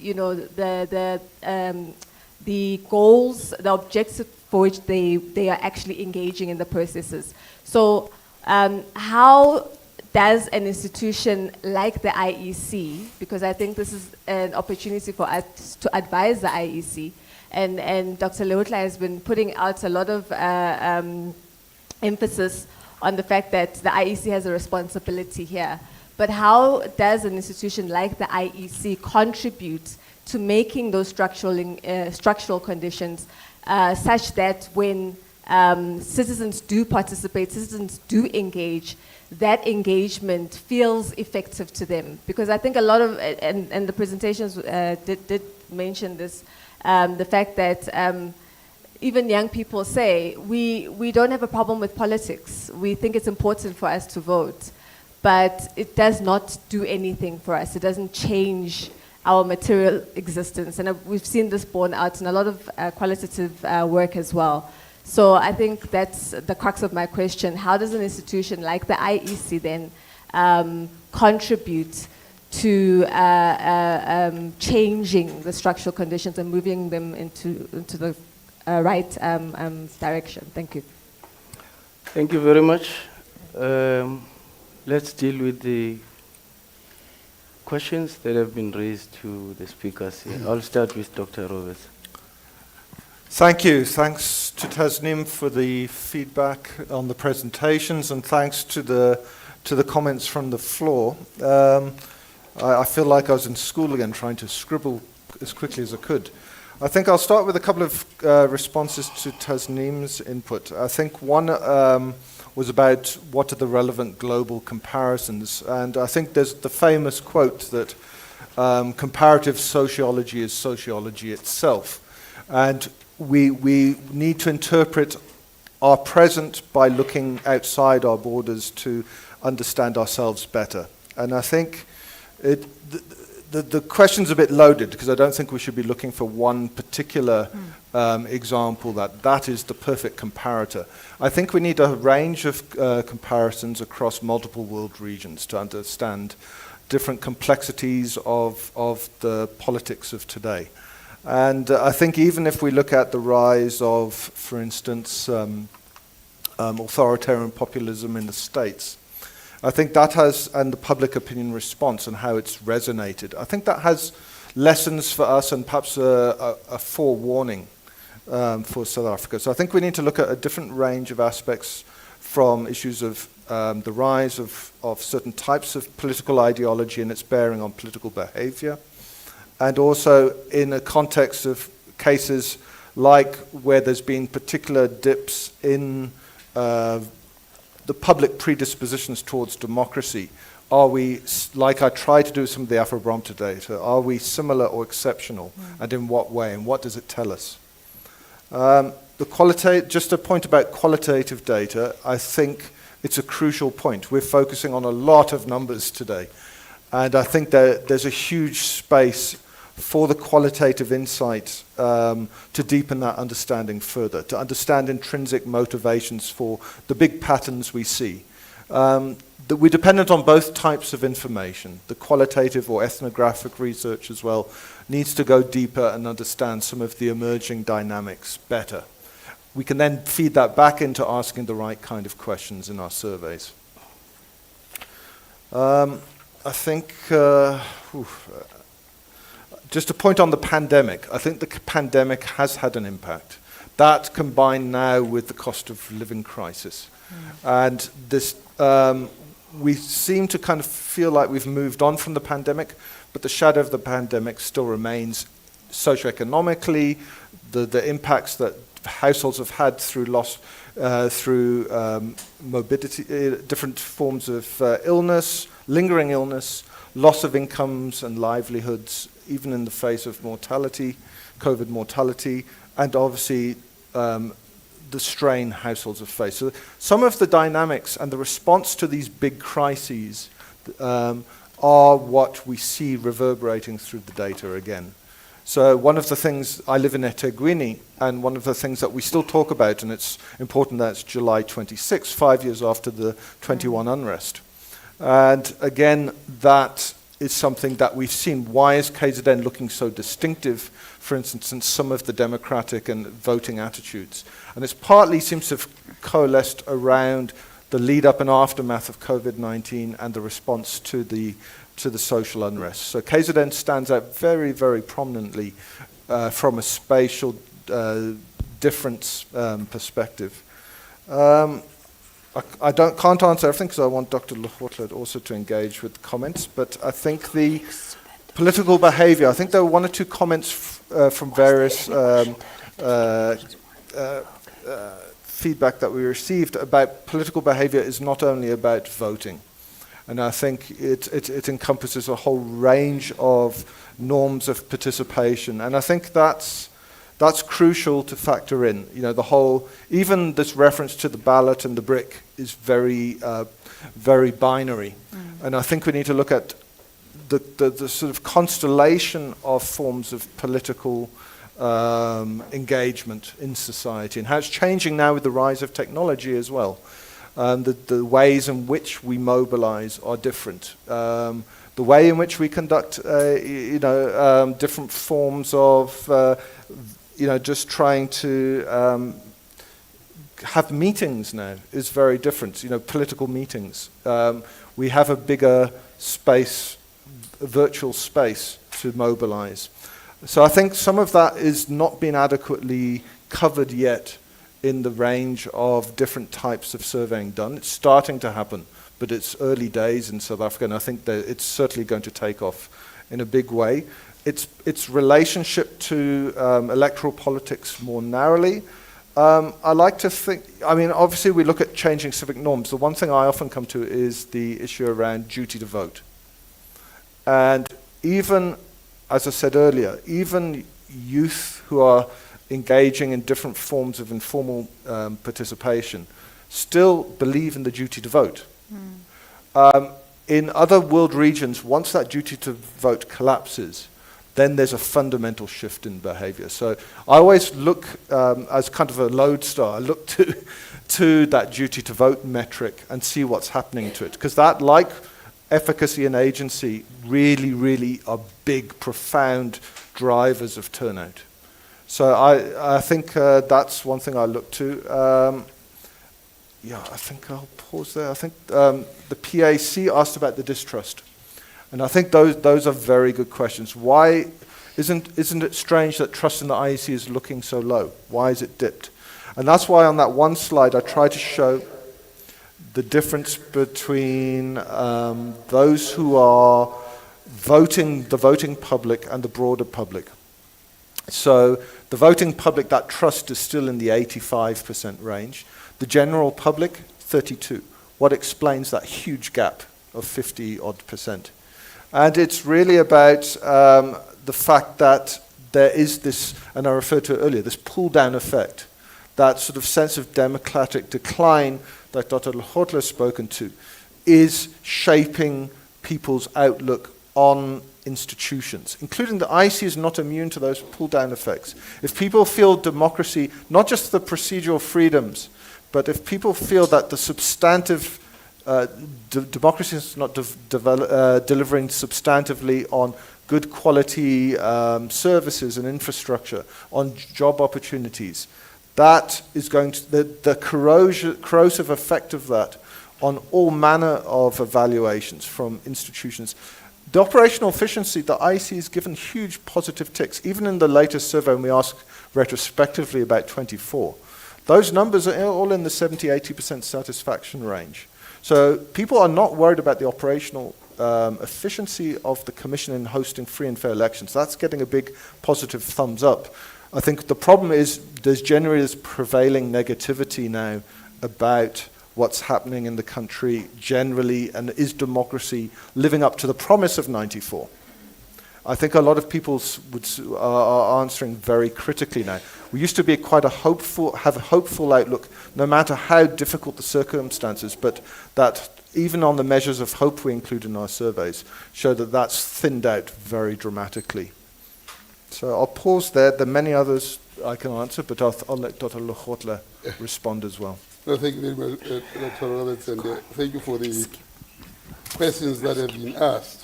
the goals, the objectives for which they are actually engaging in the processes. So, how does an institution like the IEC, because I think this is an opportunity for us to advise the IEC, and Dr. Lehohla has been putting out a lot of emphasis on the fact that the IEC has a responsibility here. But how does an institution like the IEC contribute to making those structural conditions such that when citizens do participate, citizens do engage, that engagement feels effective to them? Because I think a lot of, and the presentations did mention this, the fact that even young people say, we don't have a problem with politics. We think it's important for us to vote, but it does not do anything for us. It doesn't change our material existence. And we've seen this borne out in a lot of qualitative work as well. So I think that's the crux of my question. How does an institution like the IEC then contribute to changing the structural conditions and moving them into the right direction? Thank you. Thank you very much. Let's deal with the questions that have been raised to the speakers here. I'll start with Dr. Roberts. Thank you. Thanks to Tasneem for the feedback on the presentations, and thanks to the comments from the floor. I feel like I was in school again, trying to scribble as quickly as I could. I think I'll start with a couple of responses to Tasneem's input. I think one was about what are the relevant global comparisons, and I think there's the famous quote that comparative sociology is sociology itself, and we need to interpret our present by looking outside our borders to understand ourselves better. And I think the question's a bit loaded, because I don't think we should be looking for one particular example that is the perfect comparator. I think we need a range of comparisons across multiple world regions to understand different complexities of the politics of today. And I think even if we look at the rise of, for instance, authoritarian populism in the States, I think that has, and the public opinion response and how it's resonated, I think that has lessons for us and perhaps a forewarning for South Africa. So I think we need to look at a different range of aspects, from issues of the rise of certain types of political ideology and its bearing on political behavior, and also in a context of cases like where there's been particular dips in the public predispositions towards democracy. Are we, like I tried to do with some of the Afrobarometer data, are we similar or exceptional, and in what way, and what does it tell us? Just a point about qualitative data, I think it's a crucial point. We're focusing on a lot of numbers today, and I think that there's a huge space for the qualitative insight to deepen that understanding further, to understand intrinsic motivations for the big patterns we see. That we're dependent on both types of information. The qualitative or ethnographic research as well needs to go deeper and understand some of the emerging dynamics better. We can then feed that back into asking the right kind of questions in our surveys. I think, just to point on the pandemic, I think the pandemic has had an impact. That combined now with the cost of living crisis. And this, we seem to kind of feel like we've moved on from the pandemic, but the shadow of the pandemic still remains socioeconomically, the impacts that households have had through loss, through morbidity, different forms of illness, lingering illness, loss of incomes and livelihoods, even in the face of mortality, COVID mortality, and obviously the strain households have faced. So some of the dynamics and the response to these big crises are what we see reverberating through the data again. So one of the things, I live in eThekwini, and one of the things that we still talk about, and it's important that it's July 26, 5 years after the 21 unrest. And again, that is something that we've seen. Why is KZN looking so distinctive, for instance, in some of the democratic and voting attitudes? And it's partly seems to have coalesced around the lead up and aftermath of COVID-19 and the response to the social unrest. So KZN stands out very, very prominently from a spatial difference perspective. I can't answer everything because I want Dr. Lehohla also to engage with comments, but I think the political behavior, I think there were one or two comments from various feedback that we received about political behavior is not only about voting. And I think it encompasses a whole range of norms of participation. And I think that's crucial to factor in. You know, the whole, even this reference to the ballot and the brick is very, very binary. And I think we need to look at the sort of constellation of forms of political engagement in society and how it's changing now with the rise of technology as well. The ways in which we mobilize are different. The way in which we conduct, different forms of, just trying to have meetings now is very different. Political meetings. We have a bigger space, a virtual space to mobilize. So I think some of that is not being adequately covered yet in the range of different types of surveying done. It's starting to happen, but it's early days in South Africa, and I think that it's certainly going to take off in a big way. Its relationship to electoral politics more narrowly, I like to think, obviously we look at changing civic norms. The one thing I often come to is the issue around duty to vote. And even, as I said earlier, even youth who are engaging in different forms of informal participation still believe in the duty to vote. In other world regions, once that duty to vote collapses, then there's a fundamental shift in behavior. So I always look as kind of a lodestar, I look to that duty to vote metric and see what's happening to it. Because that, like efficacy and agency, really, really are big, profound drivers of turnout. So I think that's one thing I look to. Yeah, I think I'll pause there. I think the PAC asked about the distrust. And I think those are very good questions. Why isn't it strange that trust in the IEC is looking so low? Why is it dipped? And that's why on that one slide I try to show the difference between those who are voting, the voting public, and the broader public. So the voting public, that trust is still in the 85% range. The general public, 32. What explains that huge gap of 50-odd%? And it's really about the fact that there is this, and I referred to it earlier, this pull-down effect, that sort of sense of democratic decline that Dr. Lehohla has spoken to, is shaping people's outlook on institutions, including the IEC is not immune to those pull-down effects. If people feel democracy, not just the procedural freedoms, but if people feel that the substantive democracy is not delivering substantively on good quality services and infrastructure, on job opportunities, that is going to, the corrosive effect of that on all manner of evaluations from institutions. The operational efficiency, the IEC has given huge positive ticks. Even in the latest survey, when we asked retrospectively about 24, those numbers are all in the 70-80% satisfaction range. So people are not worried about the operational efficiency of the Commission in hosting free and fair elections. That's getting a big positive thumbs up. I think the problem is there's generally this prevailing negativity now about what's happening in the country generally, and is democracy living up to the promise of 94? I think a lot of people are answering very critically now. We used to be quite have a hopeful outlook, no matter how difficult the circumstances, but that even on the measures of hope we include in our surveys, show that that's thinned out very dramatically. So I'll pause there. There are many others I can answer, but I'll let Dr. Lehohla respond as well. No, thank you very much, Dr. Roberts, and thank you for the questions that have been asked.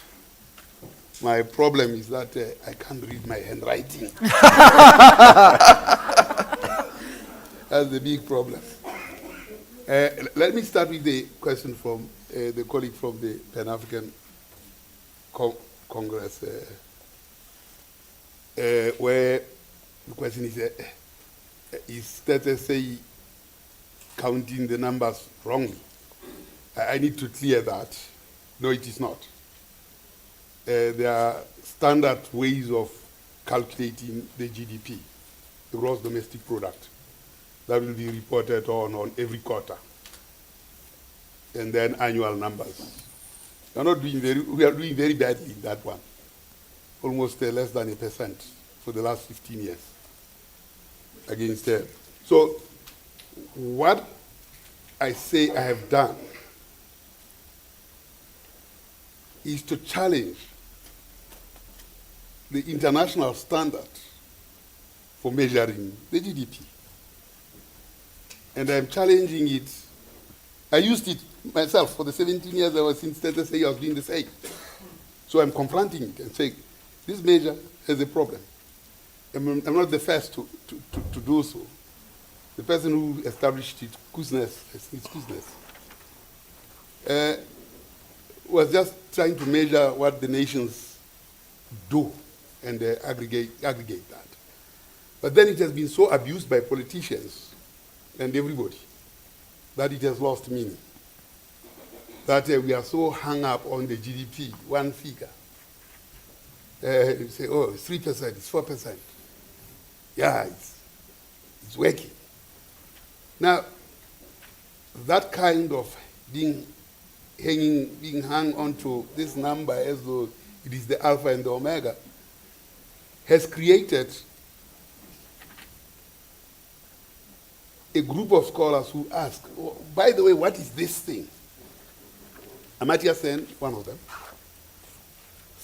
My problem is that I can't read my handwriting. That's the big problem. Let me start with the question from the colleague from the Pan-African Congress, where the question is that say counting the numbers wrongly? I need to clear that. No, it is not. There are standard ways of calculating the GDP, the gross domestic product, that will be reported on every quarter, and then annual numbers. We are doing very badly in that one, almost less than 1% for the last 15 years against them. So what I say I have done is to challenge the international standard for measuring the GDP. And I'm challenging it. I used it myself for the 17 years I was in Status I was doing the same. So I'm confronting it and saying, this measure has a problem. I'm not the first to do so. The person who established it, Kuznets, was just trying to measure what the nations do and aggregate that. But then it has been so abused by politicians and everybody that it has lost meaning. That we are so hung up on the GDP, one figure. You say, oh, it's 3%, it's 4%. Yeah, it's working. Now, that kind of being hung onto this number as though it is the alpha and the omega has created a group of scholars who ask, oh, by the way, what is this thing? Amartya Sen, one of them,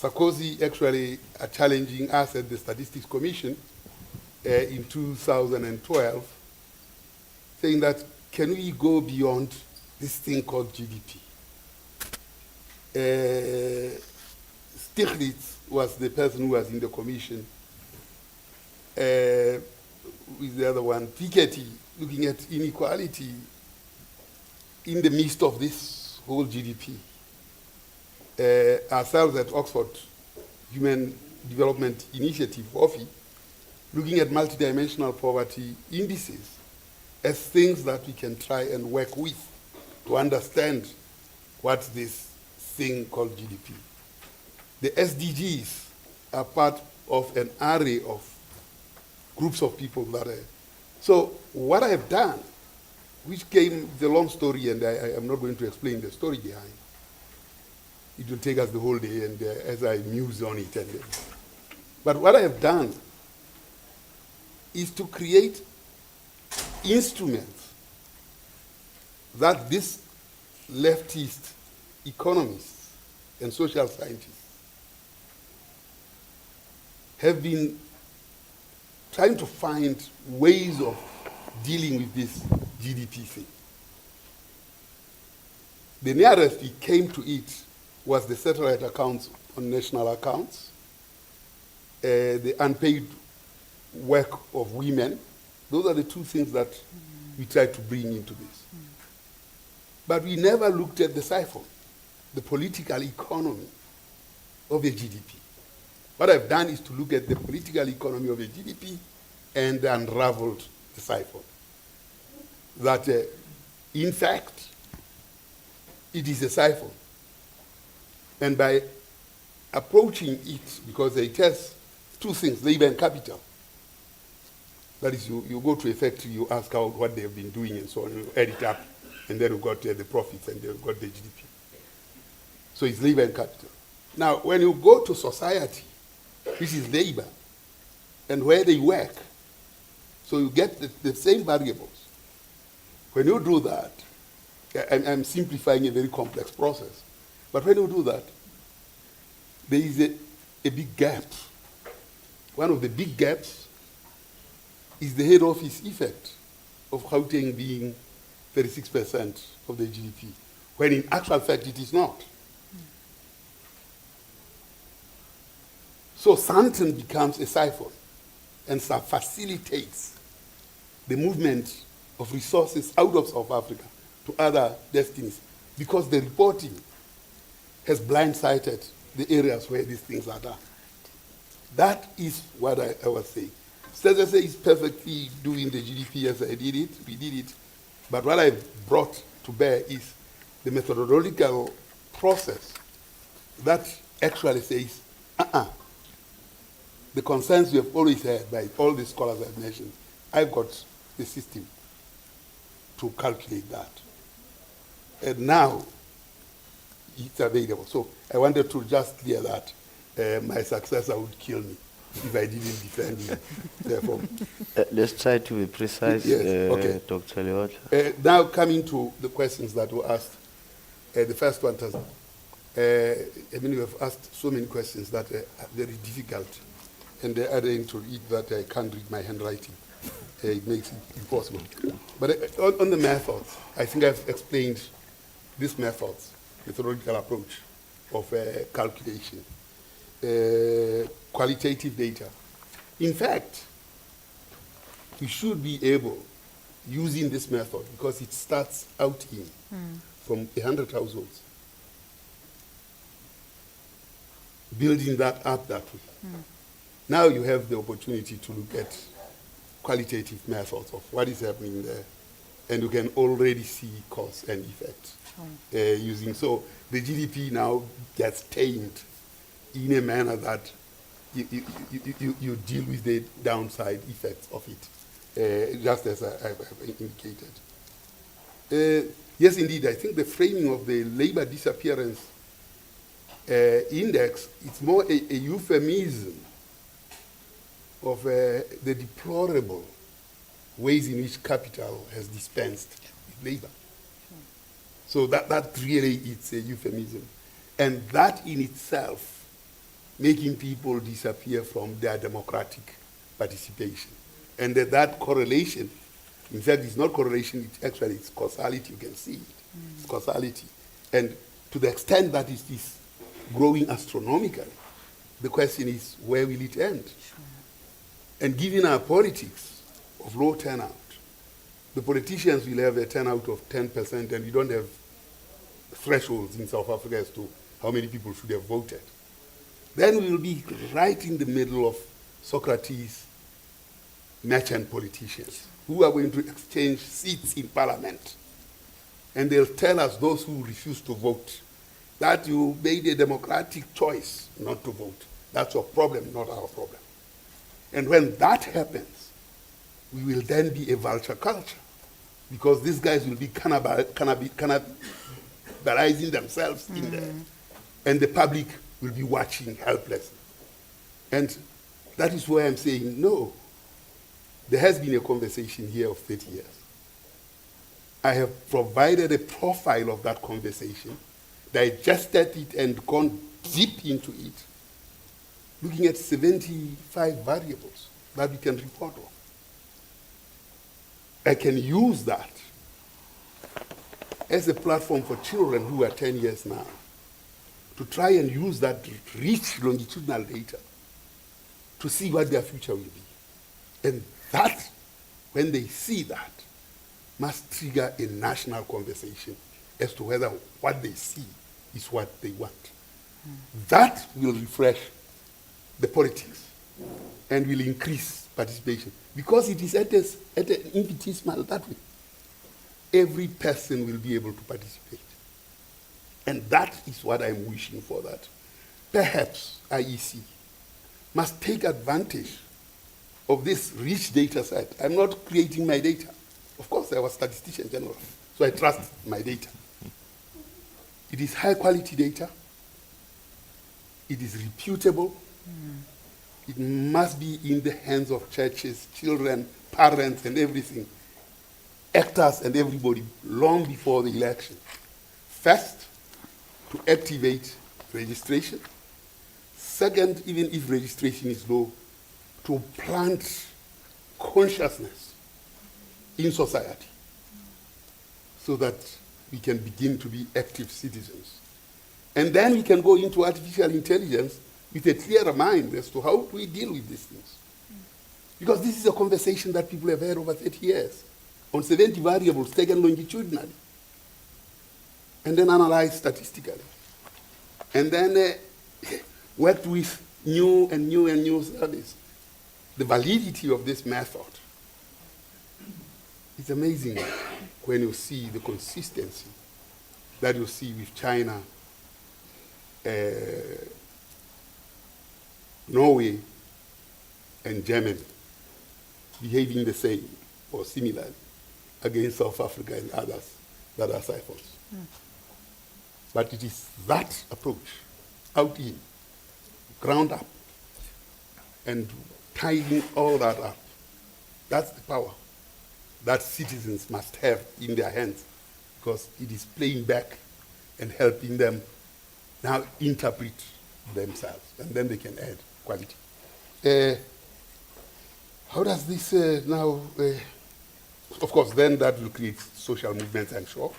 Sarkozy actually are challenging us at the Statistics Commission in 2012, saying that can we go beyond this thing called GDP? Stiglitz was the person who was in the commission, with the other one, Piketty, looking at inequality in the midst of this whole GDP. Ourselves at Oxford Human Development Initiative, OFI, looking at multidimensional poverty indices as things that we can try and work with to understand what's this thing called GDP. The SDGs are part of an array of groups of people that are. So what I have done, which came, the long story, and I am not going to explain the story behind. It will take us the whole day, and as I muse on it. But what I have done is to create instruments that these leftist economists and social scientists have been trying to find ways of dealing with this GDP thing. The nearest we came to it was the satellite accounts on national accounts, the unpaid work of women. Those are the two things that we tried to bring into this. But we never looked at the siphon, the political economy of the GDP. What I've done is to look at the political economy of the GDP and unraveled the siphon. That, in fact, it is a siphon. And by approaching it, because it has two things, labor and capital. That is, you go to a factory, you ask out what they have been doing and so on, you add it up, and then you got the profits and then you got the GDP. So it's labor and capital. Now, when you go to society, this is labor, and where they work, so you get the same variables. When you do that, I'm simplifying a very complex process, but when you do that, there is a big gap. One of the big gaps is the head office effect of Gauteng being 36% of the GDP, when in actual fact it is not. So Sandton becomes a siphon and facilitates the movement of resources out of South Africa to other destinies, because the reporting has blindsided the areas where these things are done. That is what I was saying. Statistician is perfectly doing the GDP as I did it, we did it, but what I brought to bear is the methodological process that actually says, the concerns we have always had by all the scholars I've mentioned, I've got the system to calculate that. And now, it's available. So I wanted to just clear that my successor would kill me if I didn't defend him. Therefore, let's try to be precise, yes, okay. Dr. Lehohla. Now coming to the questions that were asked. The first one, I mean, you have asked so many questions that are very difficult, and adding to it that I can't read my handwriting. It makes it impossible. But on the methods, I think I've explained these methods, methodological approach of calculation, qualitative data. In fact, we should be able, using this method, because it starts out in from 100 households, building that up that way. Now you have the opportunity to look at qualitative methods of what is happening there, and you can already see cause and effect using. So the GDP now gets tamed in a manner that you deal with the downside effects of it, just as I've indicated. Yes, indeed, I think the framing of the labor disappearance index is more a euphemism of the deplorable ways in which capital has dispensed with labor. So that really is a euphemism. And that in itself making people disappear from their democratic participation. And that correlation, in fact, it's not correlation, it's causality, you can see it. It's causality. And to the extent that it is growing astronomically, the question is, where will it end? Sure. And given our politics of low turnout, the politicians will have a turnout of 10%, and we don't have thresholds in South Africa as to how many people should have voted. Then we will be right in the middle of Socrates' merchant politicians who are going to exchange seats in parliament. And they'll tell us, those who refuse to vote, that you made a democratic choice not to vote. That's your problem, not our problem. And when that happens, we will then be a vulture culture, because these guys will be cannibalizing themselves in there. And the public will be watching helplessly. And that is why I'm saying, no, there has been a conversation here of 30 years. I have provided a profile of that conversation, digested it and gone deep into it, looking at 75 variables that we can report on. I can use that as a platform for children who are 10 years now to try and use that rich longitudinal data to see what their future will be. And that, when they see that, must trigger a national conversation as to whether what they see is what they want. That will refresh the politics and will increase participation, because it is at an infinitesimal that way. Every person will be able to participate. And that is what I'm wishing for, that perhaps IEC must take advantage of this rich data set. I'm not creating my data. Of course, I was Statistician-General, so I trust my data. It is high quality data. It is reputable. It must be in the hands of churches, children, parents, and everything, actors and everybody, long before the election. First, to activate registration. Second, even if registration is low, to plant consciousness in society so that we can begin to be active citizens. And then we can go into artificial intelligence with a clearer mind as to how do we deal with these things. Because this is a conversation that people have had over 30 years on 70 variables taken longitudinally and then analyzed statistically. And then worked with new surveys. The validity of this method is amazing when you see the consistency that you see with China, Norway, and Germany behaving the same or similarly against South Africa and others that are siphons. But it is that approach, out in, ground up, and tying all that up. That's the power that citizens must have in their hands, because it is playing back and helping them now interpret themselves, and then they can add quality. How does this now, of course, then that will create social movements, I'm sure.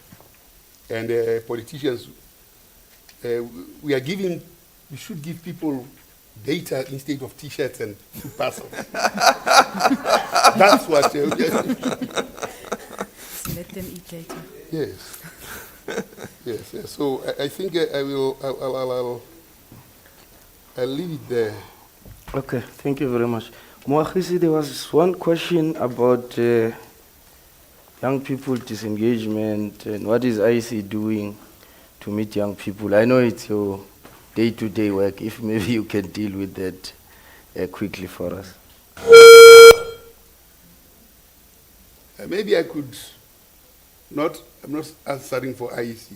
And politicians, we should give people data instead of T-shirts and food parcels. That's what. Let them eat later. Yes. Yes. So I think I'll leave it there. Okay, thank you very much. Moagisi, there was one question about young people disengagement and what is IEC doing to meet young people. I know it's your day-to-day work. If maybe you can deal with that quickly for us. Maybe I could not, I'm not answering for IEC,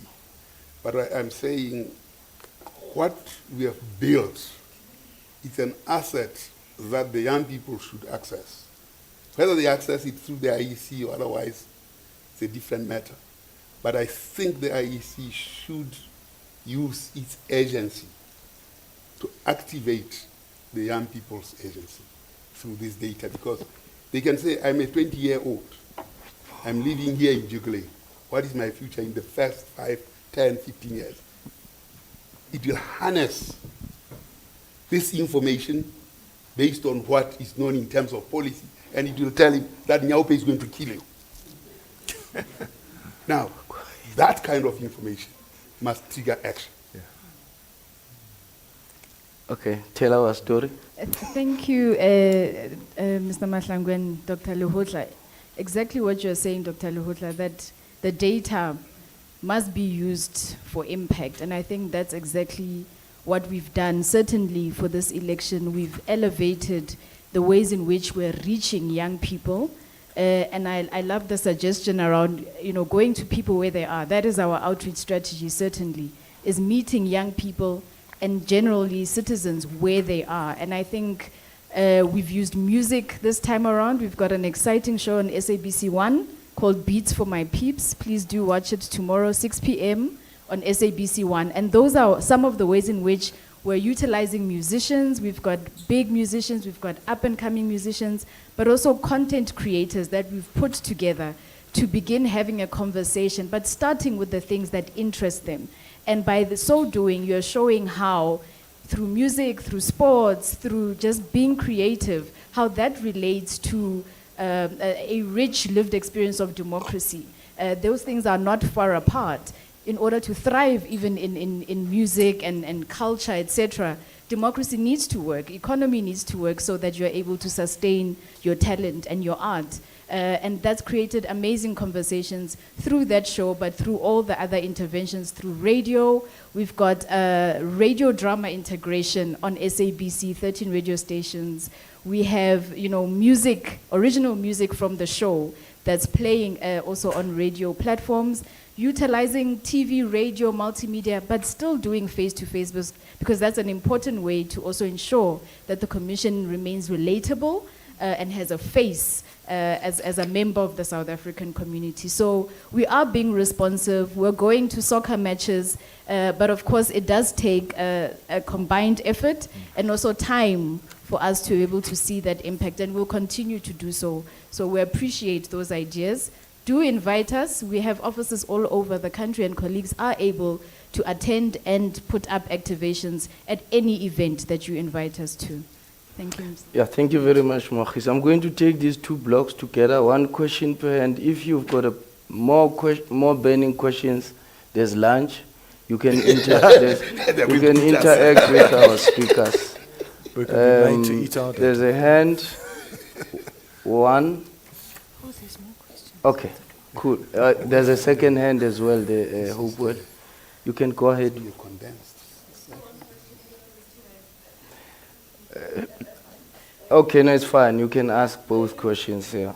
but I'm saying what we have built is an asset that the young people should access. Whether they access it through the IEC or otherwise, it's a different matter. But I think the IEC should use its agency to activate the young people's agency through this data, because they can say, I'm a 20-year-old. I'm living here in Jubilee. What is my future in the first 5, 10, 15 years? It will harness this information based on what is known in terms of policy, and it will tell him that Nyaupe is going to kill you. Now, that kind of information must trigger action. Okay, tell our story. Thank you, Mr. Mahlangu and Dr. Lehohla. Exactly what you're saying, Dr. Lehohla, that the data must be used for impact. And I think that's exactly what we've done. Certainly for this election, we've elevated the ways in which we're reaching young people. And I love the suggestion around, going to people where they are. That is our outreach strategy, certainly, is meeting young people and generally citizens where they are. And I think we've used music this time around. We've got an exciting show on SABC1 called Beats for My Peeps. Please do watch it tomorrow, 6 p.m. on SABC1. And those are some of the ways in which we're utilizing musicians. We've got big musicians, we've got up-and-coming musicians, but also content creators that we've put together to begin having a conversation, but starting with the things that interest them. And by so doing, you're showing how, through music, through sports, through just being creative, how that relates to a rich lived experience of democracy. Those things are not far apart. In order to thrive even in music and culture, etc., democracy needs to work, economy needs to work so that you're able to sustain your talent and your art. And that's created amazing conversations through that show, but through all the other interventions, through radio. We've got radio drama integration on SABC, 13 radio stations. We have, music, original music from the show that's playing also on radio platforms, utilizing TV, radio, multimedia, but still doing face-to-face, because that's an important way to also ensure that the commission remains relatable and has a face as a member of the South African community. So we are being responsive. We're going to soccer matches, but of course it does take a combined effort and also time for us to be able to see that impact, and we'll continue to do so. So we appreciate those ideas. Do invite us. We have offices all over the country, and colleagues are able to attend and put up activations at any event that you invite us to. Thank you. Yeah, thank you very much, Mohis. I'm going to take these two blocks together, one question per hand. If you've got more burning questions, there's lunch. You can, interact with our speakers. There's a hand. One. Oh, there's more questions. Okay, cool. There's a second hand as well, the Hopewell. You can go ahead. Okay, no, it's fine. You can ask both questions here.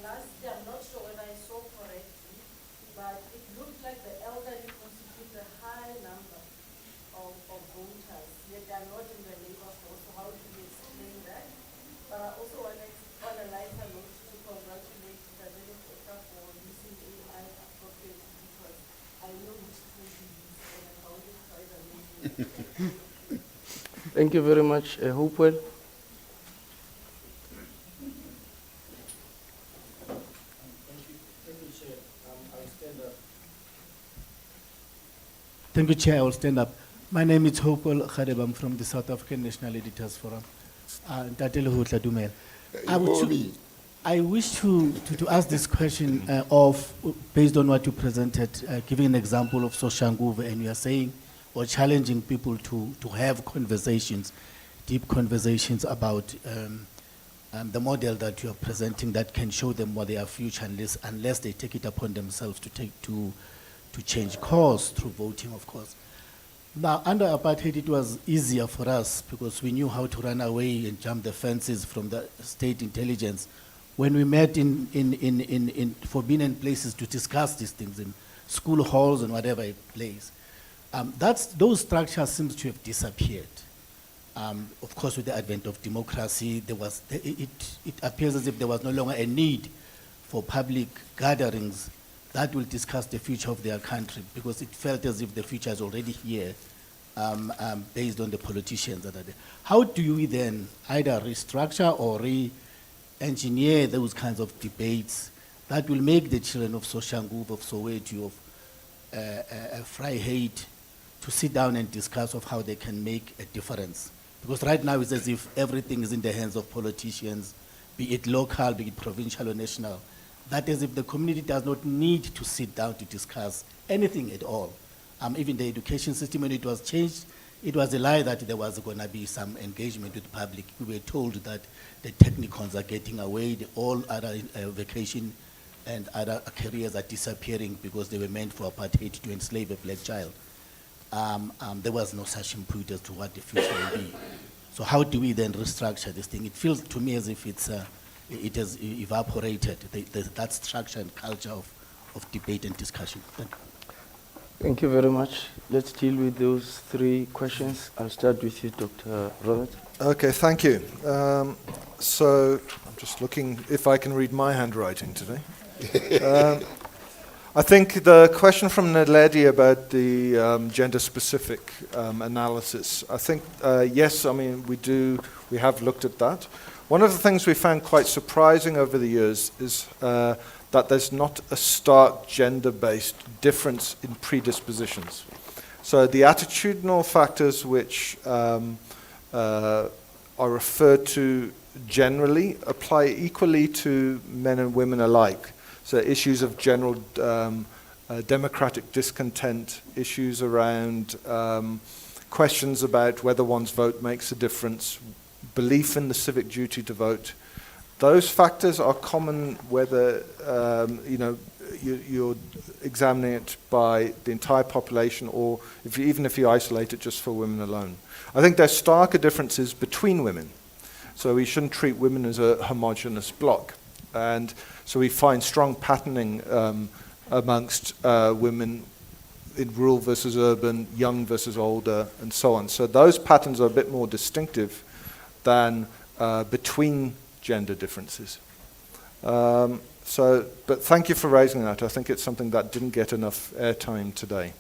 Lastly, I'm not sure whether I saw correctly, but it looked like the elderly constitution with the high number of voters, yet they are not in the labor force, so how do you explain that? But I also want to, on a lighter note, to congratulate the legislator for using AI appropriately, because I know which tool he used and I found it quite amazing. Thank you very much, Hopewell. Thank you, Chair. I will stand up. My name is Hopewell Khadeb. I'm from the South African National Editors Forum. Dr Lehohla Dumela. I wish to ask this question based on what you presented, giving an example of Soshanguve, and you are saying, or challenging people to have conversations, deep conversations about the model that you are presenting that can show them what their future, unless they take it upon themselves to change course through voting, of course. Now, under apartheid, it was easier for us because we knew how to run away and jump the fences from the state intelligence. When we met in forbidden places to discuss these things, in school halls and whatever place, those structures seem to have disappeared. Of course, with the advent of democracy, it appears as if there was no longer a need for public gatherings that will discuss the future of their country, because it felt as if the future is already here, based on the politicians that are there. How do we then either restructure or re-engineer those kinds of debates that will make the children of Soshanguve, of Soweto, of Vryheid, to sit down and discuss of how they can make a difference? Because right now it's as if everything is in the hands of politicians, be it local, be it provincial or national. That is, if the community does not need to sit down to discuss anything at all. Even the education system, when it was changed, it was a lie that there was going to be some engagement with the public. We were told that the technicons are getting away, all other vacation and other careers are disappearing because they were meant for apartheid to enslave a black child. There was no such input as to what the future will be. So how do we then restructure this thing? It feels to me as if it has evaporated, that structure and culture of debate and discussion. Thank you. Thank you very much. Let's deal with those three questions. I'll start with you, Dr. Robert. Okay, thank you. So I'm just looking if I can read my handwriting today. I think the question from Naledi about the gender-specific analysis, I think, yes, I mean, we have looked at that. One of the things we found quite surprising over the years is that there's not a stark gender-based difference in predispositions. So the attitudinal factors which are referred to generally apply equally to men and women alike. So issues of general democratic discontent, issues around questions about whether one's vote makes a difference, belief in the civic duty to vote. Those factors are common whether you're examining it by the entire population or even if you isolate it just for women alone. I think there's starker differences between women. So we shouldn't treat women as a homogeneous block. And so we find strong patterning amongst women in rural versus urban, young versus older, and so on. So those patterns are a bit more distinctive than between gender differences. But thank you for raising that. I think it's something that didn't get enough airtime today.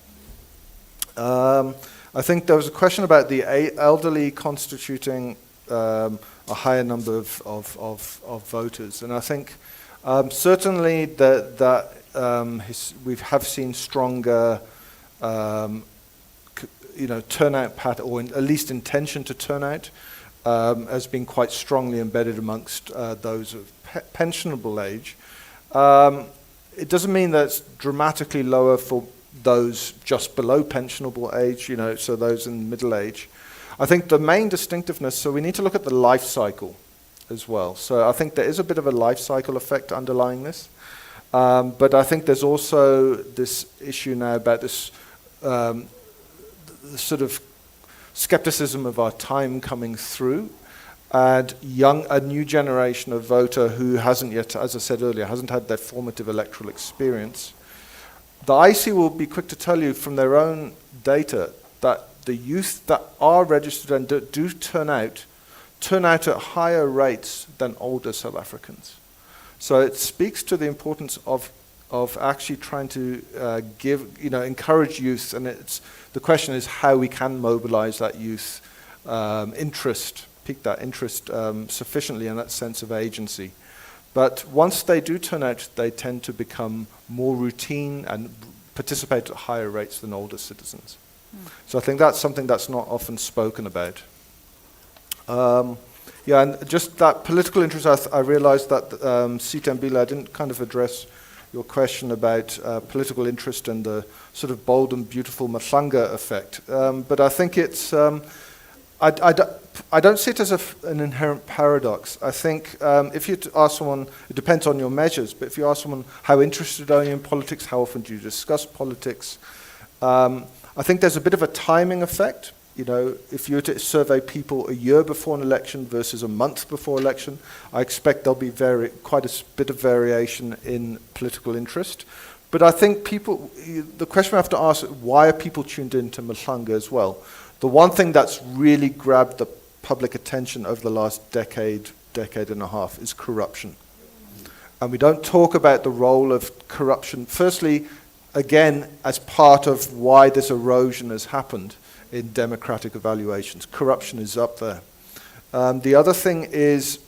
I think there was a question about the elderly constituting a higher number of voters, and I think certainly that we have seen stronger, turnout pattern, or at least intention to turn out, has been quite strongly embedded amongst those of pensionable age. It doesn't mean that it's dramatically lower for those just below pensionable age, so those in middle age. I think the main distinctiveness, so we need to look at the life cycle as well. So I think there is a bit of a life cycle effect underlying this. But I think there's also this issue now about this sort of skepticism of our time coming through, and a new generation of voter who hasn't yet, as I said earlier, hasn't had their formative electoral experience, The IEC will be quick to tell you from their own data that the youth that are registered and do turn out at higher rates than older South Africans. So it speaks to the importance of actually trying to encourage youth, and the question is how we can mobilize that youth interest, pique that interest sufficiently in that sense of agency. But once they do turn out, they tend to become more routine and participate at higher rates than older citizens. So I think that's something that's not often spoken about. Yeah, and just that political interest, I realized that Sita Mbila, I didn't kind of address your question about political interest and the sort of bold and beautiful Mahlanga effect. But I think it's, I don't see it as an inherent paradox. I think if you ask someone, it depends on your measures, but if you ask someone how interested are you in politics, how often do you discuss politics, I think there's a bit of a timing effect. You know, if you were to survey people a year before an election versus a month before election, I expect there'll be quite a bit of variation in political interest. But I think the question we have to ask is, why are people tuned into Mahlanga as well? The one thing that's really grabbed the public attention over the last decade and a half is corruption. And we don't talk about the role of corruption, firstly, again, as part of why this erosion has happened in democratic evaluations. Corruption is up there. The other thing is,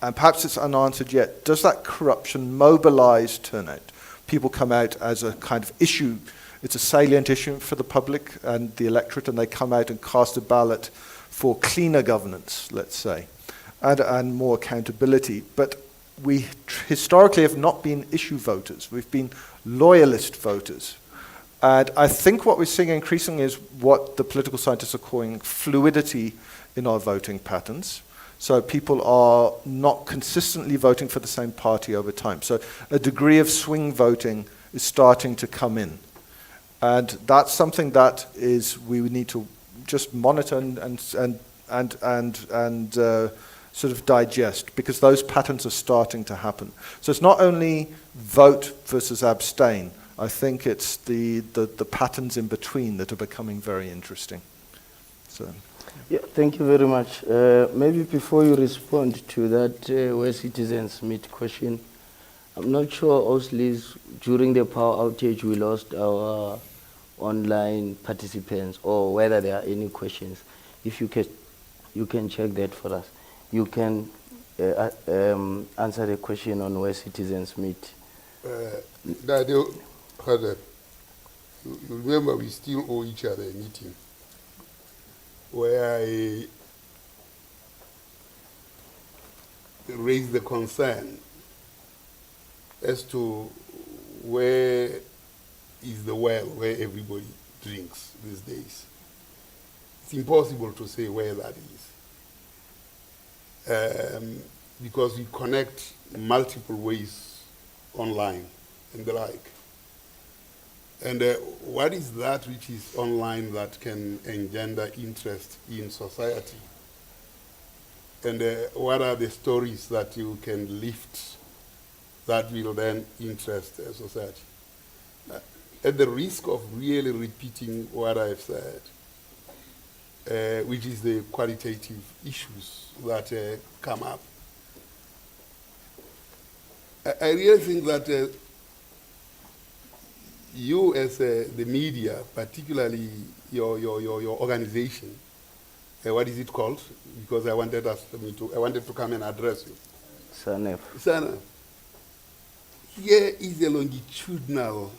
and perhaps it's unanswered yet, does that corruption mobilize turnout? People come out as a kind of issue. It's a salient issue for the public and the electorate, and they come out and cast a ballot for cleaner governance, let's say, and more accountability. But we historically have not been issue voters. We've been loyalist voters. And I think what we're seeing increasingly is what the political scientists are calling fluidity in our voting patterns. So people are not consistently voting for the same party over time. So a degree of swing voting is starting to come in. And that's something that we would need to just monitor and sort of digest, because those patterns are starting to happen. So it's not only vote versus abstain. I think it's the patterns in between that are becoming very interesting. So, yeah, thank you very much. Maybe before you respond to that where citizens meet question, I'm not sure, obviously, during the power outage we lost our online participants, or whether there are any questions. If you can check that for us. You can answer the question on where citizens meet. You remember we still owe each other a meeting where I raised the concern as to where is the well where everybody drinks these days. It's impossible to say where that is. Because we connect multiple ways online and the like. And what is that which is online that can engender interest in society? And what are the stories that you can lift that will then interest society? At the risk of really repeating what I've said, which is the qualitative issues that come up, I really think that you as the media, particularly your organization, what is it called? Because I wanted to come and address you. SANEF. Here is a longitudinal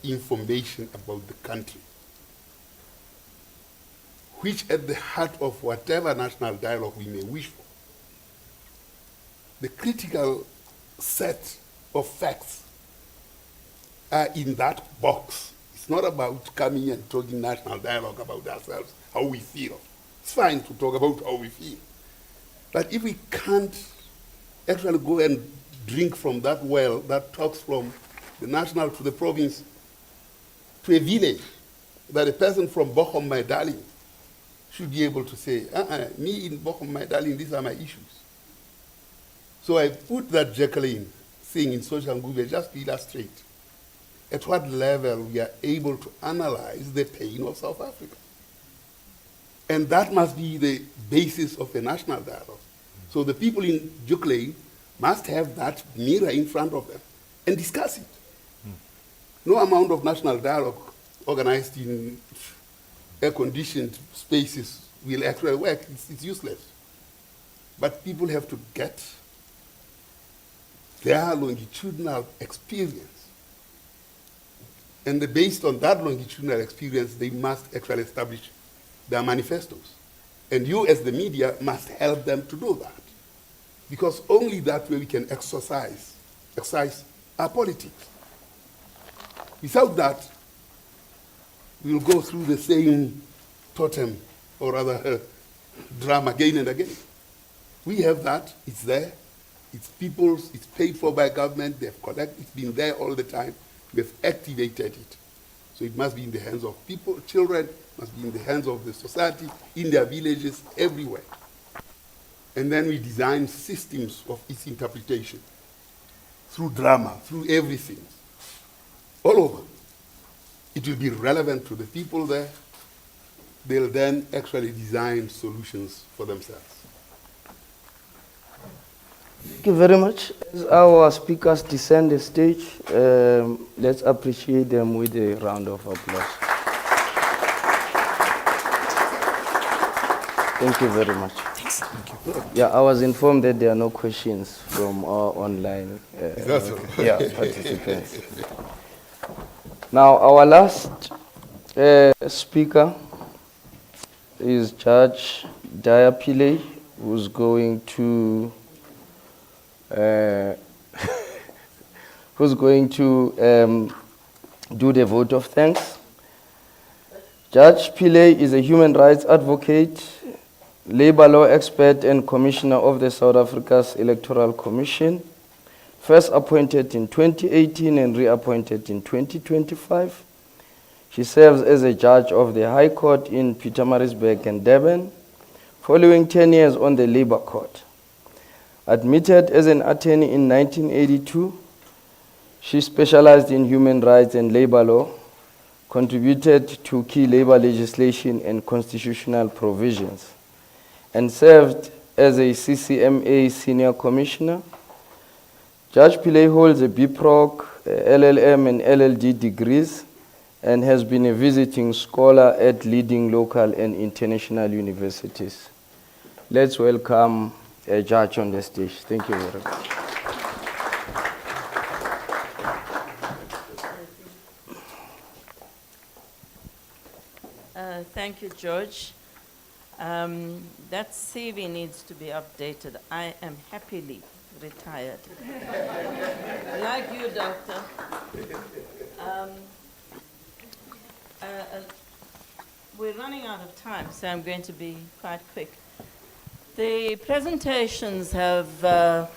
information about the country, which at the heart of whatever national dialogue we may wish for, the critical set of facts are in that box. It's not about coming and talking national dialogue about ourselves, how we feel. It's fine to talk about how we feel. But if we can't actually go and drink from that well that talks from the national to the province to a village, that a person from Bochum, my darling, should be able to say, me in Bochum, my darling, these are my issues. So I put that Jacqueline thing in social media just to illustrate at what level we are able to analyze the pain of South Africa. And that must be the basis of a national dialogue. So the people in Duke Lane must have that mirror in front of them and discuss it. No amount of national dialogue organized in air-conditioned spaces will actually work. It's useless. But people have to get their longitudinal experience. And based on that longitudinal experience, they must actually establish their manifestos. And you as the media must help them to do that. Because only that way we can exercise our politics. Without that, we'll go through the same totem, or rather drama again and again. We have that, it's there, it's people's, it's paid for by government, they've collected, it's been there all the time, we've activated it. So it must be in the hands of people, children, must be in the hands of the society, in their villages, everywhere. And then we design systems of its interpretation through drama, through everything, all over. It will be relevant to the people there. They'll then actually design solutions for themselves. Thank you very much. As our speakers descend the stage, let's appreciate them with a round of applause. Thank you very much. Thanks. Thank you. Yeah, I was informed that there are no questions from our online participants. Now, our last speaker is Judge Dr Pali, who's going to do the vote of thanks. Judge Pali is a human rights advocate, labor law expert, and commissioner of the South Africa's Electoral Commission, first appointed in 2018 and reappointed in 2025. She serves as a judge of the High Court in Pietermaritzburg and Durban, following 10 years on the Labor Court. Admitted as an attorney in 1982, she specialized in human rights and labor law, contributed to key labor legislation and constitutional provisions, and served as a CCMA senior commissioner. Judge Pali holds a BProc, LLM, and LLD degrees, and has been a visiting scholar at leading local and international universities. Let's welcome a judge on the stage. Thank you very much. Thank you, George. That CV needs to be updated. I am happily retired. Like you, Doctor. We're running out of time, so I'm going to be quite quick. The presentations have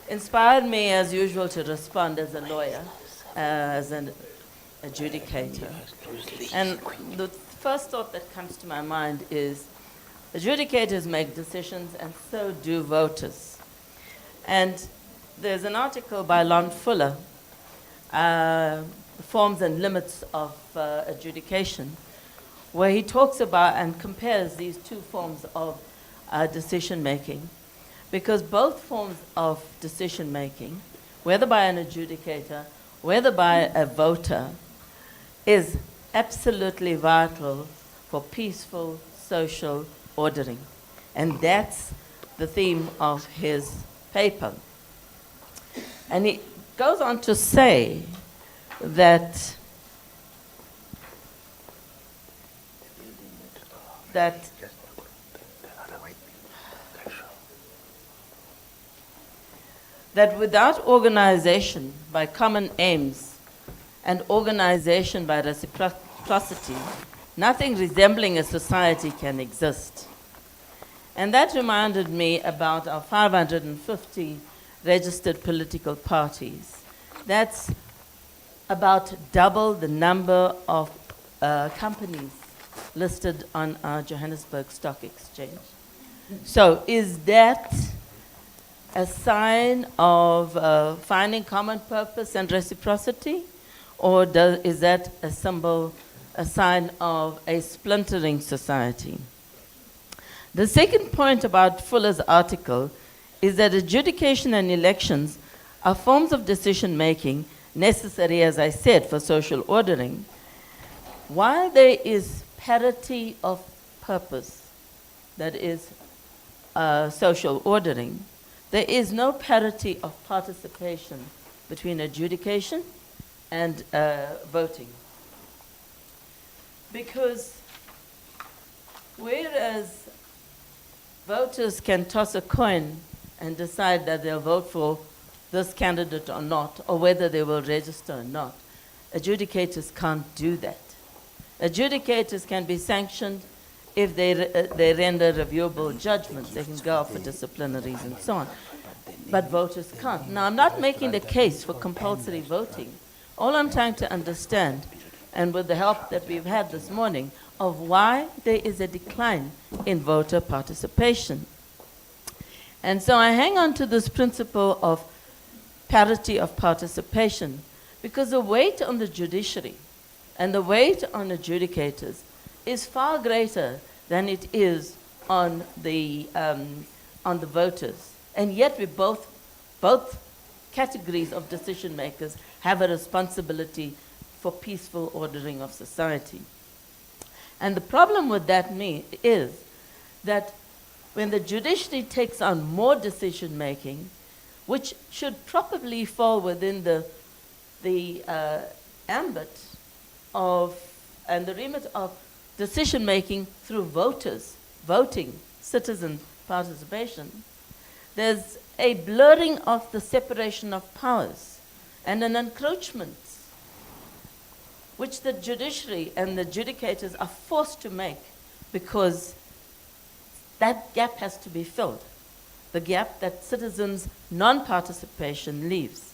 inspired me, as usual, to respond as a lawyer, as an adjudicator. And the first thought that comes to my mind is adjudicators make decisions, and so do voters. And there's an article by Lon Fuller, Forms and Limits of Adjudication, where he talks about and compares these two forms of decision-making, because both forms of decision-making, whether by an adjudicator, whether by a voter, is absolutely vital for peaceful social ordering. And that's the theme of his paper. And he goes on to say that without organization by common aims and organization by reciprocity, nothing resembling a society can exist. And that reminded me about our 550 registered political parties. That's about double the number of companies listed on our Johannesburg Stock Exchange. So is that a sign of finding common purpose and reciprocity? or is that a symbol, a sign of a splintering society? The second point about Fuller's article is that adjudication and elections are forms of decision-making necessary, as I said, for social ordering. While there is parity of purpose, that is social ordering, there is no parity of participation between adjudication and voting. Because whereas voters can toss a coin and decide that they'll vote for this candidate or not, or whether they will register or not, adjudicators can't do that. Adjudicators can be sanctioned if they render reviewable judgments. They can go out for disciplinaries and so on. But voters can't. Now, I'm not making the case for compulsory voting. All I'm trying to understand, and with the help that we've had this morning, of why there is a decline in voter participation. And so I hang on to this principle of parity of participation, because the weight on the judiciary and the weight on adjudicators is far greater than it is on the voters. And yet we both categories of decision makers have a responsibility for peaceful ordering of society. And the problem with that is that when the judiciary takes on more decision making, which should probably fall within the ambit of and the remit of decision making through voters, voting, citizen participation, there's a blurring of the separation of powers and an encroachment which the judiciary and the adjudicators are forced to make, because that gap has to be filled, the gap that citizens' non-participation leaves.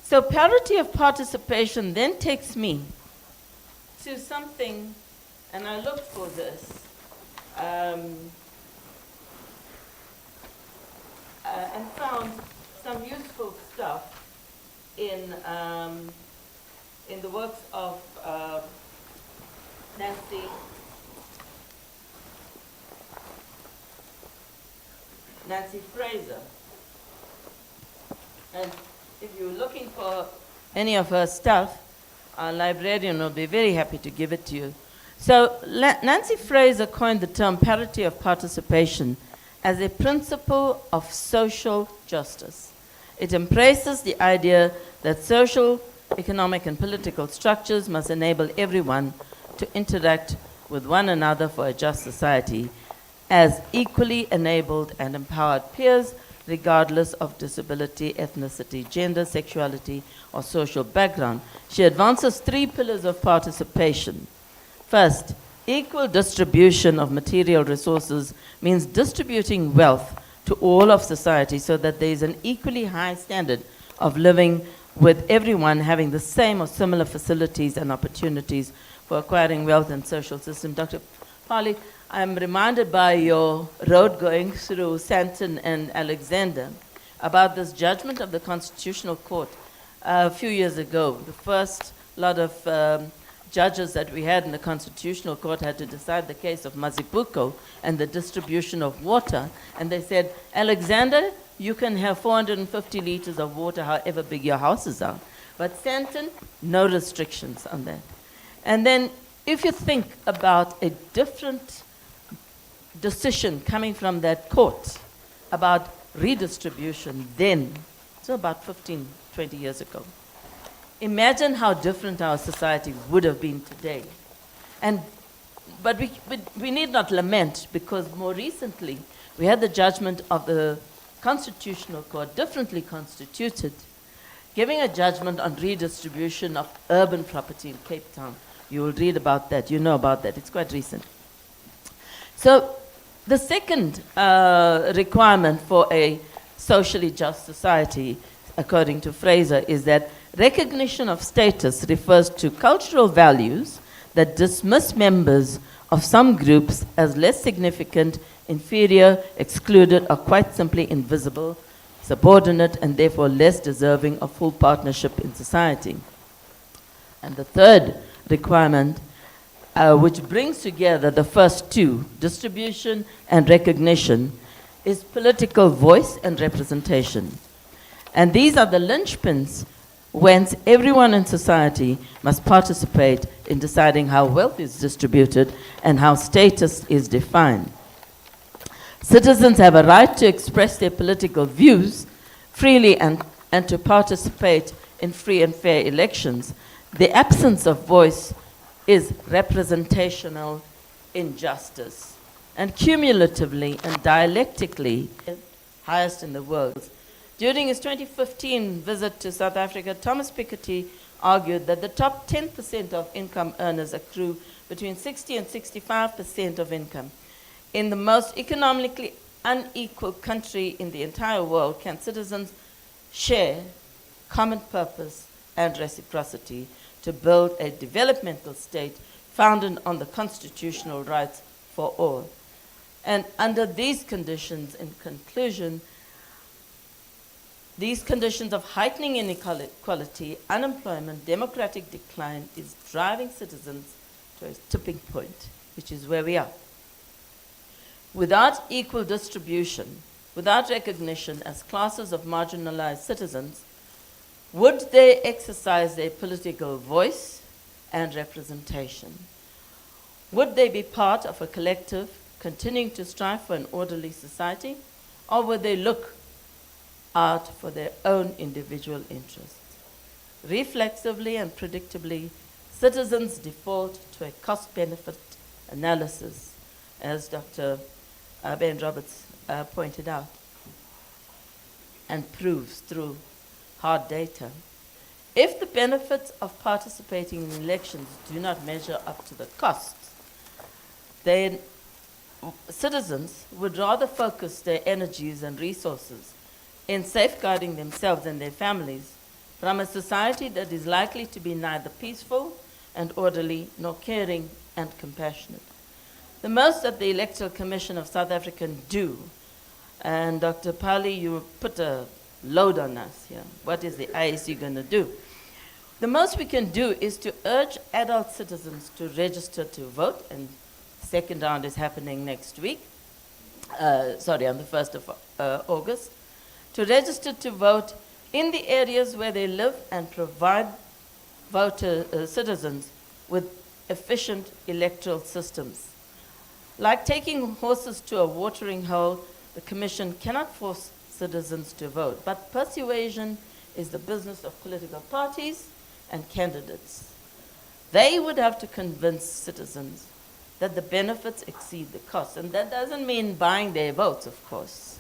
So parity of participation then takes me to something, and I looked for this, and found some useful stuff in the works of Nancy Fraser. And if you're looking for any of her stuff, our librarian will be very happy to give it to you. So Nancy Fraser coined the term parity of participation as a principle of social justice. It embraces the idea that social, economic, and political structures must enable everyone to interact with one another for a just society as equally enabled and empowered peers, regardless of disability, ethnicity, gender, sexuality, or social background. She advances 3 pillars of participation. First, equal distribution of material resources means distributing wealth to all of society so that there is an equally high standard of living, with everyone having the same or similar facilities and opportunities for acquiring wealth and social system. Dr. Pali, I'm reminded by your road going through Sandton and Alexander about this judgment of the Constitutional Court a few years ago. The first lot of judges that we had in the Constitutional Court had to decide the case of Mazibuko and the distribution of water. And they said, Alexander, you can have 450 liters of water, however big your houses are. But Sandton, no restrictions on that. And then if you think about a different decision coming from that court about redistribution then, so about 15, 20 years ago, imagine how different our society would have been today. But we need not lament, because more recently we had the judgment of the Constitutional Court, differently constituted, giving a judgment on redistribution of urban property in Cape Town. You will read about that, you know about that, it's quite recent. So the second requirement for a socially just society, according to Fraser, is that recognition of status refers to cultural values that dismiss members of some groups as less significant, inferior, excluded, or quite simply invisible, subordinate, and therefore less deserving of full partnership in society. And the third requirement, which brings together the first two, distribution and recognition, is political voice and representation. And these are the linchpins whence everyone in society must participate in deciding how wealth is distributed and how status is defined. Citizens have a right to express their political views freely and to participate in free and fair elections. The absence of voice is representational injustice. And cumulatively and dialectically, highest in the world. During his 2015 visit to South Africa, Thomas Piketty argued that the top 10% of income earners accrue between 60 and 65% of income. In the most economically unequal country in the entire world, can citizens share common purpose and reciprocity to build a developmental state founded on the constitutional rights for all. And under these conditions, in conclusion, these conditions of heightening inequality, unemployment, democratic decline is driving citizens to a tipping point, which is where we are. Without equal distribution, without recognition as classes of marginalized citizens, would they exercise their political voice and representation? Would they be part of a collective continuing to strive for an orderly society, or would they look out for their own individual interests? Reflexively and predictably, citizens default to a cost-benefit analysis, as Dr. Ben Roberts pointed out, and proves through hard data. If the benefits of participating in elections do not measure up to the costs, then citizens would rather focus their energies and resources in safeguarding themselves and their families from a society that is likely to be neither peaceful and orderly nor caring and compassionate. The most that the Electoral Commission of South Africa can do, and Dr. Pali, you put a load on us here. What is the IEC going to do? The most we can do is to urge adult citizens to register to vote, and the second round is happening next week, on the 1st of August, to register to vote in the areas where they live and provide citizens with efficient electoral systems. Like taking horses to a watering hole, the Commission cannot force citizens to vote, but persuasion is the business of political parties and candidates. They would have to convince citizens that the benefits exceed the costs, and that doesn't mean buying their votes, of course.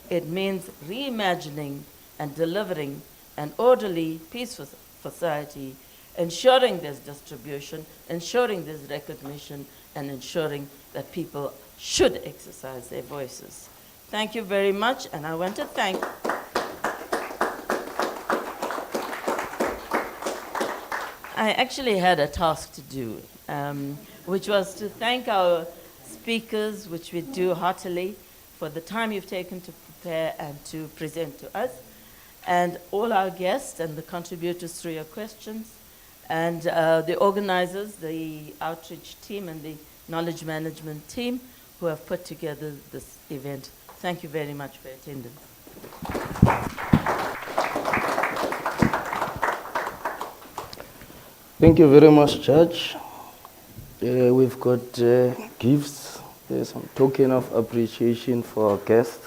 It means reimagining and delivering an orderly, peaceful society, ensuring there's distribution, ensuring there's recognition, and ensuring that people should exercise their voices. Thank you very much, and I want to thank I actually had a task to do, which was to thank our speakers, which we do heartily, for the time you've taken to prepare and to present to us, and all our guests and the contributors through your questions, and the organizers, the outreach team, and the knowledge management team who have put together this event. Thank you very much for your attendance. Thank you very much, Judge. We've got gifts. There's some token of appreciation for our guests.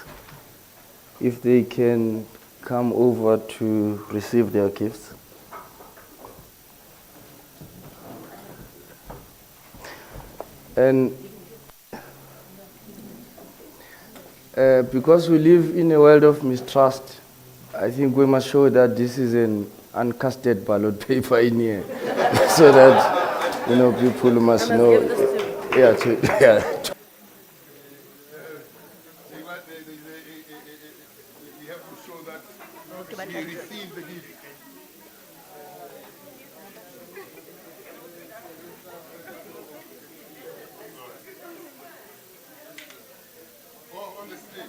If they can come over to receive their gifts. And because we live in a world of mistrust, I think we must show that this is an uncasted ballot paper in here, so that people must know. Yeah, We have to show that we received the gift. Oh, on the stage.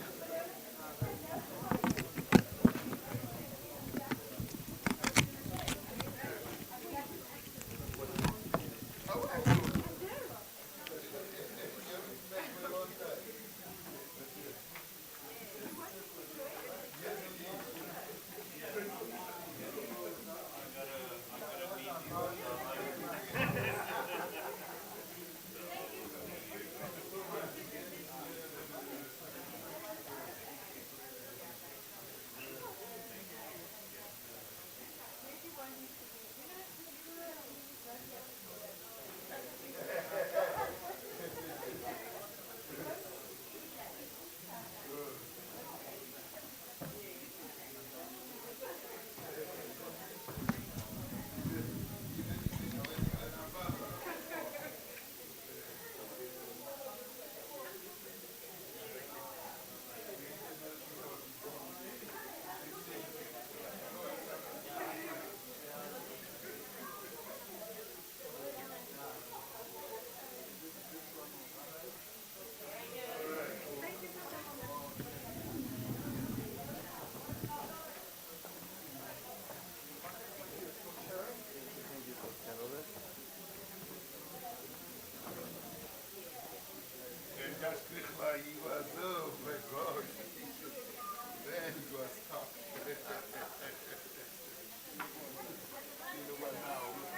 Judge Krichler, he was, oh my God. Then he was tough. You know what now?